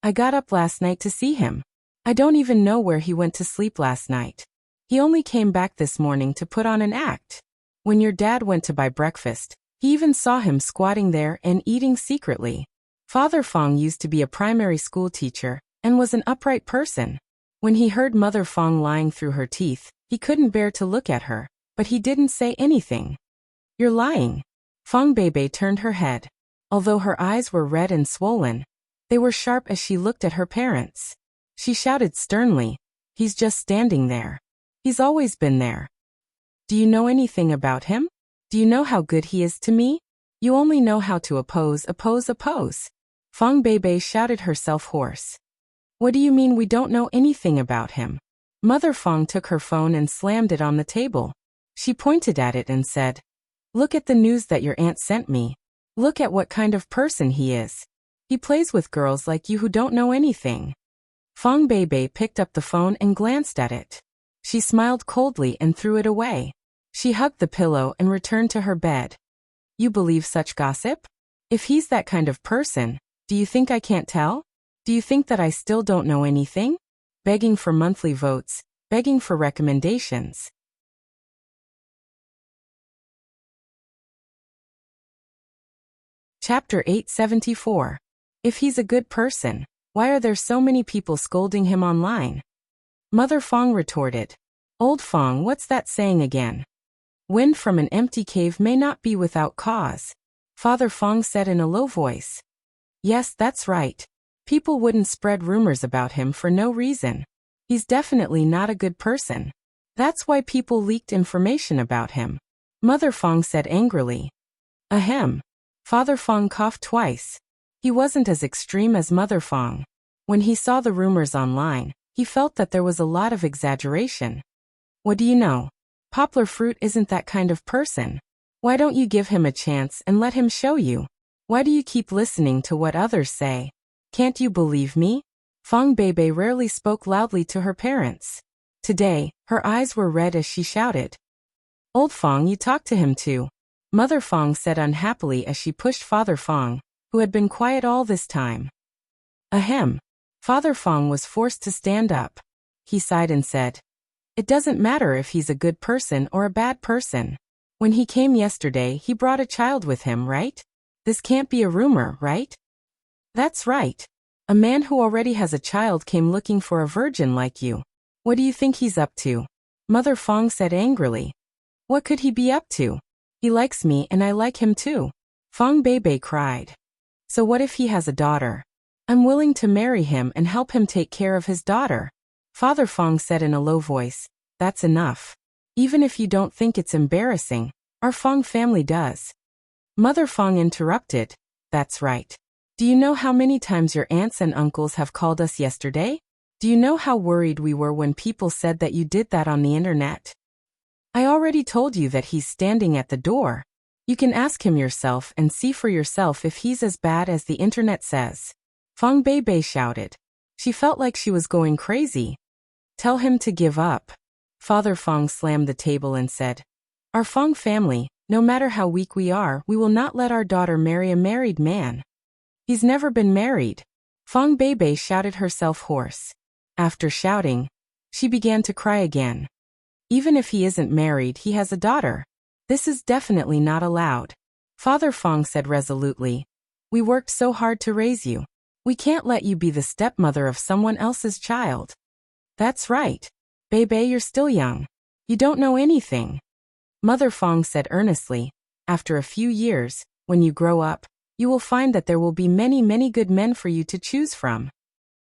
[SPEAKER 1] "I got up last night to see him. I don't even know where he went to sleep last night. He only came back this morning to put on an act. When your dad went to buy breakfast, he even saw him squatting there and eating secretly." Father Fong used to be a primary school teacher and was an upright person. When he heard Mother Fong lying through her teeth, he couldn't bear to look at her, but he didn't say anything. "You're lying." Fong Beibei turned her head. Although her eyes were red and swollen, they were sharp as she looked at her parents. She shouted sternly, "He's just standing there. He's always been there. Do you know anything about him? Do you know how good he is to me? You only know how to oppose. Fong Beibei shouted herself hoarse. What do you mean we don't know anything about him? Mother Fong took her phone and slammed it on the table. She pointed at it and said, "Look at the news that your aunt sent me. Look at what kind of person he is. He plays with girls like you who don't know anything." Fong Beibei picked up the phone and glanced at it. She smiled coldly and threw it away. She hugged the pillow and returned to her bed. You believe such gossip? If he's that kind of person, do you think I can't tell? Do you think that I still don't know anything? Begging for monthly votes, begging for recommendations. Chapter 874. If he's a good person, why are there so many people scolding him online? Mother Fong retorted. Old Fong, what's that saying again? Wind from an empty cave may not be without cause. Father Fong said in a low voice. Yes, that's right. People wouldn't spread rumors about him for no reason. He's definitely not a good person. That's why people leaked information about him. Mother Fong said angrily. Ahem. Father Fong coughed twice. He wasn't as extreme as Mother Fong. When he saw the rumors online, he felt that there was a lot of exaggeration. What do you know? Poplar Fruit isn't that kind of person. Why don't you give him a chance and let him show you? Why do you keep listening to what others say? Can't you believe me? Fong Beibei rarely spoke loudly to her parents. Today, her eyes were red as she shouted. Old Fong, you talk to him too. Mother Fong said unhappily as she pushed Father Fong, who had been quiet all this time. Ahem. Father Fong was forced to stand up. He sighed and said, It doesn't matter if he's a good person or a bad person. When he came yesterday, he brought a child with him, right? This can't be a rumor, right? That's right. A man who already has a child came looking for a virgin like you. What do you think he's up to? Mother Fong said angrily. What could he be up to? He likes me and I like him too. Fong Beibei cried. So what if he has a daughter? I'm willing to marry him and help him take care of his daughter. Father Fong said in a low voice, That's enough. Even if you don't think it's embarrassing, our Fong family does. Mother Fong interrupted, That's right. Do you know how many times your aunts and uncles have called us yesterday? Do you know how worried we were when people said that you did that on the internet? I already told you that he's standing at the door. You can ask him yourself and see for yourself if he's as bad as the internet says. Fong Beibei shouted. She felt like she was going crazy. Tell him to give up. Father Fong slammed the table and said, Our Fong family, no matter how weak we are, we will not let our daughter marry a married man. He's never been married. Fong Beibei shouted herself hoarse. After shouting, she began to cry again. Even if he isn't married, he has a daughter. This is definitely not allowed. Father Fong said resolutely, We worked so hard to raise you. We can't let you be the stepmother of someone else's child. That's right. Beibei, you're still young. You don't know anything. Mother Fong said earnestly, After a few years, when you grow up, you will find that there will be many, many good men for you to choose from.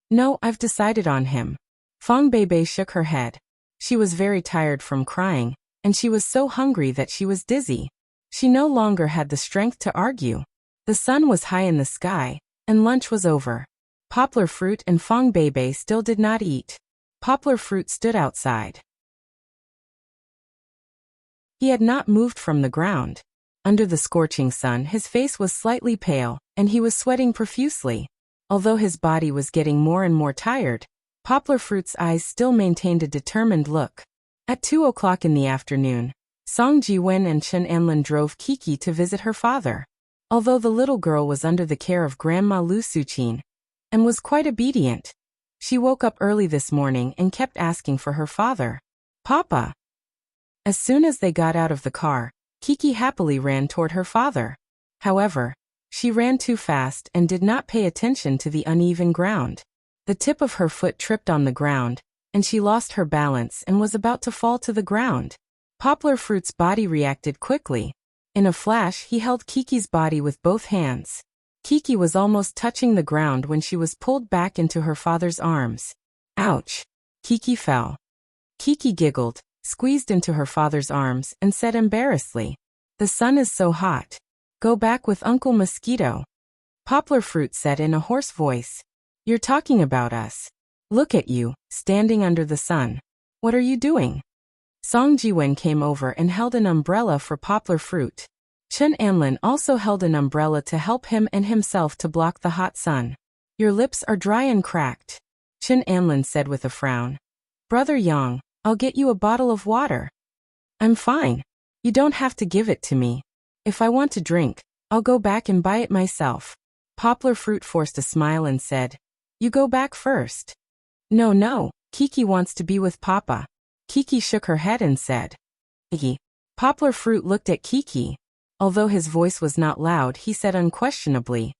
[SPEAKER 1] No, I've decided on him. Fong Beibei shook her head. She was very tired from crying, and she was so hungry that she was dizzy. She no longer had the strength to argue. The sun was high in the sky, and lunch was over. Poplar Fruit and Fong Beibei still did not eat. Poplar Fruit stood outside. He had not moved from the ground. Under the scorching sun, his face was slightly pale, and he was sweating profusely. Although his body was getting more and more tired, Poplar Fruit's eyes still maintained a determined look. At 2 o'clock in the afternoon, Song Ji-wen and Chen Anlin drove Kiki to visit her father. Although the little girl was under the care of Grandma Lu Suchin and was quite obedient, she woke up early this morning and kept asking for her father. Papa! As soon as they got out of the car, Kiki happily ran toward her father. However, she ran too fast and did not pay attention to the uneven ground. The tip of her foot tripped on the ground, and she lost her balance and was about to fall to the ground. Poplar Fruit's body reacted quickly. In a flash, he held Kiki's body with both hands. Kiki was almost touching the ground when she was pulled back into her father's arms. Ouch! Kiki fell. Kiki giggled, squeezed into her father's arms, and said embarrassedly, The sun is so hot. Go back with Uncle Mosquito. Poplar Fruit said in a hoarse voice, You're talking about us. Look at you, standing under the sun. What are you doing? Song Jiwen came over and held an umbrella for Poplar Fruit. Chen Anlin also held an umbrella to help him and himself to block the hot sun. Your lips are dry and cracked, Chen Anlin said with a frown. Brother Yang, I'll get you a bottle of water. I'm fine. You don't have to give it to me. If I want to drink, I'll go back and buy it myself. Poplar Fruit forced a smile and said, You go back first. No, Kiki wants to be with Papa. Kiki shook her head and said, Iggy. Poplar Fruit looked at Kiki. Although his voice was not loud, he said unquestionably,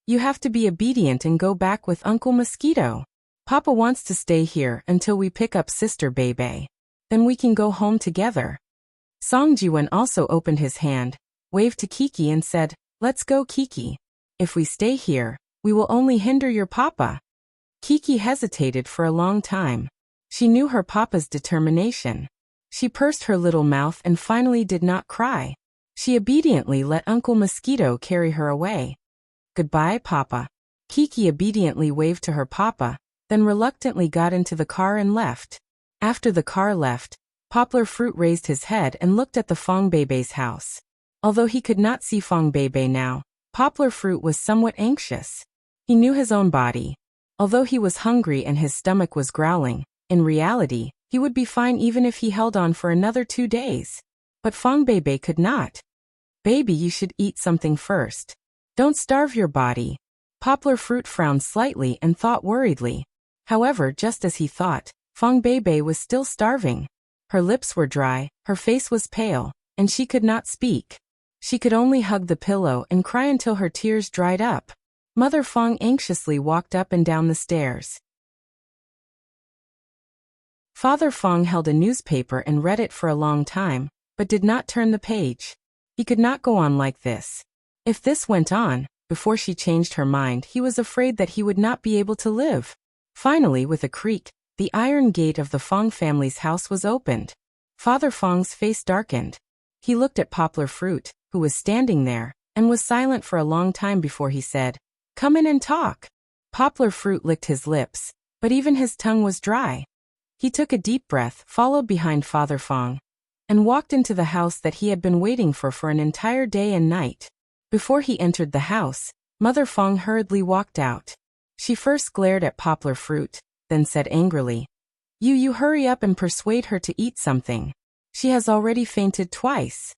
[SPEAKER 1] You have to be obedient and go back with Uncle Mosquito. Papa wants to stay here until we pick up Sister Bebe. Then we can go home together. Song Jiwen also opened his hand, waved to Kiki and said, Let's go, Kiki. If we stay here, we will only hinder your papa. Kiki hesitated for a long time. She knew her papa's determination. She pursed her little mouth and finally did not cry. She obediently let Uncle Mosquito carry her away. Goodbye, Papa. Kiki obediently waved to her papa, then reluctantly got into the car and left. After the car left, Poplar Fruit raised his head and looked at the Fong Bebe's house. Although he could not see Fong Bebe now, Poplar Fruit was somewhat anxious. He knew his own body. Although he was hungry and his stomach was growling, in reality, he would be fine even if he held on for another 2 days. But Fong Bebe could not. Baby, you should eat something first. Don't starve your body. Poplar Fruit frowned slightly and thought worriedly. However, just as he thought, Fong Bebe was still starving. Her lips were dry, her face was pale, and she could not speak. She could only hug the pillow and cry until her tears dried up. Mother Fong anxiously walked up and down the stairs. Father Fong held a newspaper and read it for a long time, but did not turn the page. He could not go on like this. If this went on, before she changed her mind, he was afraid that he would not be able to live. Finally, with a creak, the iron gate of the Fong family's house was opened. Father Fong's face darkened. He looked at Poplar Fruit, who was standing there, and was silent for a long time before he said, Come in and talk. Poplar Fruit licked his lips, but even his tongue was dry. He took a deep breath, followed behind Father Fong, and walked into the house that he had been waiting for an entire day and night. Before he entered the house, Mother Fong hurriedly walked out. She first glared at Poplar Fruit, then said angrily, You hurry up and persuade her to eat something. She has already fainted twice.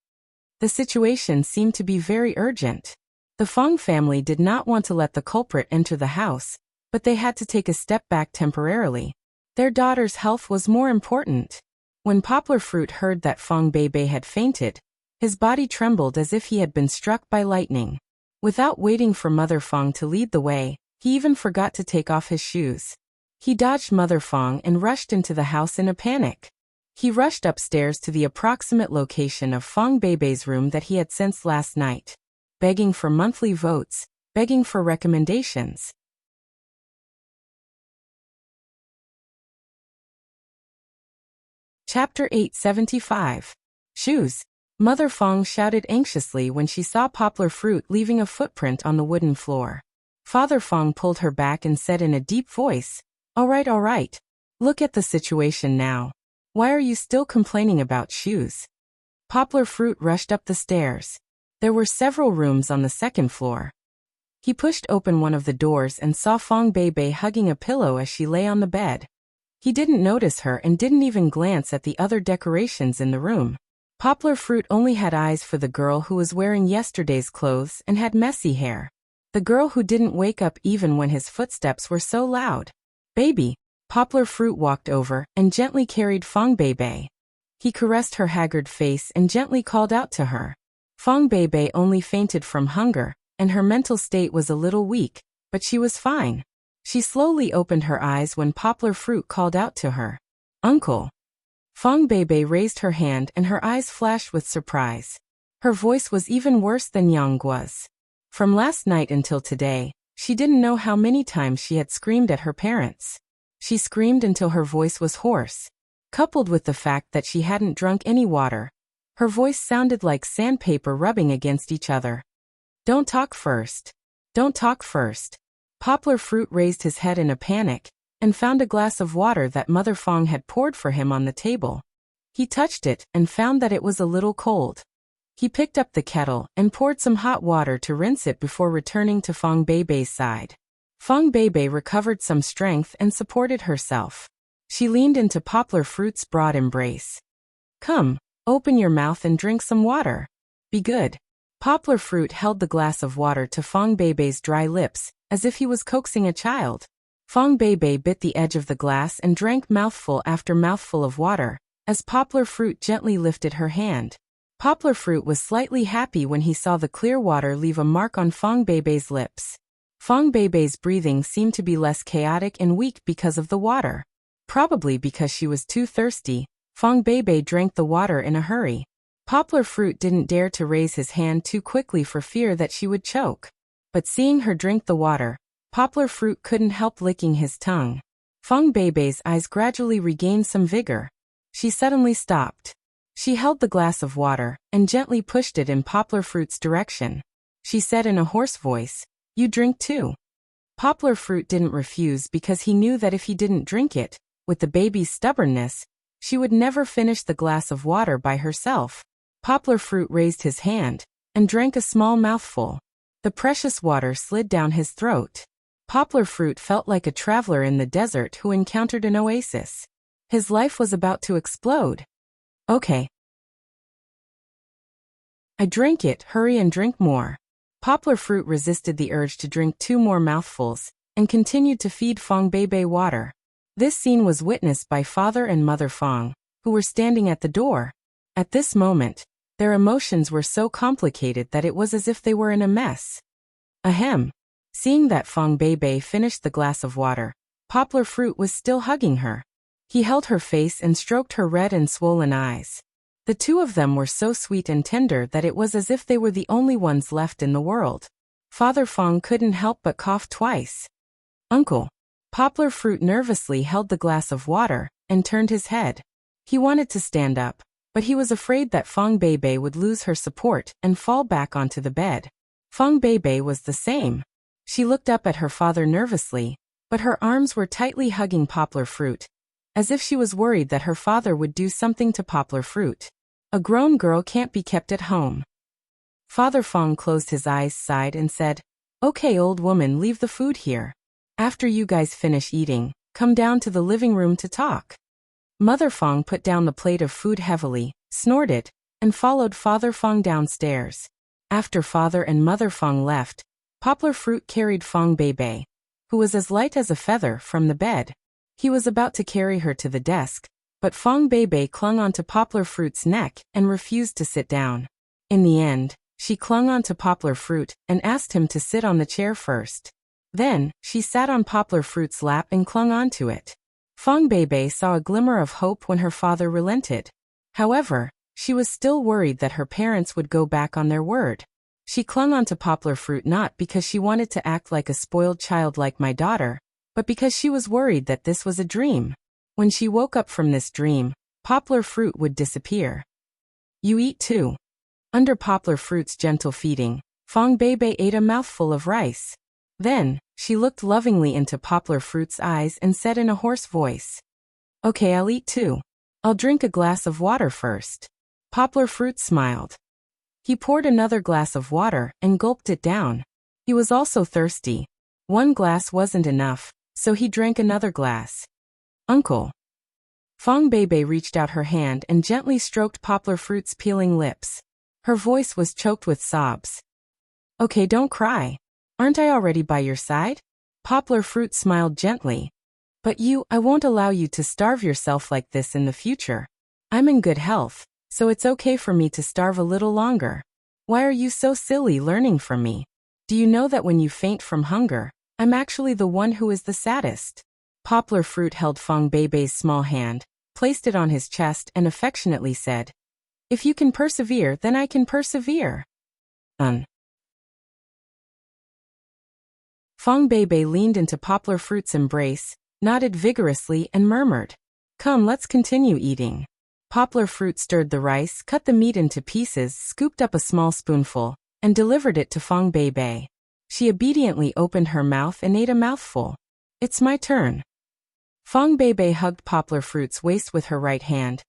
[SPEAKER 1] The situation seemed to be very urgent. The Fong family did not want to let the culprit enter the house, but they had to take a step back temporarily. Their daughter's health was more important. When Poplar Fruit heard that Fong Bebe had fainted, his body trembled as if he had been struck by lightning. Without waiting for Mother Fong to lead the way, he even forgot to take off his shoes. He dodged Mother Fong and rushed into the house in a panic. He rushed upstairs to the approximate location of Fong Bebe's room that he had sensed last night, begging for monthly votes, begging for recommendations. Chapter 875. Shoes. Mother Fong shouted anxiously when she saw Poplar Fruit leaving a footprint on the wooden floor. Father Fong pulled her back and said in a deep voice, all right. Look at the situation now. Why are you still complaining about shoes? Poplar Fruit rushed up the stairs. There were several rooms on the second floor. He pushed open one of the doors and saw Fong Bebe hugging a pillow as she lay on the bed. He didn't notice her and didn't even glance at the other decorations in the room. Poplar Fruit only had eyes for the girl who was wearing yesterday's clothes and had messy hair. The girl who didn't wake up even when his footsteps were so loud. Baby. Poplar Fruit walked over and gently carried Fong Bebe. He caressed her haggard face and gently called out to her. Fong Bebe only fainted from hunger, and her mental state was a little weak, but she was fine. She slowly opened her eyes when Poplar Fruit called out to her. Uncle. Fong Bebe raised her hand and her eyes flashed with surprise. Her voice was even worse than Yang was. From last night until today, she didn't know how many times she had screamed at her parents. She screamed until her voice was hoarse. Coupled with the fact that she hadn't drunk any water, her voice sounded like sandpaper rubbing against each other. Don't talk first. Don't talk first. Poplar Fruit raised his head in a panic, and found a glass of water that Mother Fong had poured for him on the table. He touched it and found that it was a little cold. He picked up the kettle and poured some hot water to rinse it before returning to Fong Beibei's side. Fong Beibei recovered some strength and supported herself. She leaned into Poplar Fruit's broad embrace. "Come, open your mouth and drink some water. Be good." Poplar Fruit held the glass of water to Fong Beibei's dry lips, as if he was coaxing a child. Fong Beibei bit the edge of the glass and drank mouthful after mouthful of water, as Poplar Fruit gently lifted her hand. Poplar Fruit was slightly happy when he saw the clear water leave a mark on Fong Beibei's lips. Fong Beibei's breathing seemed to be less chaotic and weak because of the water. Probably because she was too thirsty, Fong Beibei drank the water in a hurry. Poplar Fruit didn't dare to raise his hand too quickly for fear that she would choke. But seeing her drink the water, Poplar Fruit couldn't help licking his tongue. Fong Beibei's eyes gradually regained some vigor. She suddenly stopped. She held the glass of water and gently pushed it in Poplar Fruit's direction. She said in a hoarse voice, "You drink too." Poplar Fruit didn't refuse because he knew that if he didn't drink it, with the baby's stubbornness, she would never finish the glass of water by herself. Poplar Fruit raised his hand and drank a small mouthful. The precious water slid down his throat. Poplar Fruit felt like a traveler in the desert who encountered an oasis. His life was about to explode. "Okay. I drank it, hurry and drink more." Poplar Fruit resisted the urge to drink 2 more mouthfuls and continued to feed Fong Beibei water. This scene was witnessed by Father and Mother Fong, who were standing at the door. At this moment, their emotions were so complicated that it was as if they were in a mess. Ahem. Seeing that Fong Beibei finished the glass of water, Poplar Fruit was still hugging her. He held her face and stroked her red and swollen eyes. The two of them were so sweet and tender that it was as if they were the only ones left in the world. Father Fong couldn't help but cough twice. "Uncle." Poplar Fruit nervously held the glass of water and turned his head. He wanted to stand up, but he was afraid that Fong Beibei would lose her support and fall back onto the bed. Fong Beibei was the same. She looked up at her father nervously, but her arms were tightly hugging Poplar Fruit, as if she was worried that her father would do something to Poplar Fruit. A grown girl can't be kept at home. Father Fong closed his eyes, sighed, and said, "Okay, old woman, leave the food here. After you guys finish eating, come down to the living room to talk." Mother Fong put down the plate of food heavily, snorted, and followed Father Fong downstairs. After Father and Mother Fong left, Poplar Fruit carried Fong Beibei, who was as light as a feather, from the bed. He was about to carry her to the desk, but Fong Beibei clung onto Poplar Fruit's neck and refused to sit down. In the end, she clung onto Poplar Fruit and asked him to sit on the chair first. Then, she sat on Poplar Fruit's lap and clung onto it. Fong Beibei saw a glimmer of hope when her father relented. However, she was still worried that her parents would go back on their word. She clung onto Poplar Fruit not because she wanted to act like a spoiled child like my daughter, but because she was worried that this was a dream. When she woke up from this dream, Poplar Fruit would disappear. "You eat too." Under Poplar Fruit's gentle feeding, Fong Beibei ate a mouthful of rice. Then, she looked lovingly into Poplar Fruit's eyes and said in a hoarse voice, "Okay, I'll eat too. I'll drink a glass of water first." Poplar Fruit smiled. He poured another glass of water and gulped it down. He was also thirsty. 1 glass wasn't enough, so he drank another glass. "Uncle." Fong Beibei reached out her hand and gently stroked Poplar Fruit's peeling lips. Her voice was choked with sobs. "Okay, don't cry. Aren't I already by your side?" Poplar Fruit smiled gently. "But I won't allow you to starve yourself like this in the future. I'm in good health, so it's okay for me to starve a little longer. Why are you so silly learning from me? Do you know that when you faint from hunger, I'm actually the one who is the saddest?" Poplar Fruit held Fong Beibei's small hand, placed it on his chest and affectionately said, "If you can persevere, then I can persevere." Fong Beibei leaned into Poplar Fruit's embrace, nodded vigorously and murmured, "Come, let's continue eating." Poplar Fruit stirred the rice, cut the meat into pieces, scooped up a small spoonful, and delivered it to Fong Beibei. She obediently opened her mouth and ate a mouthful. "It's my turn." Fong Beibei hugged Poplar Fruit's waist with her right hand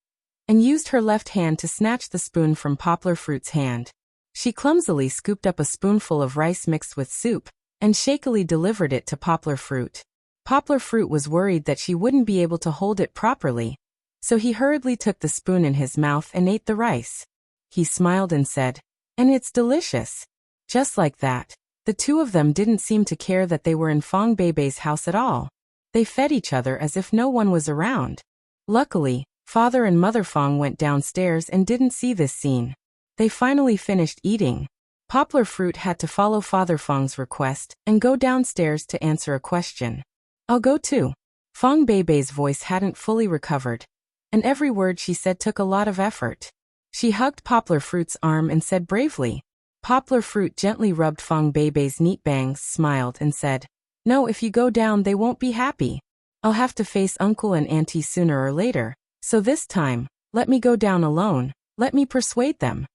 [SPEAKER 1] and used her left hand to snatch the spoon from Poplar Fruit's hand. She clumsily scooped up a spoonful of rice mixed with soup and shakily delivered it to Poplar Fruit. Poplar Fruit was worried that she wouldn't be able to hold it properly, so he hurriedly took the spoon in his mouth and ate the rice. He smiled and said, "And it's delicious." Just like that, the two of them didn't seem to care that they were in Fong Beibei's house at all. They fed each other as if no one was around. Luckily, Father and Mother Fong went downstairs and didn't see this scene. They finally finished eating. Poplar Fruit had to follow Father Fong's request and go downstairs to answer a question. "I'll go too." Fong Beibei's voice hadn't fully recovered, and every word she said took a lot of effort. She hugged Poplar Fruit's arm and said bravely. Poplar Fruit gently rubbed Fong Beibei's neat bangs, smiled, and said, "No, if you go down they won't be happy. I'll have to face Uncle and Auntie sooner or later, so this time, let me go down alone, let me persuade them."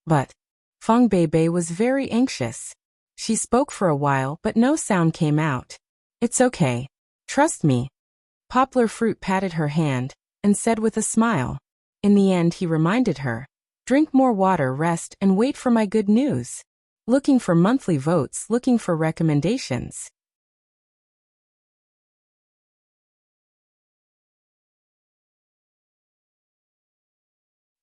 [SPEAKER 1] But Fong Beibei was very anxious. She spoke for a while but no sound came out. "It's okay. Trust me." Poplar Fruit patted her hand and said with a smile. In the end he reminded her, "Drink more water, rest, and wait for my good news." Looking for monthly votes, looking for recommendations.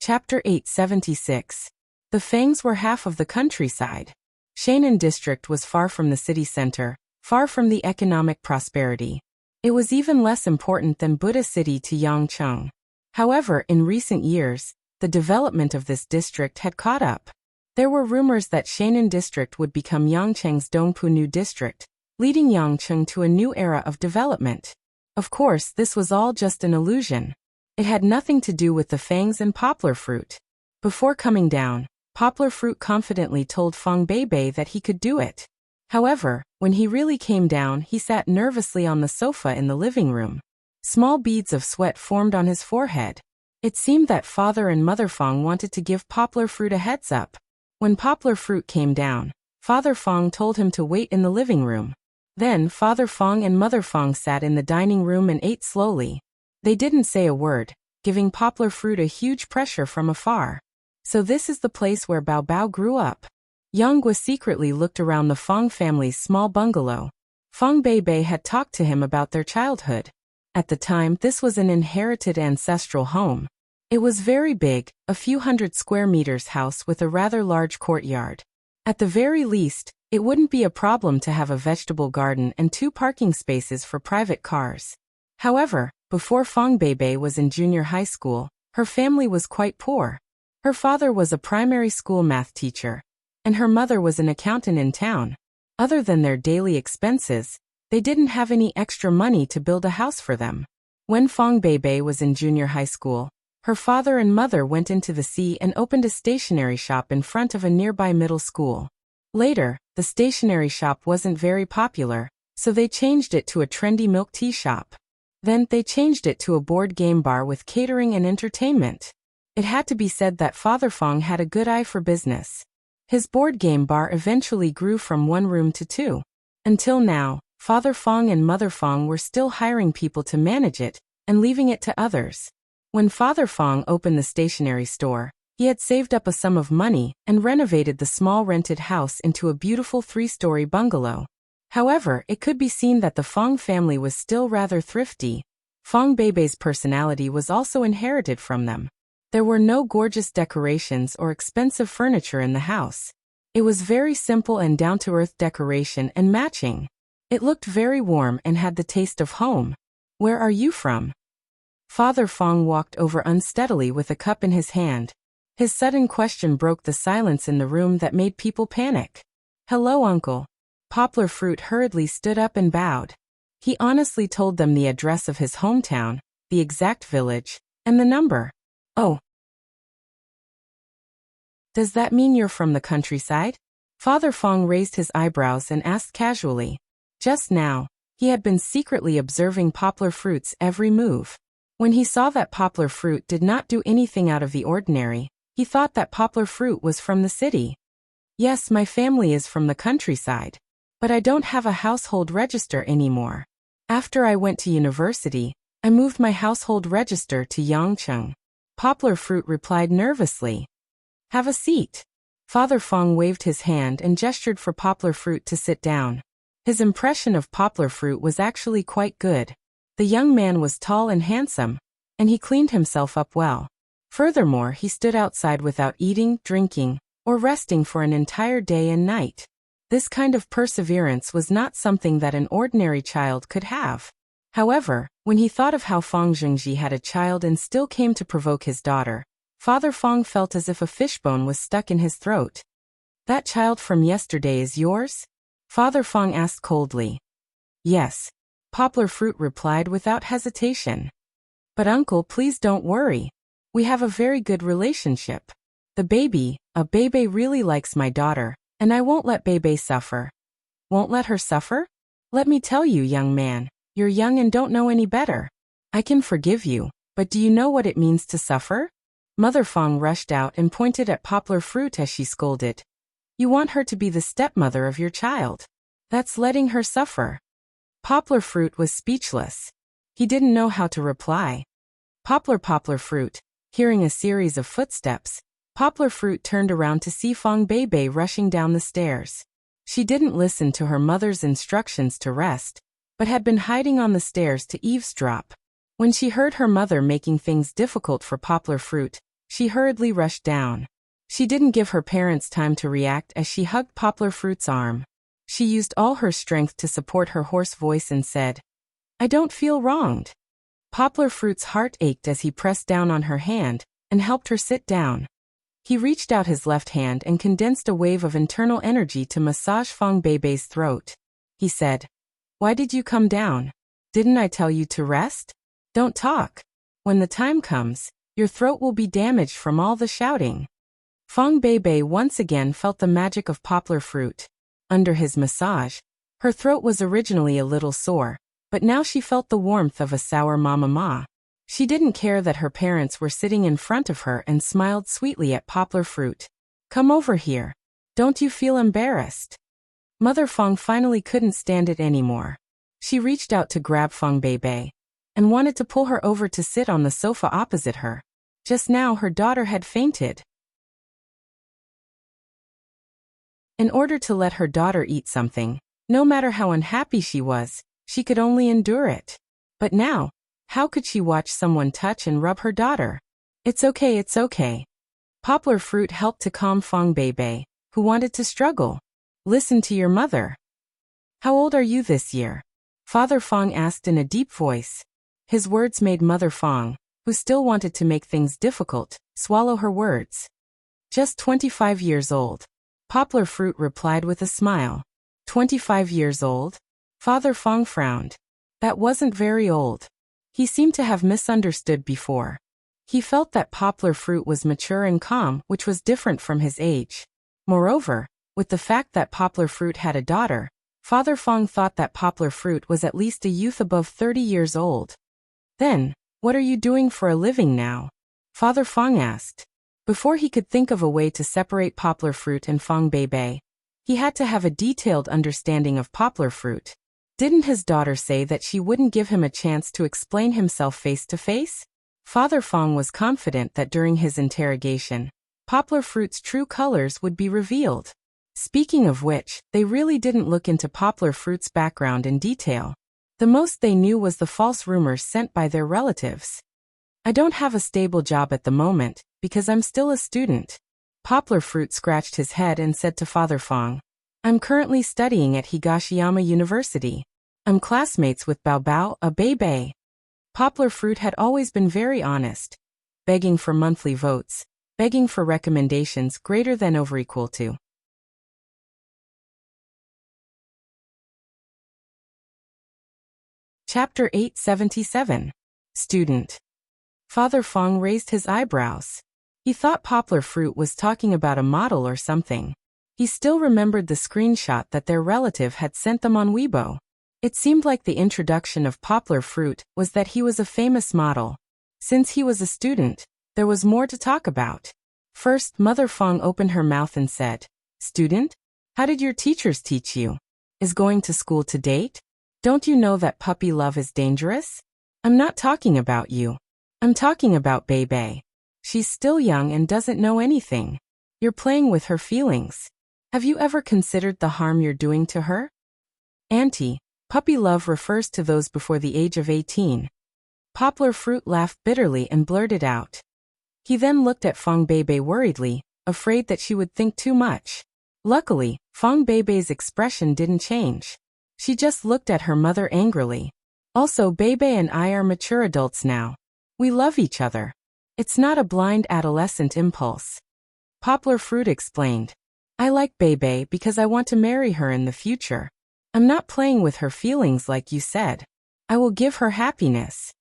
[SPEAKER 1] Chapter 876. The Fangs were half of the countryside. Shannon District was far from the city center, far from the economic prosperity. It was even less important than Buddha City to Yangcheng. However, in recent years, the development of this district had caught up. There were rumors that Shannon District would become Yangcheng's Dongpu New District, leading Yangcheng to a new era of development. Of course, this was all just an illusion. It had nothing to do with the Fangs and Poplar Fruit. Before coming down, Poplar Fruit confidently told Fong Beibei that he could do it. However, when he really came down, he sat nervously on the sofa in the living room. Small beads of sweat formed on his forehead. It seemed that Father and Mother Fong wanted to give Poplar Fruit a heads up. When Poplar Fruit came down, Father Fong told him to wait in the living room. Then Father Fong and Mother Fong sat in the dining room and ate slowly. They didn't say a word, giving Poplar Fruit a huge pressure from afar. So this is the place where Bao Bao grew up. Yang Gua secretly looked around the Fong family's small bungalow. Fong Beibei had talked to him about their childhood. At the time, this was an inherited ancestral home. It was very big, a few hundred square meters house with a rather large courtyard. At the very least, it wouldn't be a problem to have a vegetable garden and 2 parking spaces for private cars. However, before Fong Beibei was in junior high school, her family was quite poor. Her father was a primary school math teacher, and her mother was an accountant in town. Other than their daily expenses, they didn't have any extra money to build a house for them. When Fong Beibei was in junior high school, her father and mother went into the sea and opened a stationery shop in front of a nearby middle school. Later, the stationery shop wasn't very popular, so they changed it to a trendy milk tea shop. Then they changed it to a board game bar with catering and entertainment. It had to be said that Father Fong had a good eye for business. His board game bar eventually grew from 1 room to 2. Until now, Father Fong and Mother Fong were still hiring people to manage it and leaving it to others. When Father Fong opened the stationery store, he had saved up a sum of money and renovated the small rented house into a beautiful 3-story bungalow. However, it could be seen that the Fong family was still rather thrifty. Fong Beibei's personality was also inherited from them. There were no gorgeous decorations or expensive furniture in the house. It was very simple and down-to-earth decoration and matching. It looked very warm and had the taste of home. "Where are you from?" Father Fong walked over unsteadily with a cup in his hand. His sudden question broke the silence in the room that made people panic. "Hello, Uncle." Poplar Fruit hurriedly stood up and bowed. He honestly told them the address of his hometown, the exact village, and the number. "Oh. Does that mean you're from the countryside?" Father Fong raised his eyebrows and asked casually. Just now, he had been secretly observing Poplar Fruit's every move. When he saw that Poplar Fruit did not do anything out of the ordinary, he thought that Poplar Fruit was from the city. "Yes, my family is from the countryside. But I don't have a household register anymore." After I went to university, I moved my household register to Yangcheng. Poplar Fruit replied nervously. Have a seat. Father Fong waved his hand and gestured for Poplar Fruit to sit down. His impression of Poplar Fruit was actually quite good. The young man was tall and handsome, and he cleaned himself up well. Furthermore, he stood outside without eating, drinking, or resting for an entire day and night. This kind of perseverance was not something that an ordinary child could have. However, when he thought of how Fong Zhengji had a child and still came to provoke his daughter, Father Fong felt as if a fishbone was stuck in his throat. That child from yesterday is yours? Father Fong asked coldly. Yes. Poplar Fruit replied without hesitation. But uncle, please don't worry. We have a very good relationship. The baby, Bebe really likes my daughter, and I won't let Bebe suffer. Won't let her suffer? Let me tell you, young man, you're young and don't know any better. I can forgive you, but do you know what it means to suffer? Mother Fong rushed out and pointed at Poplar Fruit as she scolded. You want her to be the stepmother of your child. That's letting her suffer. Poplar Fruit was speechless. He didn't know how to reply. Poplar Fruit, hearing a series of footsteps, Poplar Fruit turned around to see Fong Bebe rushing down the stairs. She didn't listen to her mother's instructions to rest, but had been hiding on the stairs to eavesdrop. When she heard her mother making things difficult for Poplar Fruit, she hurriedly rushed down. She didn't give her parents time to react as she hugged Poplar Fruit's arm. She used all her strength to support her hoarse voice and said, I don't feel wronged. Poplar Fruit's heart ached as he pressed down on her hand and helped her sit down. He reached out his left hand and condensed a wave of internal energy to massage Fong Bebe's throat. He said, Why did you come down? Didn't I tell you to rest? Don't talk. When the time comes, your throat will be damaged from all the shouting. Fong Bebe once again felt the magic of Poplar Fruit. Under his massage, her throat was originally a little sore, but now she felt the warmth of a sour mama. She didn't care that her parents were sitting in front of her and smiled sweetly at Poplar Fruit. Come over here. Don't you feel embarrassed? Mother Fong finally couldn't stand it anymore. She reached out to grab Fong Bebe and wanted to pull her over to sit on the sofa opposite her. Just now her daughter had fainted. In order to let her daughter eat something, no matter how unhappy she was, she could only endure it. But now, how could she watch someone touch and rub her daughter? It's okay. Poplar Fruit helped to calm Fong Bebe, who wanted to struggle. Listen to your mother. How old are you this year? Father Fong asked in a deep voice. His words made Mother Fong, who still wanted to make things difficult, swallow her words. Just 25 years old. Poplar Fruit replied with a smile. 25 years old? Father Fong frowned. That wasn't very old. He seemed to have misunderstood before. He felt that Poplar Fruit was mature and calm, which was different from his age. Moreover, with the fact that Poplar Fruit had a daughter, Father Fong thought that Poplar Fruit was at least a youth above 30 years old. Then, what are you doing for a living now? Father Fong asked. Before he could think of a way to separate Poplar Fruit and Fong Bebe, he had to have a detailed understanding of Poplar Fruit. Didn't his daughter say that she wouldn't give him a chance to explain himself face to face? Father Fong was confident that during his interrogation, Poplar Fruit's true colors would be revealed. Speaking of which, they really didn't look into Poplar Fruit's background in detail. The most they knew was the false rumors sent by their relatives. I don't have a stable job at the moment, because I'm still a student. Poplar Fruit scratched his head and said to Father Fong, I'm currently studying at Higashiyama University. I'm classmates with Bao Bebe. Poplar Fruit had always been very honest, begging for monthly votes, begging for recommendations greater than or equal to. Chapter 877. Student. Father Fong raised his eyebrows. He thought Poplar Fruit was talking about a model or something. He still remembered the screenshot that their relative had sent them on Weibo. It seemed like the introduction of Poplar Fruit was that he was a famous model. Since he was a student, there was more to talk about. First, Mother Fong opened her mouth and said, Student, how did your teachers teach you? Is going to school to date? Don't you know that puppy love is dangerous? I'm not talking about you. I'm talking about Bebe. She's still young and doesn't know anything. You're playing with her feelings. Have you ever considered the harm you're doing to her? Auntie, puppy love refers to those before the age of 18. Poplar Fruit laughed bitterly and blurted out. He then looked at Fong Bebe worriedly, afraid that she would think too much. Luckily, Fong Bebe's expression didn't change. She just looked at her mother angrily. Also, Bebe and I are mature adults now. We love each other. It's not a blind adolescent impulse. Poplar Fruit explained. I like Bebe because I want to marry her in the future. I'm not playing with her feelings like you said. I will give her happiness.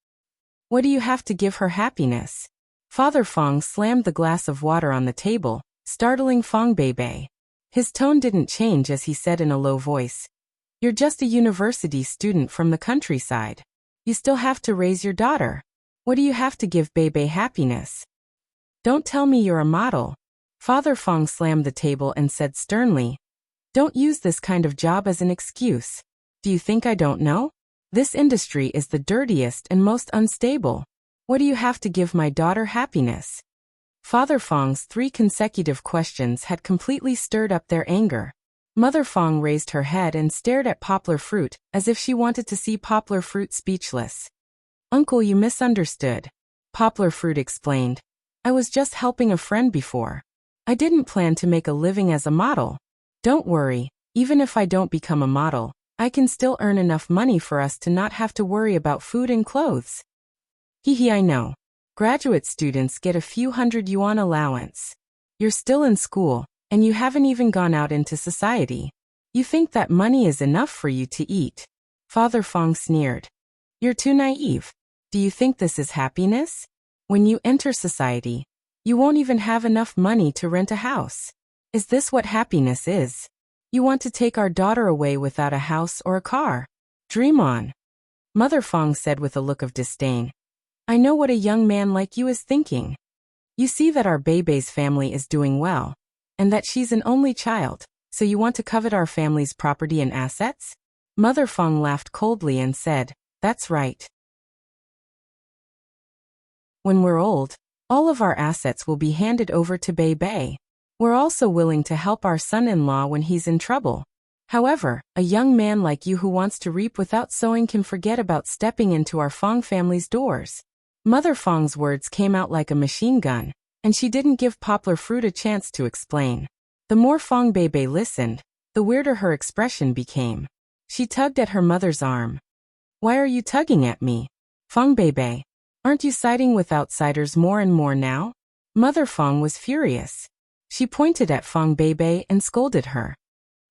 [SPEAKER 1] What do you have to give her happiness? Father Fong slammed the glass of water on the table, startling Fong Bebe. His tone didn't change as he said in a low voice. You're just a university student from the countryside. You still have to raise your daughter. What do you have to give Bebe happiness? Don't tell me you're a model. Father Fong slammed the table and said sternly. Don't use this kind of job as an excuse. Do you think I don't know? This industry is the dirtiest and most unstable. What do you have to give my daughter happiness? Father Fong's 3 consecutive questions had completely stirred up their anger. Mother Fong raised her head and stared at Poplar Fruit, as if she wanted to see Poplar Fruit speechless. Uncle, you misunderstood. Poplar Fruit explained. I was just helping a friend before. I didn't plan to make a living as a model. Don't worry, even if I don't become a model, I can still earn enough money for us to not have to worry about food and clothes. Hee, I know. Graduate students get a few $100 allowance. You're still in school, and you haven't even gone out into society. You think that money is enough for you to eat. Father Fong sneered. You're too naive. Do you think this is happiness? When you enter society, you won't even have enough money to rent a house. Is this what happiness is? You want to take our daughter away without a house or a car? Dream on. Mother Fong said with a look of disdain. I know what a young man like you is thinking. You see that our Bebe's family is doing well, and that she's an only child, so you want to covet our family's property and assets? Mother Fong laughed coldly and said, That's right. When we're old, all of our assets will be handed over to Bebe. We're also willing to help our son-in-law when he's in trouble. However, a young man like you who wants to reap without sowing can forget about stepping into our Fong family's doors. Mother Fong's words came out like a machine gun, and she didn't give Poplar Fruit a chance to explain. The more Fong Bebe listened, the weirder her expression became. She tugged at her mother's arm. Why are you tugging at me? Fong Bebe, aren't you siding with outsiders more and more now? Mother Fong was furious. She pointed at Fong Bebe and scolded her.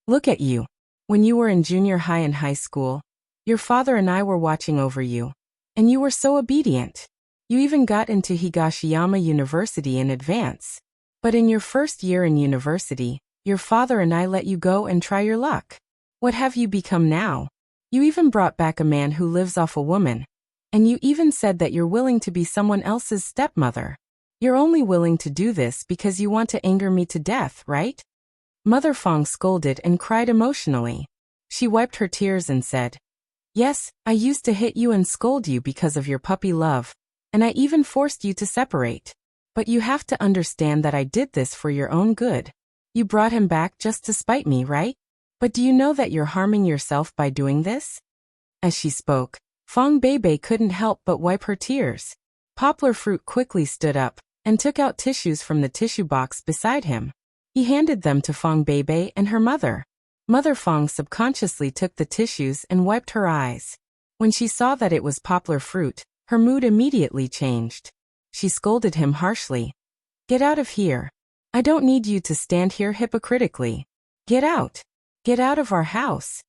[SPEAKER 1] Look at you. When you were in junior high and high school, your father and I were watching over you, and you were so obedient. You even got into Higashiyama University in advance. But in your first year in university, your father and I let you go and try your luck. What have you become now? You even brought back a man who lives off a woman. And you even said that you're willing to be someone else's stepmother. You're only willing to do this because you want to anger me to death, right? Mother Fong scolded and cried emotionally. She wiped her tears and said, Yes, I used to hit you and scold you because of your puppy love. And I even forced you to separate. But you have to understand that I did this for your own good. You brought him back just to spite me, right? But do you know that you're harming yourself by doing this? As she spoke, Fong Bebe couldn't help but wipe her tears. Poplar Fruit quickly stood up and took out tissues from the tissue box beside him. He handed them to Fong Bebe and her mother. Mother Fong subconsciously took the tissues and wiped her eyes. When she saw that it was Poplar Fruit, her mood immediately changed. She scolded him harshly. Get out of here. I don't need you to stand here hypocritically. Get out. Get out of our house.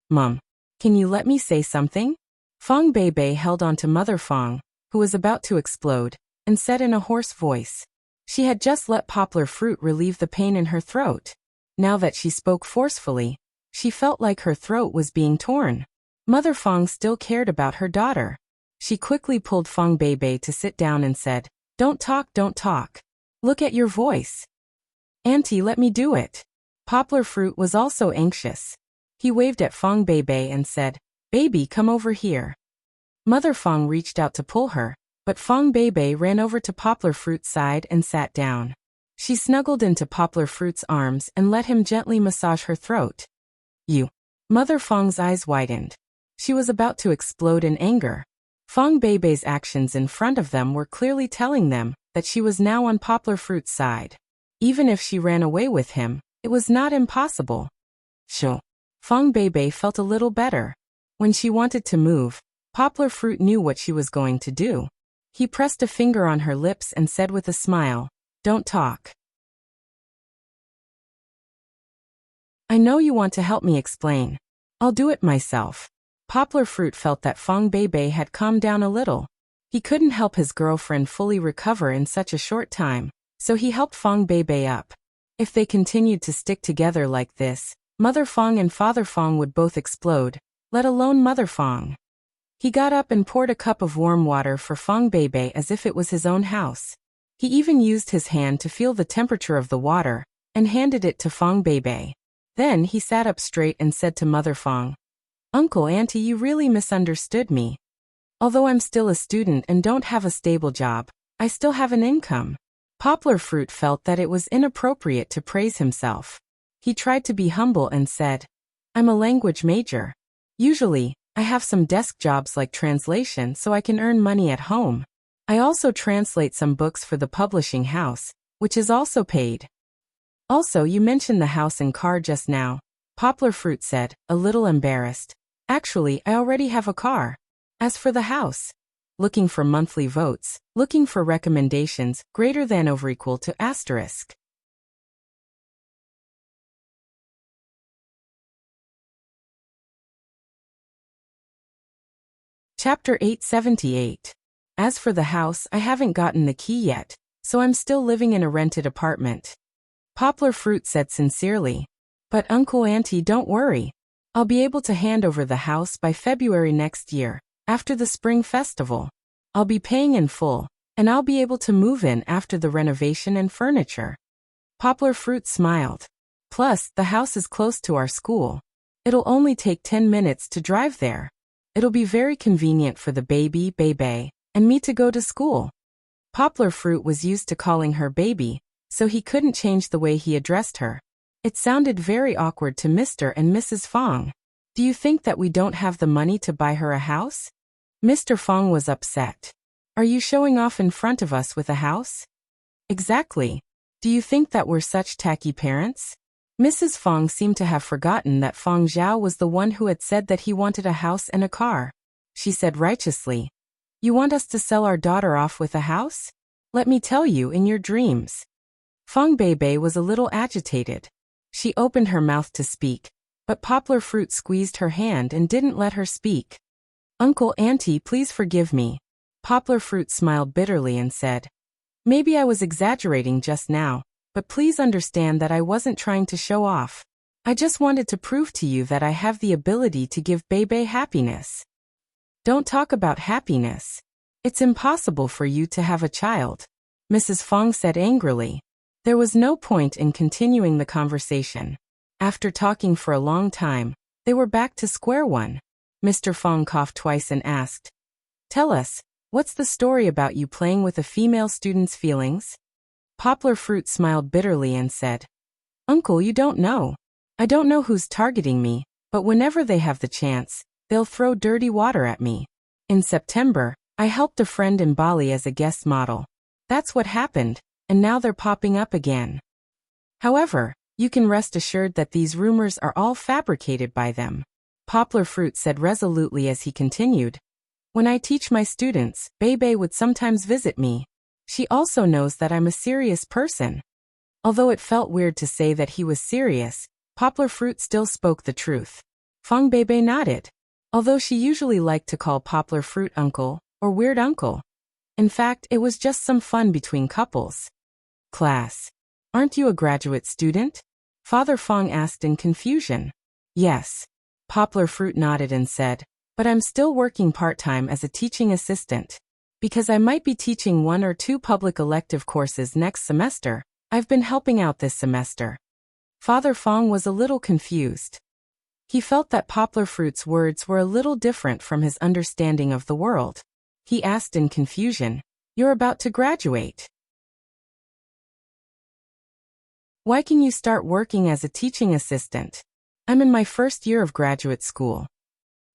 [SPEAKER 1] Mom, can you let me say something? Fong Bebe held on to Mother Fong, who was about to explode, and said in a hoarse voice. She had just let Poplar Fruit relieve the pain in her throat. Now that she spoke forcefully, she felt like her throat was being torn. Mother Fong still cared about her daughter. She quickly pulled Fong Bebe to sit down and said, Don't talk, don't talk. Look at your voice. Auntie, let me do it. Poplar Fruit was also anxious. He waved at Fong Bebe and said, "Baby, come over here." Mother Fong reached out to pull her, but Fong Beibei ran over to Poplar Fruit's side and sat down. She snuggled into Poplar Fruit's arms and let him gently massage her throat. "You." Mother Fong's eyes widened. She was about to explode in anger. Fong Beibei's actions in front of them were clearly telling them that she was now on Poplar Fruit's side. Even if she ran away with him, it was not impossible. Sure. Fong Beibei felt a little better. When she wanted to move, Poplar Fruit knew what she was going to do. He pressed a finger on her lips and said with a smile, "Don't talk. I know you want to help me explain. I'll do it myself." Poplar Fruit felt that Fong Beibei had calmed down a little. He couldn't help his girlfriend fully recover in such a short time, so he helped Fong Beibei up. If they continued to stick together like this, Mother Fong and Father Fong would both explode, let alone Mother Fong. He got up and poured a cup of warm water for Fong Beibei as if it was his own house. He even used his hand to feel the temperature of the water, and handed it to Fong Beibei. Then he sat up straight and said to Mother Fong, "Uncle, Auntie, you really misunderstood me. Although I'm still a student and don't have a stable job, I still have an income." Poplar Fruit felt that it was inappropriate to praise himself. He tried to be humble and said, "I'm a language major. Usually, I have some desk jobs like translation so I can earn money at home. I also translate some books for the publishing house, which is also paid." "Also, you mentioned the house and car just now," Poplar Fruit said, a little embarrassed. "Actually, I already have a car. As for the house, looking for monthly votes, looking for recommendations, greater than or equal to asterisk." Chapter 878. As for the house, I haven't gotten the key yet, so I'm still living in a rented apartment. Poplar Fruit said sincerely. "But Uncle, Auntie, don't worry. I'll be able to hand over the house by February next year, after the Spring Festival. I'll be paying in full, and I'll be able to move in after the renovation and furniture." Poplar Fruit smiled. "Plus, the house is close to our school. It'll only take 10 minutes to drive there. It'll be very convenient for the baby, Beibei, and me to go to school." Poplar Fruit was used to calling her baby, so he couldn't change the way he addressed her. It sounded very awkward to Mr. and Mrs. Fong. "Do you think that we don't have the money to buy her a house?" Mr. Fong was upset. "Are you showing off in front of us with a house?" "Exactly. Do you think that we're such tacky parents?" Mrs. Fong seemed to have forgotten that Fong Zhao was the one who had said that he wanted a house and a car. She said righteously, "You want us to sell our daughter off with a house? Let me tell you, in your dreams." Fong Beibei was a little agitated. She opened her mouth to speak, but Poplar Fruit squeezed her hand and didn't let her speak. "Uncle, Auntie, please forgive me." Poplar Fruit smiled bitterly and said, "Maybe I was exaggerating just now, but please understand that I wasn't trying to show off. I just wanted to prove to you that I have the ability to give Beibei happiness." "Don't talk about happiness. It's impossible for you to have a child," Mrs. Fong said angrily. There was no point in continuing the conversation. After talking for a long time, they were back to square one. Mr. Fong coughed twice and asked, "Tell us, what's the story about you playing with a female student's feelings?" Poplar Fruit smiled bitterly and said, "Uncle, you don't know. I don't know who's targeting me, but whenever they have the chance, they'll throw dirty water at me. In September, I helped a friend in Bali as a guest model. That's what happened, and now they're popping up again. However, you can rest assured that these rumors are all fabricated by them." Poplar Fruit said resolutely as he continued, "When I teach my students, Beibei would sometimes visit me. She also knows that I'm a serious person." Although it felt weird to say that he was serious, Poplar Fruit still spoke the truth. Fong Beibei nodded. Although she usually liked to call Poplar Fruit uncle, or weird uncle. In fact, it was just some fun between couples. "Class. Aren't you a graduate student?" Father Fong asked in confusion. "Yes." Poplar Fruit nodded and said, "But I'm still working part-time as a teaching assistant. Because I might be teaching 1 or 2 public elective courses next semester, I've been helping out this semester." Father Fong was a little confused. He felt that Poplar Fruit's words were a little different from his understanding of the world. He asked in confusion, "You're about to graduate. Why can you start working as a teaching assistant?" "I'm in my first year of graduate school."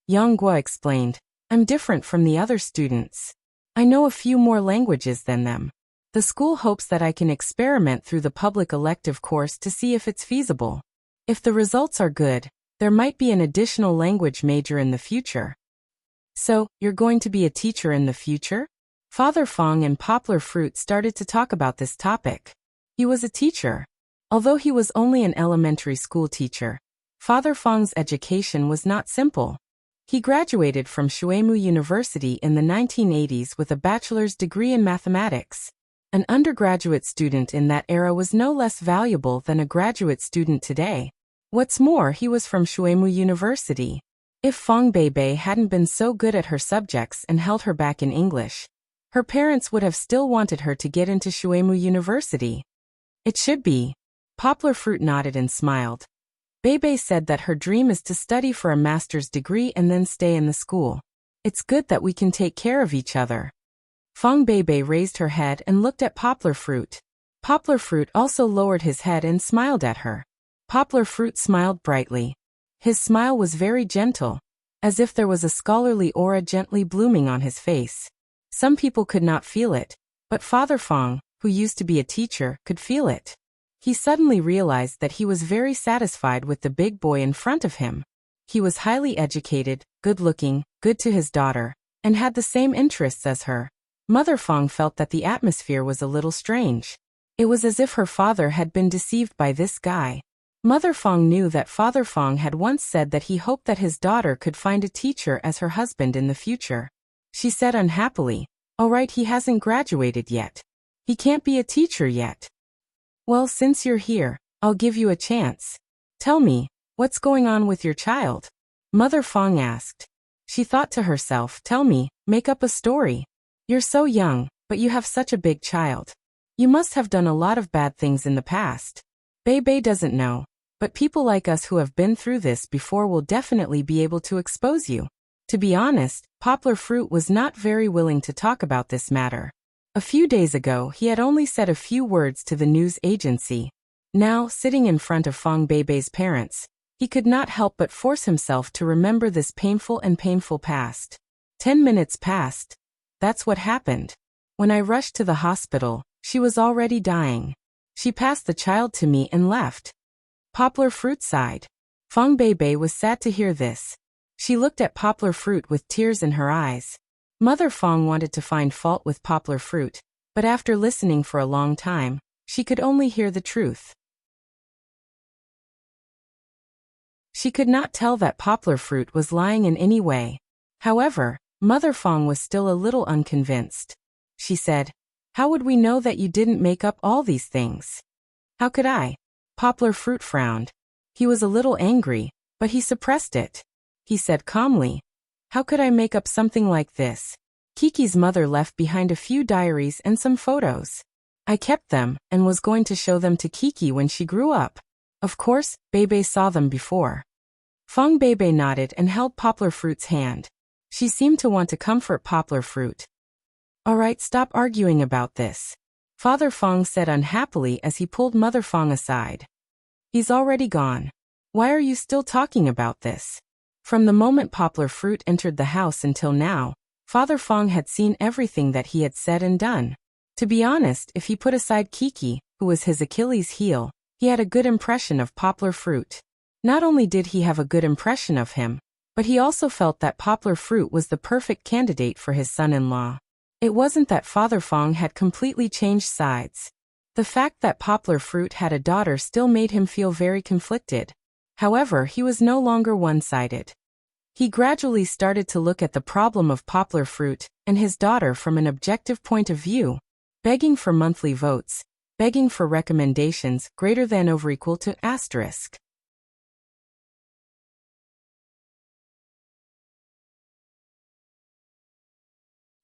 [SPEAKER 1] Yang Guo explained, "I'm different from the other students. I know a few more languages than them. The school hopes that I can experiment through the public elective course to see if it's feasible. If the results are good, there might be an additional language major in the future." "So, you're going to be a teacher in the future?" Father Fong and Poplar Fruit started to talk about this topic. He was a teacher. Although he was only an elementary school teacher, Father Fong's education was not simple. He graduated from Shuimu University in the 1980s with a bachelor's degree in mathematics. An undergraduate student in that era was no less valuable than a graduate student today. What's more, he was from Shuimu University. If Fong Beibei hadn't been so good at her subjects and held her back in English, her parents would have still wanted her to get into Shuimu University. "It should be." Poplar Fruit nodded and smiled. Beibei said that her dream is to study for a master's degree and then stay in the school. "It's good that we can take care of each other." Fong Beibei raised her head and looked at Poplar Fruit. Poplar Fruit also lowered his head and smiled at her. Poplar Fruit smiled brightly. His smile was very gentle, as if there was a scholarly aura gently blooming on his face. Some people could not feel it, but Father Fong, who used to be a teacher, could feel it. He suddenly realized that he was very satisfied with the big boy in front of him. He was highly educated, good-looking, good to his daughter, and had the same interests as her. Mother Fong felt that the atmosphere was a little strange. It was as if her father had been deceived by this guy. Mother Fong knew that Father Fong had once said that he hoped that his daughter could find a teacher as her husband in the future. She said unhappily, "All right, he hasn't graduated yet. He can't be a teacher yet." "Well, since you're here, I'll give you a chance. Tell me, what's going on with your child?" Mother Fong asked. She thought to herself, "Tell me, make up a story. You're so young, but you have such a big child. You must have done a lot of bad things in the past. Beibei doesn't know, but people like us who have been through this before will definitely be able to expose you." To be honest, Poplar Fruit was not very willing to talk about this matter. A few days ago, he had only said a few words to the news agency. Now, sitting in front of Fong Beibei's parents, he could not help but force himself to remember this painful past. 10 minutes passed. That's what happened. When I rushed to the hospital, she was already dying. She passed the child to me and left. Poplar Fruit sighed. Fong Beibei was sad to hear this. She looked at Poplar Fruit with tears in her eyes. Mother Fong wanted to find fault with Poplar Fruit, but after listening for a long time, she could only hear the truth. She could not tell that Poplar Fruit was lying in any way. However, Mother Fong was still a little unconvinced. She said, "How would we know that you didn't make up all these things?" "How could I?" Poplar Fruit frowned. He was a little angry, but he suppressed it. He said calmly, "How could I make up something like this? Kiki's mother left behind a few diaries and some photos. I kept them and was going to show them to Kiki when she grew up. Of course, Beibei saw them before." Fong Beibei nodded and held Poplar Fruit's hand. She seemed to want to comfort Poplar Fruit. "All right, stop arguing about this," Father Fong said unhappily as he pulled Mother Fong aside. "He's already gone. Why are you still talking about this?" From the moment Poplar Fruit entered the house until now, Father Fong had seen everything that he had said and done. To be honest, if he put aside Kiki, who was his Achilles heel, he had a good impression of Poplar Fruit. Not only did he have a good impression of him, but he also felt that Poplar Fruit was the perfect candidate for his son-in-law. It wasn't that Father Fong had completely changed sides. The fact that Poplar Fruit had a daughter still made him feel very conflicted. However, he was no longer one-sided. He gradually started to look at the problem of Poplar Fruit and his daughter from an objective point of view, begging for monthly votes, begging for recommendations greater than or equal to *.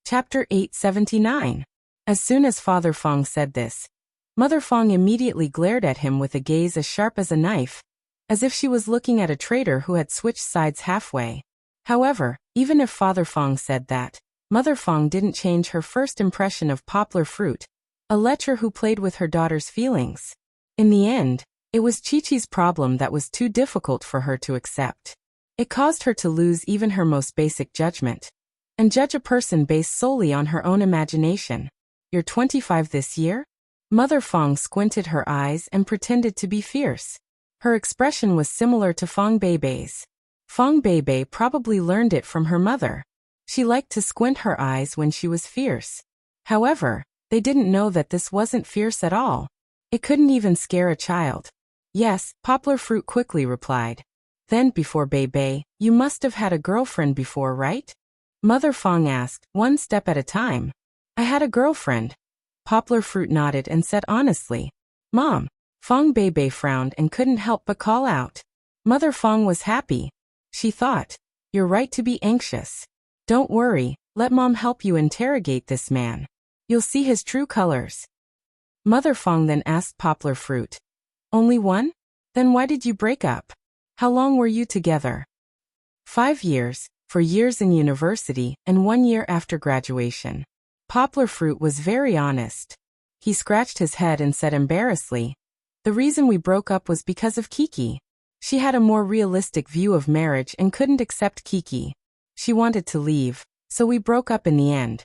[SPEAKER 1] Chapter 879. As soon as Father Fong said this, Mother Fong immediately glared at him with a gaze as sharp as a knife. as if she was looking at a traitor who had switched sides halfway. However, even if Father Fong said that, Mother Fong didn't change her first impression of Poplar Fruit, a lecher who played with her daughter's feelings. In the end, it was Chi-Chi's problem that was too difficult for her to accept. It caused her to lose even her most basic judgment, and judge a person based solely on her own imagination. "You're 25 this year?" Mother Fong squinted her eyes and pretended to be fierce. Her expression was similar to Fong Beibei's. Fong Beibei probably learned it from her mother. She liked to squint her eyes when she was fierce. However, they didn't know that this wasn't fierce at all. It couldn't even scare a child. "Yes," Poplar Fruit quickly replied. "Then, before Beibei, you must have had a girlfriend before, right?" Mother Fong asked, one step at a time. "I had a girlfriend." Poplar Fruit nodded and said honestly, "Mom." Fong Beibei frowned and couldn't help but call out. Mother Fong was happy. She thought, "You're right to be anxious. Don't worry, let Mom help you interrogate this man. You'll see his true colors." Mother Fong then asked Poplar Fruit, "Only one? Then why did you break up? How long were you together?" 5 years, 4 years in university, and 1 year after graduation. Poplar Fruit was very honest. He scratched his head and said embarrassedly, "The reason we broke up was because of Kiki. She had a more realistic view of marriage and couldn't accept Kiki. She wanted to leave, so we broke up in the end."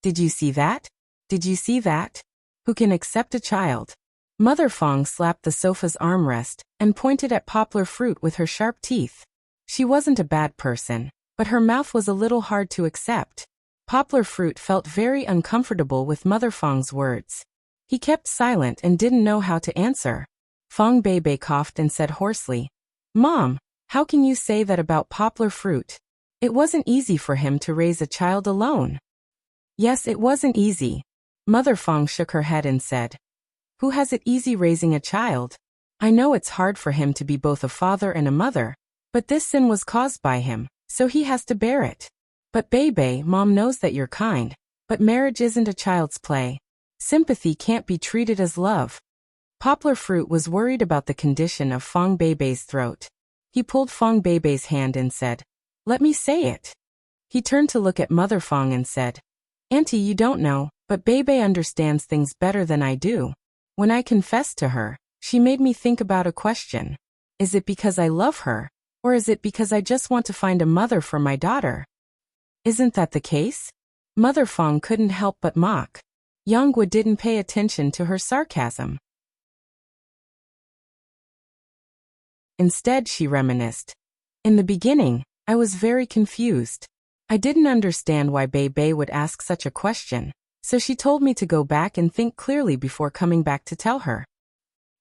[SPEAKER 1] "Did you see that? Did you see that? Who can accept a child?" Mother Fong slapped the sofa's armrest and pointed at Poplar Fruit with her sharp teeth. She wasn't a bad person, but her mouth was a little hard to accept. Poplar Fruit felt very uncomfortable with Mother Fong's words. He kept silent and didn't know how to answer. Fong Beibei coughed and said hoarsely, "Mom, how can you say that about Poplar Fruit? It wasn't easy for him to raise a child alone." "Yes, it wasn't easy." Mother Fong shook her head and said, "Who has it easy raising a child? I know it's hard for him to be both a father and a mother, but this sin was caused by him, so he has to bear it. But Beibei, Mom knows that you're kind, but marriage isn't a child's play. Sympathy can't be treated as love." Poplar Fruit was worried about the condition of Fong Beibei's throat. He pulled Fong Beibei's hand and said, "Let me say it." He turned to look at Mother Fong and said, "Auntie, you don't know, but Beibei understands things better than I do. When I confessed to her, she made me think about a question. Is it because I love her, or is it because I just want to find a mother for my daughter? Isn't that the case?" Mother Fong couldn't help but mock. Yonggwa didn't pay attention to her sarcasm. Instead, she reminisced. "In the beginning, I was very confused. I didn't understand why Beibei would ask such a question, so she told me to go back and think clearly before coming back to tell her."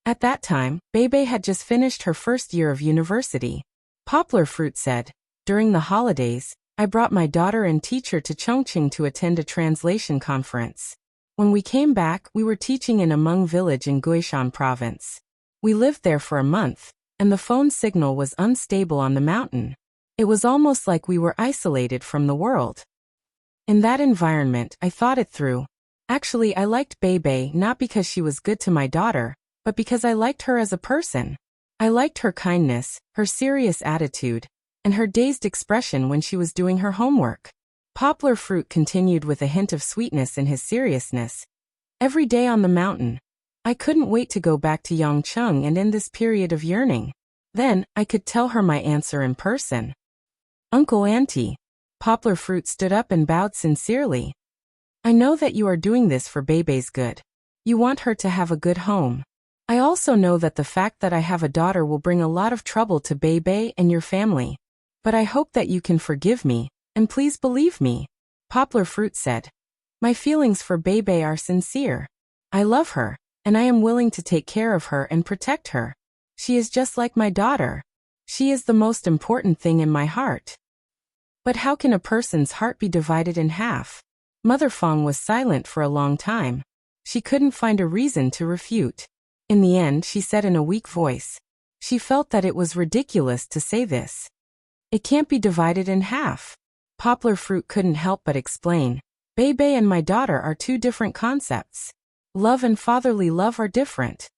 [SPEAKER 1] At that time, Beibei had just finished her first year of university. Poplar Fruit said, "During the holidays, I brought my daughter and teacher to Chongqing to attend a translation conference. When we came back, we were teaching in a Hmong village in Guishan province. We lived there for a month, and the phone signal was unstable on the mountain. It was almost like we were isolated from the world. In that environment, I thought it through. Actually, I liked Beibei not because she was good to my daughter, but because I liked her as a person. I liked her kindness, her serious attitude, and her dazed expression when she was doing her homework." Poplar Fruit continued with a hint of sweetness in his seriousness. "Every day on the mountain, I couldn't wait to go back to Yongcheng and end this period of yearning. Then, I could tell her my answer in person." "Uncle, Auntie." Poplar Fruit stood up and bowed sincerely. "I know that you are doing this for Beibei's good. You want her to have a good home. I also know that the fact that I have a daughter will bring a lot of trouble to Beibei and your family. But I hope that you can forgive me, and please believe me." Poplar Fruit said, "My feelings for Beibei are sincere. I love her, and I am willing to take care of her and protect her. She is just like my daughter. She is the most important thing in my heart." "But how can a person's heart be divided in half?" Mother Fong was silent for a long time. She couldn't find a reason to refute. In the end, she said in a weak voice. She felt that it was ridiculous to say this. "It can't be divided in half." Poplar Fruit couldn't help but explain. "Beibei and my daughter are two different concepts. Love and fatherly love are different."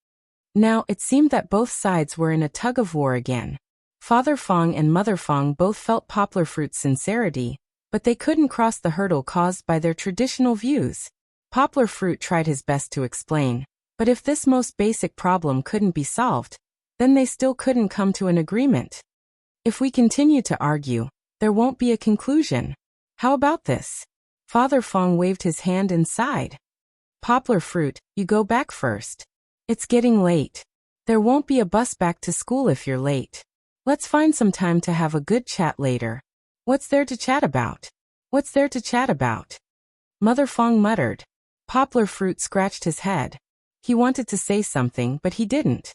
[SPEAKER 1] Now, it seemed that both sides were in a tug-of-war again. Father Fong and Mother Fong both felt Poplar Fruit's sincerity, but they couldn't cross the hurdle caused by their traditional views. Poplar Fruit tried his best to explain, but if this most basic problem couldn't be solved, then they still couldn't come to an agreement. If we continue to argue, there won't be a conclusion. How about this? Father Fong waved his hand and sighed. Poplar Fruit, you go back first. It's getting late. There won't be a bus back to school if you're late. Let's find some time to have a good chat later. What's there to chat about? What's there to chat about? Mother Fong muttered. Poplar Fruit scratched his head. He wanted to say something, but he didn't.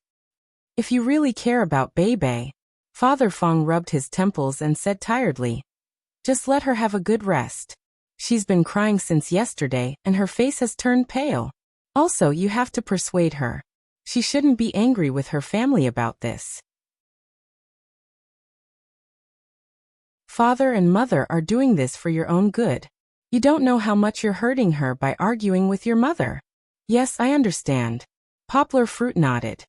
[SPEAKER 1] If you really care about Bebe. Father Fong rubbed his temples and said tiredly. Just let her have a good rest. She's been crying since yesterday and her face has turned pale. Also, you have to persuade her. She shouldn't be angry with her family about this. Father and mother are doing this for your own good. You don't know how much you're hurting her by arguing with your mother. Yes, I understand. Poplar Fruit nodded.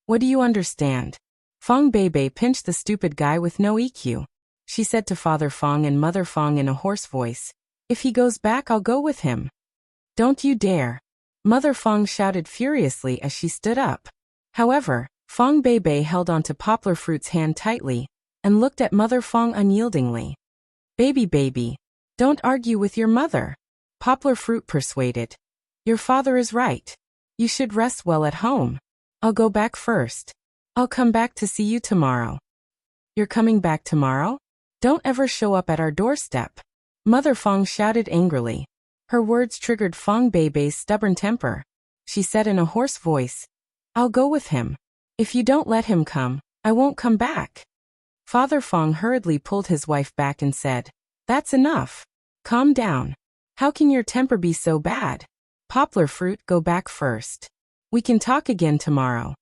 [SPEAKER 1] What do you understand? Fong Bebe pinched the stupid guy with no EQ. She said to Father Fong and Mother Fong in a hoarse voice, if he goes back, I'll go with him. Don't you dare. Mother Fong shouted furiously as she stood up. However, Fong Bebe held onto Poplar Fruit's hand tightly and looked at Mother Fong unyieldingly. Baby, don't argue with your mother. Poplar Fruit persuaded. Your father is right. You should rest well at home. I'll go back first. I'll come back to see you tomorrow. You're coming back tomorrow? Don't ever show up at our doorstep. Mother Fong shouted angrily. Her words triggered Fong Bebe's stubborn temper. She said in a hoarse voice, I'll go with him. If you don't let him come, I won't come back. Father Fong hurriedly pulled his wife back and said, That's enough. Calm down. How can your temper be so bad? Poplar Fruit, go back first. We can talk again tomorrow.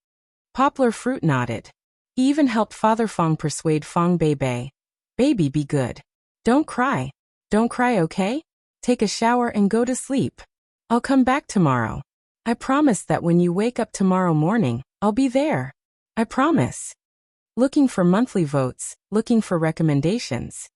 [SPEAKER 1] Poplar Fruit nodded. He even helped Father Fong persuade Fong Bebe. Baby, be good. Don't cry. Don't cry, okay? Take a shower and go to sleep. I'll come back tomorrow. I promise that when you wake up tomorrow morning, I'll be there. I promise. Looking for monthly votes, looking for recommendations.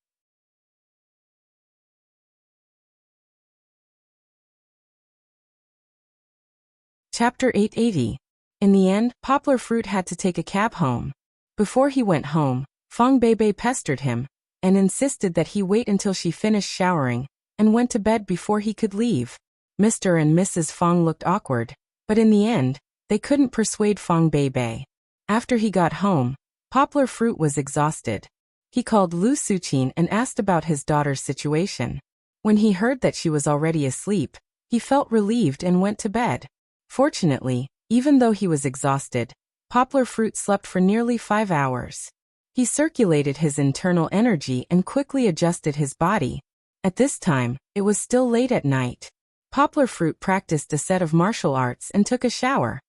[SPEAKER 1] Chapter 880. In the end, Poplar Fruit had to take a cab home. Before he went home, Fong Bebe pestered him and insisted that he wait until she finished showering and went to bed before he could leave. Mr. and Mrs. Fong looked awkward, but in the end, they couldn't persuade Fong Bebe. After he got home, Poplar Fruit was exhausted. He called Lu Suchin and asked about his daughter's situation. When he heard that she was already asleep, he felt relieved and went to bed. Fortunately, even though he was exhausted, Poplar Fruit slept for nearly 5 hours. He circulated his internal energy and quickly adjusted his body. At this time, it was still late at night. Poplar Fruit practiced a set of martial arts and took a shower.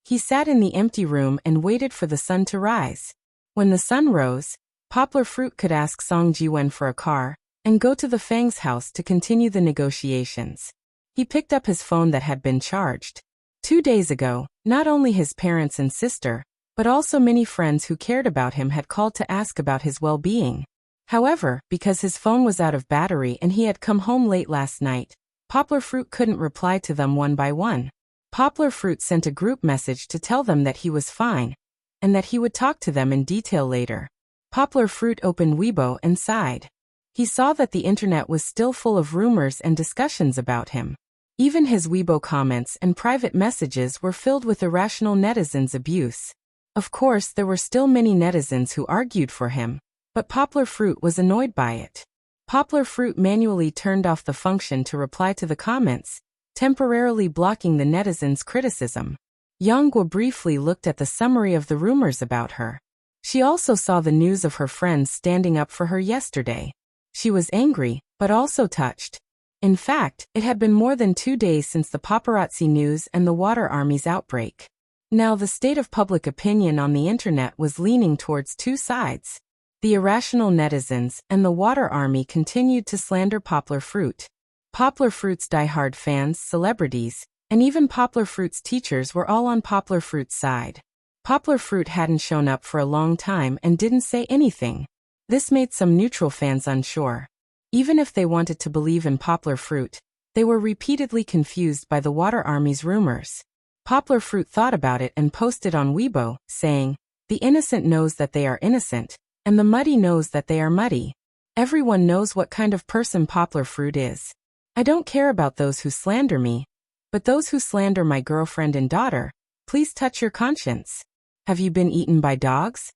[SPEAKER 1] He sat in the empty room and waited for the sun to rise. When the sun rose, Poplar Fruit could ask Song Jiwen for a car and go to the Fang's house to continue the negotiations. He picked up his phone that had been charged. 2 days ago, not only his parents and sister, but also many friends who cared about him had called to ask about his well-being. However, because his phone was out of battery and he had come home late last night, Poplar Fruit couldn't reply to them one by one. Poplar Fruit sent a group message to tell them that he was fine, and that he would talk to them in detail later. Poplar Fruit opened Weibo and sighed. He saw that the internet was still full of rumors and discussions about him. Even his Weibo comments and private messages were filled with irrational netizens' abuse. Of course, there were still many netizens who argued for him, but Poplar Fruit was annoyed by it. Poplar Fruit manually turned off the function to reply to the comments, temporarily blocking the netizens' criticism. Yang Guo briefly looked at the summary of the rumors about her. She also saw the news of her friends standing up for her yesterday. She was angry, but also touched. In fact, it had been more than 2 days since the paparazzi news and the Water Army's outbreak. Now the state of public opinion on the internet was leaning towards two sides. The irrational netizens and the Water Army continued to slander Poplar Fruit. Poplar Fruit's diehard fans, celebrities, and even Poplar Fruit's teachers were all on Poplar Fruit's side. Poplar Fruit hadn't shown up for a long time and didn't say anything. This made some neutral fans unsure. Even if they wanted to believe in Poplar Fruit, they were repeatedly confused by the Water Army's rumors. Poplar Fruit thought about it and posted on Weibo, saying, "The innocent knows that they are innocent, and the muddy knows that they are muddy. Everyone knows what kind of person Poplar Fruit is. I don't care about those who slander me, but those who slander my girlfriend and daughter, please touch your conscience. Have you been eaten by dogs?"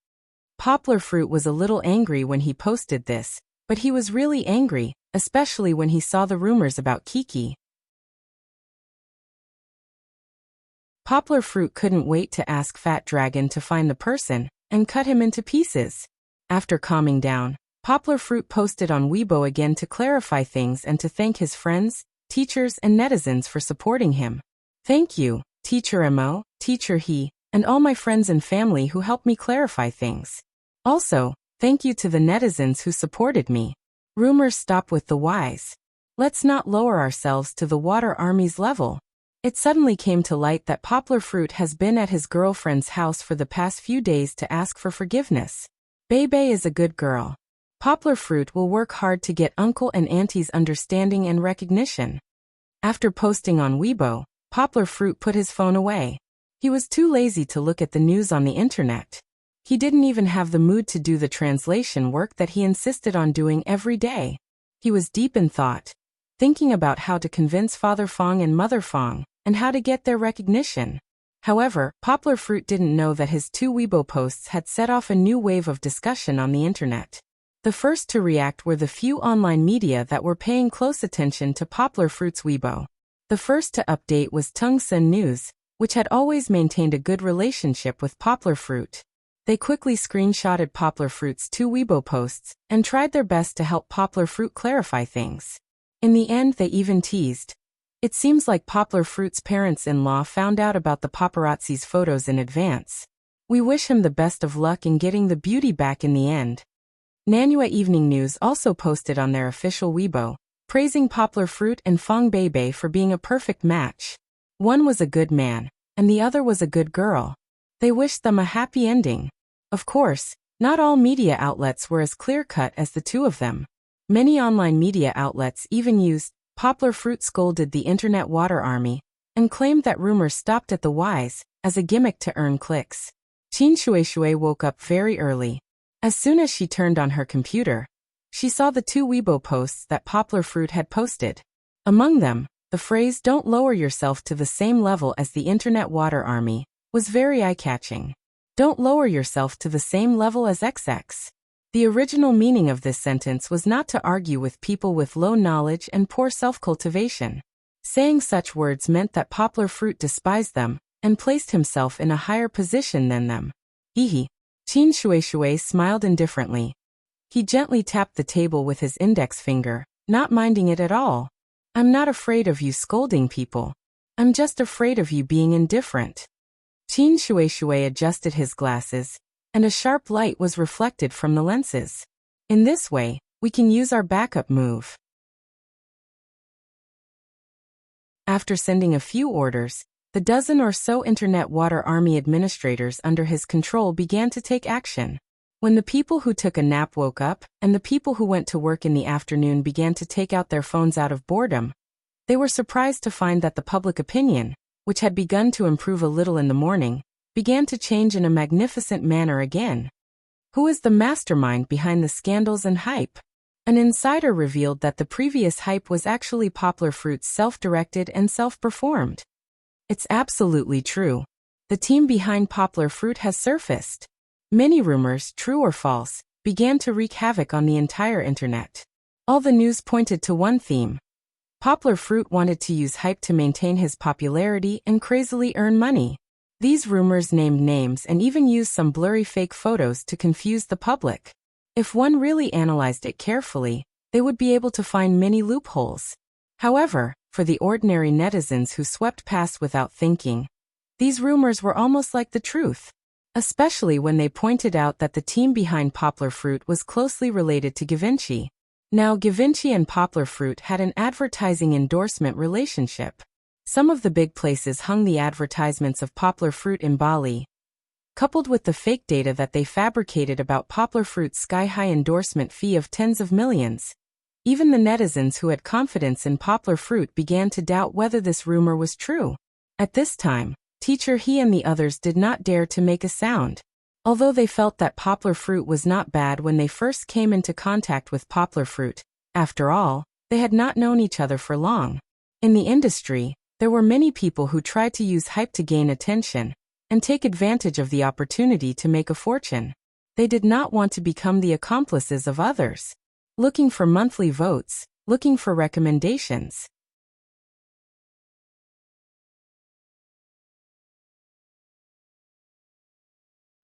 [SPEAKER 1] Poplar Fruit was a little angry when he posted this, but he was really angry, especially when he saw the rumors about Kiki. Poplar Fruit couldn't wait to ask Fat Dragon to find the person and cut him into pieces. After calming down, Poplar Fruit posted on Weibo again to clarify things and to thank his friends, teachers and netizens for supporting him. "Thank you, Teacher Mo, Teacher He, and all my friends and family who helped me clarify things. Also, thank you to the netizens who supported me. Rumors stop with the wise. Let's not lower ourselves to the Water Army's level." It suddenly came to light that Poplar Fruit has been at his girlfriend's house for the past few days to ask for forgiveness. Bebe is a good girl. Poplar Fruit will work hard to get uncle and auntie's understanding and recognition. After posting on Weibo, Poplar Fruit put his phone away. He was too lazy to look at the news on the internet. He didn't even have the mood to do the translation work that he insisted on doing every day. He was deep in thought, thinking about how to convince Father Fong and Mother Fong, and how to get their recognition. However, Poplar Fruit didn't know that his 2 Weibo posts had set off a new wave of discussion on the internet. The first to react were the few online media that were paying close attention to Poplar Fruit's Weibo. The first to update was Tungsan News, which had always maintained a good relationship with Poplar Fruit. They quickly screenshotted Poplar Fruit's 2 Weibo posts and tried their best to help Poplar Fruit clarify things. In the end, they even teased. It seems like Poplar Fruit's parents-in-law found out about the paparazzi's photos in advance. We wish him the best of luck in getting the beauty back in the end. Nanyue Evening News also posted on their official Weibo, praising Poplar Fruit and Fong Bebe for being a perfect match. One was a good man, and the other was a good girl. They wished them a happy ending. Of course, not all media outlets were as clear-cut as the two of them. Many online media outlets even used "Poplar Fruit scolded the Internet Water Army" and claimed that rumors stopped at the wise as a gimmick to earn clicks. Qin Shueishui woke up very early. As soon as she turned on her computer, she saw the 2 Weibo posts that Poplar Fruit had posted. Among them, the phrase "don't lower yourself to the same level as the Internet Water Army" was very eye-catching. Don't lower yourself to the same level as XX. The original meaning of this sentence was not to argue with people with low knowledge and poor self-cultivation. Saying such words meant that Poplar Fruit despised them and placed himself in a higher position than them. Hehe. Qin Shueishui smiled indifferently. He gently tapped the table with his index finger, not minding it at all. "I'm not afraid of you scolding people. I'm just afraid of you being indifferent." Qin Shueishui adjusted his glasses, and a sharp light was reflected from the lenses. In this way, we can use our backup move. After sending a few orders, the dozen or so Internet Water Army administrators under his control began to take action. When the people who took a nap woke up, and the people who went to work in the afternoon began to take out their phones out of boredom, they were surprised to find that the public opinion, which had begun to improve a little in the morning, began to change in a magnificent manner again. Who is the mastermind behind the scandals and hype? An insider revealed that the previous hype was actually Poplar Fruit's self-directed and self-performed. It's absolutely true. The team behind Poplar Fruit has surfaced. Many rumors, true or false, began to wreak havoc on the entire internet. All the news pointed to one theme. Poplar Fruit wanted to use hype to maintain his popularity and crazily earn money. These rumors named names and even used some blurry fake photos to confuse the public. If one really analyzed it carefully, they would be able to find many loopholes. However, for the ordinary netizens who swept past without thinking, these rumors were almost like the truth. Especially when they pointed out that the team behind Poplar Fruit was closely related to Givenchy. Now, Givenchy and Poplar Fruit had an advertising endorsement relationship. Some of the big places hung the advertisements of Poplar Fruit in Bali. coupled with the fake data that they fabricated about Poplar Fruit's sky-high endorsement fee of tens of millions. Even the netizens who had confidence in Poplar Fruit began to doubt whether this rumor was true. At this time, Teacher He and the others did not dare to make a sound. Although they felt that Poplar Fruit was not bad when they first came into contact with Poplar Fruit, after all, they had not known each other for long. In the industry, there were many people who tried to use hype to gain attention and take advantage of the opportunity to make a fortune. They did not want to become the accomplices of others, looking for monthly votes, looking for recommendations.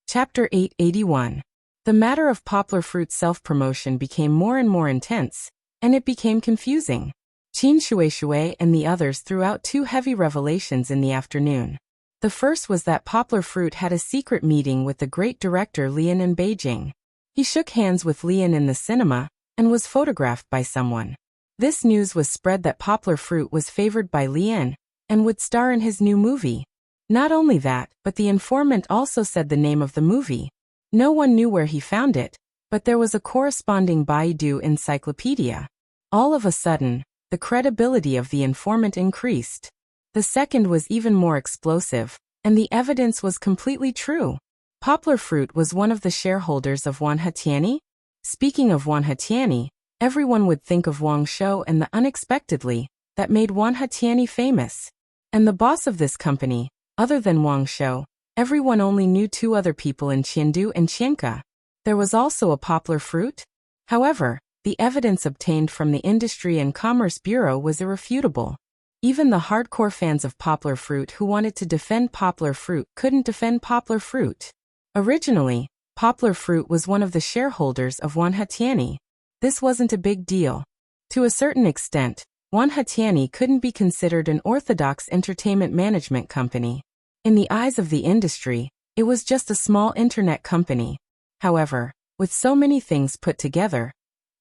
[SPEAKER 1] Chapter 881. The matter of Poplar Fruit's self-promotion became more and more intense, and it became confusing. Qin Shui and the others threw out two heavy revelations in the afternoon. The first was that Poplar Fruit had a secret meeting with the great director Lian in Beijing. He shook hands with Lian in the cinema and was photographed by someone. This news was spread that Poplar Fruit was favored by Lian and would star in his new movie. Not only that, but the informant also said the name of the movie. No one knew where he found it, but there was a corresponding Baidu encyclopedia. All of a sudden, the credibility of the informant increased. The second was even more explosive, and the evidence was completely true. Poplar Fruit was one of the shareholders of Wan Hetiani. Speaking of Wan Hetiani, everyone would think of Wang Shou and the unexpectedly that made Wan Hetiani famous. And the boss of this company, other than Wang Shou, everyone only knew two other people in Chengdu and Qianke. There was also a Poplar Fruit. However, the evidence obtained from the Industry and Commerce Bureau was irrefutable. Even the hardcore fans of Poplar Fruit who wanted to defend Poplar Fruit couldn't defend Poplar Fruit. Originally, Poplar Fruit was one of the shareholders of Wan Hetiani. This wasn't a big deal. To a certain extent, Wan Hetiani couldn't be considered an orthodox entertainment management company. In the eyes of the industry, it was just a small internet company. However, with so many things put together,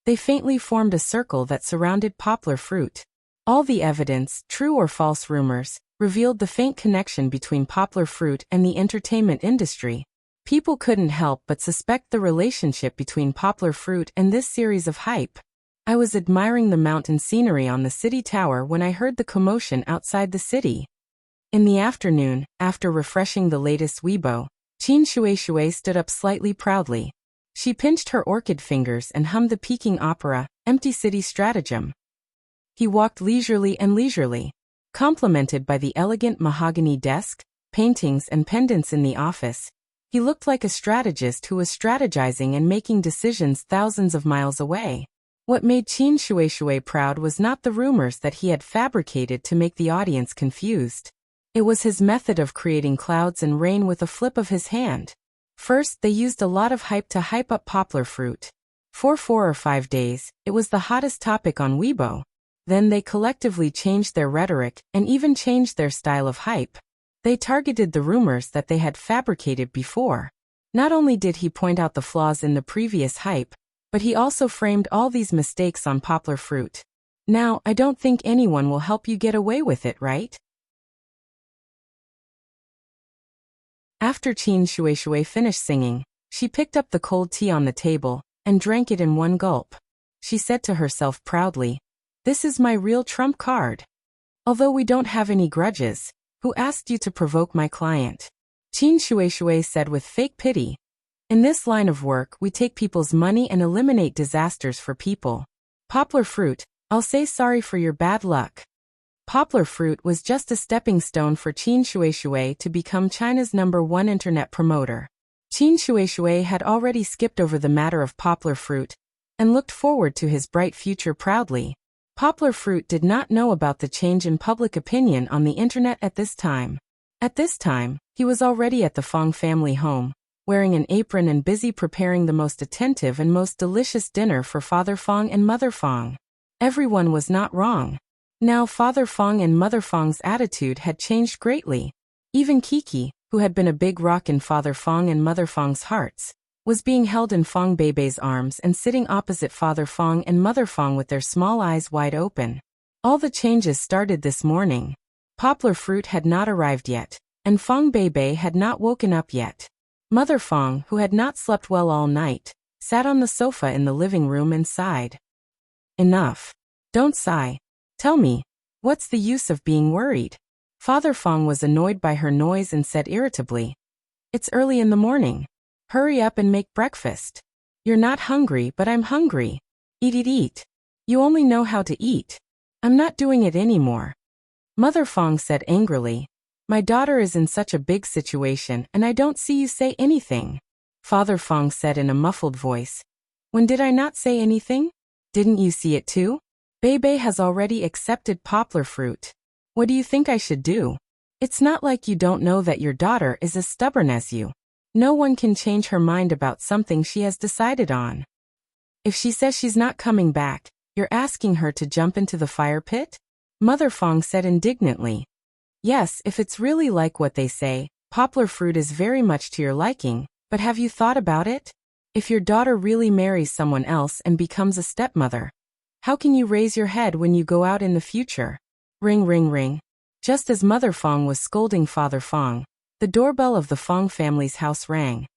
[SPEAKER 1] they faintly formed a circle that surrounded Poplar Fruit. All the evidence, true or false rumors, revealed the faint connection between Poplar Fruit and the entertainment industry. People couldn't help but suspect the relationship between Poplar Fruit and this series of hype. I was admiring the mountain scenery on the city tower when I heard the commotion outside the city. In the afternoon, after refreshing the latest Weibo, Qin Shui stood up slightly proudly. She pinched her orchid fingers and hummed the Peking opera, Empty City Stratagem. He walked leisurely, complimented by the elegant mahogany desk, paintings and pendants in the office. He looked like a strategist who was strategizing and making decisions thousands of miles away. What made Qin Shui proud was not the rumors that he had fabricated to make the audience confused. It was his method of creating clouds and rain with a flip of his hand. First, they used a lot of hype to hype up Poplar Fruit. For 4 or 5 days, it was the hottest topic on Weibo. Then they collectively changed their rhetoric and even changed their style of hype. They targeted the rumors that they had fabricated before. Not only did he point out the flaws in the previous hype, but he also framed all these mistakes on Poplar Fruit. Now, I don't think anyone will help you get away with it, right? After Qin Shui finished singing, she picked up the cold tea on the table and drank it in one gulp. She said to herself proudly, "This is my real trump card. Although we don't have any grudges, who asked you to provoke my client?" Qin Shui said with fake pity. "In this line of work, we take people's money and eliminate disasters for people. Poplar Fruit, I'll say sorry for your bad luck." Poplar Fruit was just a stepping stone for Qin Shui to become China's #1 internet promoter. Qin Shui had already skipped over the matter of Poplar Fruit and looked forward to his bright future proudly. Poplar Fruit did not know about the change in public opinion on the internet at this time. At this time, he was already at the Fong family home, wearing an apron and busy preparing the most attentive and most delicious dinner for Father Fong and Mother Fong. Everyone was not wrong. Now Father Fong and Mother Fong's attitude had changed greatly. Even Kiki, who had been a big rock in Father Fong and Mother Fong's hearts, was being held in Fong Beibei's arms and sitting opposite Father Fong and Mother Fong with their small eyes wide open. All the changes started this morning. Poplar Fruit had not arrived yet, and Fong Beibei had not woken up yet. Mother Fong, who had not slept well all night, sat on the sofa in the living room and sighed. Enough. Don't sigh. Tell me, what's the use of being worried? Father Fong was annoyed by her noise and said irritably. It's early in the morning. Hurry up and make breakfast. You're not hungry, but I'm hungry. Eat, eat, eat. You only know how to eat. I'm not doing it anymore. Mother Fong said angrily. My daughter is in such a big situation and I don't see you say anything. Father Fong said in a muffled voice. When did I not say anything? Didn't you see it too? Bebe has already accepted poplar fruit. What do you think I should do? It's not like you don't know that your daughter is as stubborn as you. No one can change her mind about something she has decided on. If she says she's not coming back, you're asking her to jump into the fire pit? Mother Fong said indignantly. Yes, if it's really like what they say, poplar fruit is very much to your liking, but have you thought about it? If your daughter really marries someone else and becomes a stepmother, how can you raise your head when you go out in the future? Ring, ring, ring. Just as Mother Fong was scolding Father Fong, the doorbell of the Fong family's house rang.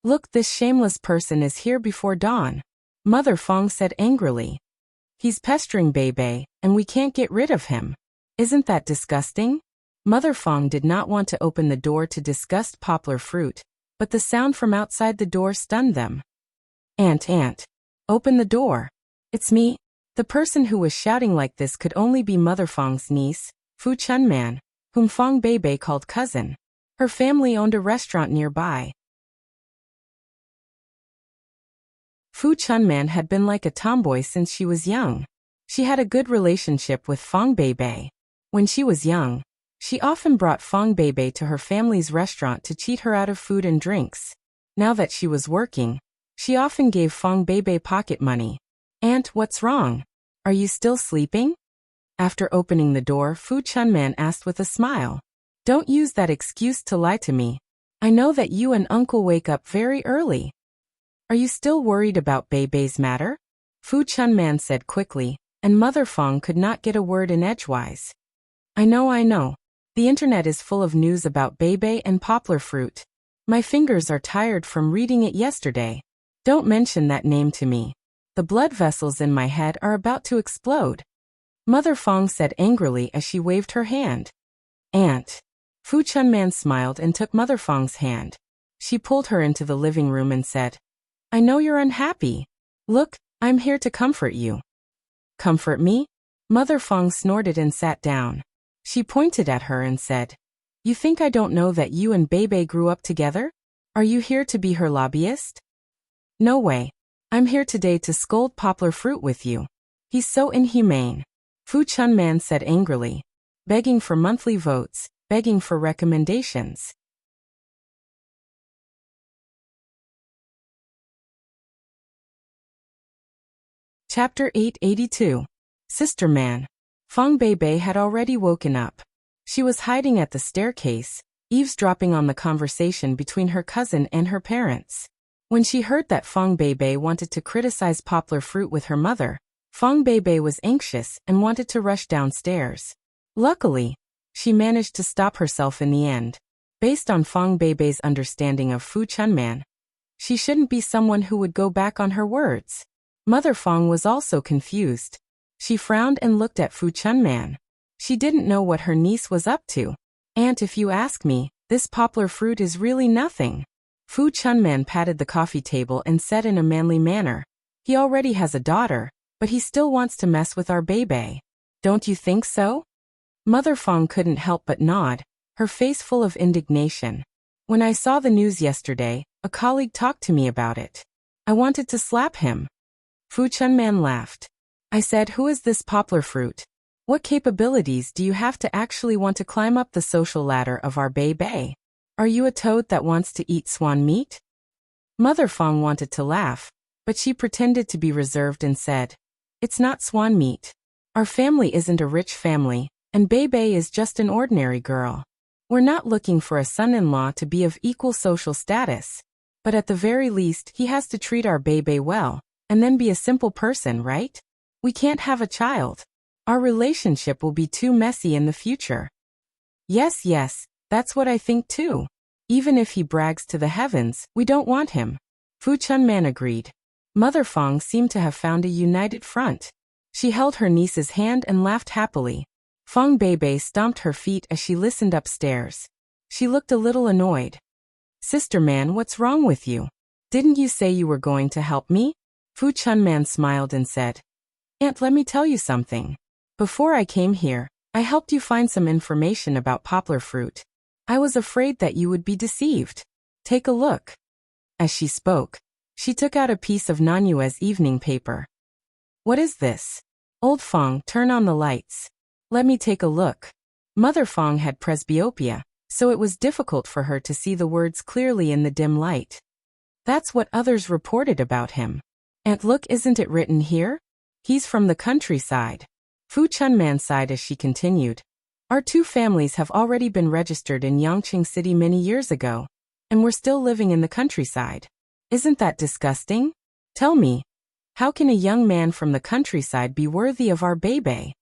[SPEAKER 1] Look, this shameless person is here before dawn. Mother Fong said angrily. He's pestering Bebe, and we can't get rid of him. Isn't that disgusting? Mother Fong did not want to open the door to disgust poplar fruit, but the sound from outside the door stunned them. Aunt, open the door. It's me. The person who was shouting like this could only be Mother Fong's niece, Fu Chunman, whom Fong Bebe called cousin. Her family owned a restaurant nearby. Fu Chunman had been like a tomboy since she was young. She had a good relationship with Fong Bebe. When she was young, she often brought Fong Bebe to her family's restaurant to cheat her out of food and drinks. Now that she was working, she often gave Fong Bebe pocket money. Aunt, what's wrong? Are you still sleeping? After opening the door, Fu Chunman asked with a smile. Don't use that excuse to lie to me. I know that you and Uncle wake up very early. Are you still worried about Bebe's matter? Fu Chunman said quickly, and Mother Fong could not get a word in edgewise. I know. The internet is full of news about Bebe and poplar fruit. My fingers are tired from reading it yesterday. Don't mention that name to me. The blood vessels in my head are about to explode. Mother Fong said angrily as she waved her hand. Aunt. Fu Chunman smiled and took Mother Fong's hand. She pulled her into the living room and said, I know you're unhappy. Look, I'm here to comfort you. Comfort me? Mother Fong snorted and sat down. She pointed at her and said, You think I don't know that you and Bebe grew up together? Are you here to be her lobbyist? No way. I'm here today to scold poplar fruit with you. He's so inhumane. Fu Chunman said angrily. Begging for monthly votes, begging for recommendations. Chapter 882. Sister Man. Fong Bebe had already woken up. She was hiding at the staircase, eavesdropping on the conversation between her cousin and her parents. When she heard that Fong Bebe wanted to criticize poplar fruit with her mother, Fong Bebe was anxious and wanted to rush downstairs. Luckily, she managed to stop herself in the end. Based on Fong Bebe's understanding of Fu Chunman, she shouldn't be someone who would go back on her words. Mother Fong was also confused. She frowned and looked at Fu Chunman. She didn't know what her niece was up to. Aunt, if you ask me, this poplar fruit is really nothing. Fu Chunman patted the coffee table and said in a manly manner, He already has a daughter, but he still wants to mess with our Bebe. Don't you think so? Mother Fong couldn't help but nod, her face full of indignation. When I saw the news yesterday, a colleague talked to me about it. I wanted to slap him. Fu Chunman laughed. I said, Who is this poplar fruit? What capabilities do you have to actually want to climb up the social ladder of our Bebe? Are you a toad that wants to eat swan meat? Mother Fong wanted to laugh, but she pretended to be reserved and said, It's not swan meat. Our family isn't a rich family, and Bebe is just an ordinary girl. We're not looking for a son-in-law to be of equal social status, but at the very least he has to treat our Bebe well, and then be a simple person, right? We can't have a child. Our relationship will be too messy in the future. Yes, that's what I think too. Even if he brags to the heavens, we don't want him. Fu Chunman agreed. Mother Fong seemed to have found a united front. She held her niece's hand and laughed happily. Fong Beibei stomped her feet as she listened upstairs. She looked a little annoyed. Sister man, what's wrong with you? Didn't you say you were going to help me? Fu Chunman smiled and said, Aunt, let me tell you something. Before I came here, I helped you find some information about poplar fruit. I was afraid that you would be deceived. Take a look. As she spoke, she took out a piece of Nanyue's evening paper. What is this? Old Fong, turn on the lights. Let me take a look. Mother Fong had presbyopia, so it was difficult for her to see the words clearly in the dim light. That's what others reported about him. And look, isn't it written here? He's from the countryside. Fu Chunman sighed as she continued. Our two families have already been registered in Yangqing City many years ago, and we're still living in the countryside. Isn't that disgusting? Tell me, how can a young man from the countryside be worthy of our Beibei?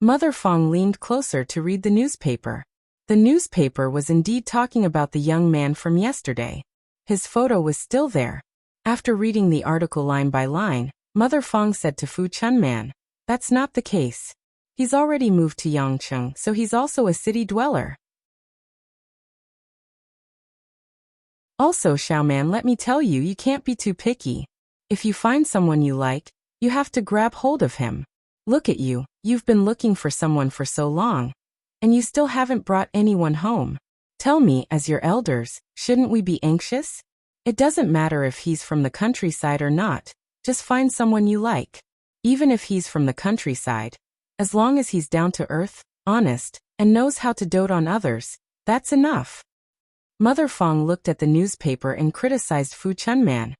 [SPEAKER 1] Mother Fong leaned closer to read the newspaper. The newspaper was indeed talking about the young man from yesterday. His photo was still there. After reading the article line by line, Mother Fong said to Fu Chunman, That's not the case. He's already moved to Yangqing, so he's also a city dweller. Also, Xiaoman, let me tell you, you can't be too picky. If you find someone you like, you have to grab hold of him. Look at you, you've been looking for someone for so long, and you still haven't brought anyone home. Tell me, as your elders, shouldn't we be anxious? It doesn't matter if he's from the countryside or not, just find someone you like. Even if he's from the countryside, as long as he's down to earth, honest, and knows how to dote on others, that's enough. Mother Fong looked at the newspaper and criticized Fu Chunman.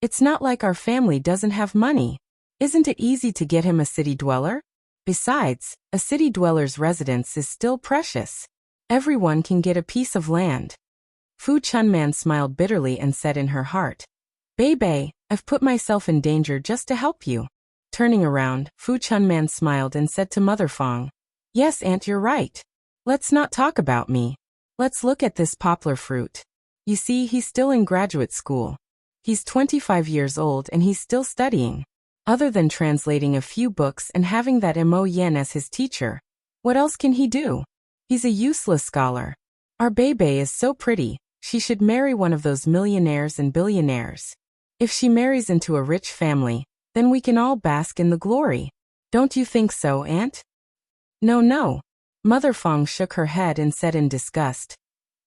[SPEAKER 1] It's not like our family doesn't have money. Isn't it easy to get him a city dweller? Besides, a city dweller's residence is still precious. Everyone can get a piece of land. Fu Chunman smiled bitterly and said in her heart, Beibei, I've put myself in danger just to help you. Turning around, Fu Chunman smiled and said to Mother Fong, Yes, Aunt, you're right. Let's not talk about me. Let's look at this poplar fruit. You see, he's still in graduate school. He's 25 years old and he's still studying. Other than translating a few books and having that Mo Yen as his teacher, what else can he do? He's a useless scholar. Our Beibei is so pretty, she should marry one of those millionaires and billionaires. If she marries into a rich family, then we can all bask in the glory. Don't you think so, Aunt? No. Mother Fong shook her head and said in disgust,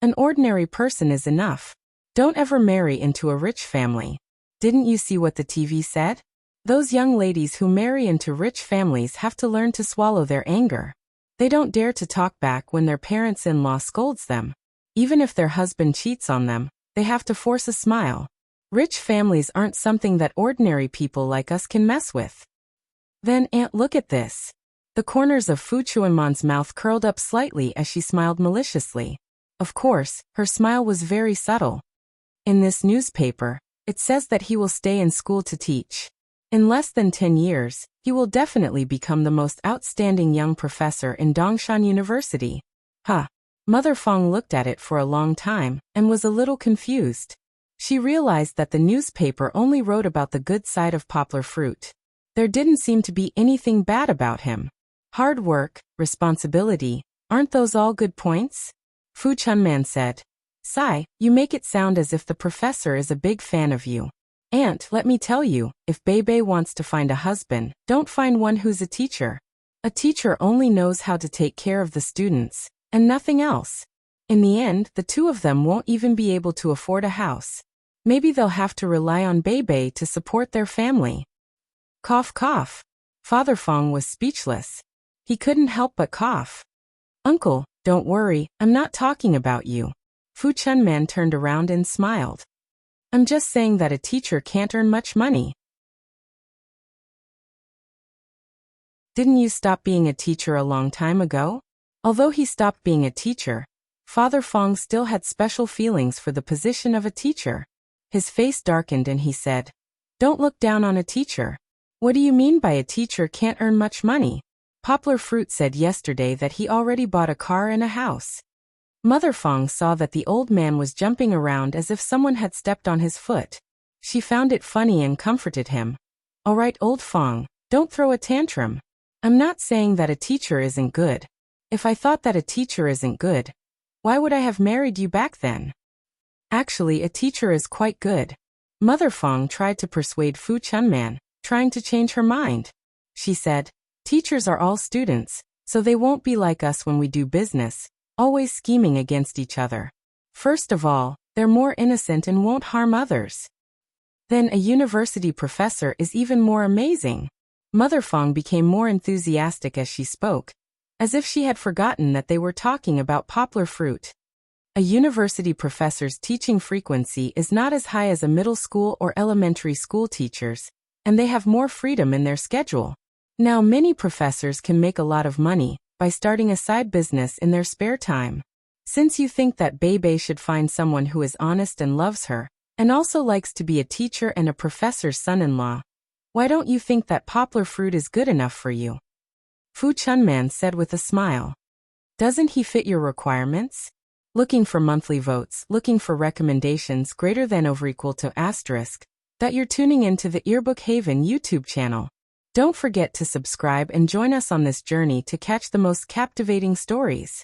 [SPEAKER 1] An ordinary person is enough. Don't ever marry into a rich family. Didn't you see what the TV said? Those young ladies who marry into rich families have to learn to swallow their anger. They don't dare to talk back when their parents-in-law scolds them. Even if their husband cheats on them, they have to force a smile. Rich families aren't something that ordinary people like us can mess with. Then, Aunt, look at this. The corners of Fu Chunman's mouth curled up slightly as she smiled maliciously. Of course, her smile was very subtle. In this newspaper, it says that he will stay in school to teach. In less than 10 years, he will definitely become the most outstanding young professor in Dongshan University. Mother Fong looked at it for a long time and was a little confused. She realized that the newspaper only wrote about the good side of poplar fruit. There didn't seem to be anything bad about him. Hard work, responsibility, aren't those all good points? Fu Chunman said. Sai, you make it sound as if the professor is a big fan of you. Aunt, let me tell you, if Beibei wants to find a husband, don't find one who's a teacher. A teacher only knows how to take care of the students, and nothing else. In the end, the two of them won't even be able to afford a house. Maybe they'll have to rely on Beibei to support their family. Cough, cough. Father Fong was speechless. He couldn't help but cough. Uncle, don't worry, I'm not talking about you. Fu Chunman turned around and smiled. I'm just saying that a teacher can't earn much money. Didn't you stop being a teacher a long time ago? Although he stopped being a teacher, Father Fong still had special feelings for the position of a teacher. His face darkened and he said, Don't look down on a teacher. What do you mean by a teacher can't earn much money? Poplar Fruit said yesterday that he already bought a car and a house. Mother Fong saw that the old man was jumping around as if someone had stepped on his foot. She found it funny and comforted him. "All right, old Fong, don't throw a tantrum. I'm not saying that a teacher isn't good. If I thought that a teacher isn't good, why would I have married you back then? Actually, a teacher is quite good." Mother Fong tried to persuade Fu Chunman, trying to change her mind. She said, "Teachers are all students, so they won't be like us when we do business, always scheming against each other. First of all, they're more innocent and won't harm others. Then a university professor is even more amazing." Mother Fong became more enthusiastic as she spoke, as if she had forgotten that they were talking about poplar fruit. A university professor's teaching frequency is not as high as a middle school or elementary school teacher's, and they have more freedom in their schedule. Now many professors can make a lot of money by starting a side business in their spare time. Since you think that Bebe should find someone who is honest and loves her, and also likes to be a teacher and a professor's son-in-law, why don't you think that poplar fruit is good enough for you? Fu Chunman said with a smile. Doesn't he fit your requirements? Looking for monthly votes, looking for recommendations greater than or equal to *, that you're tuning into the Earbook Haven YouTube channel. Don't forget to subscribe and join us on this journey to catch the most captivating stories.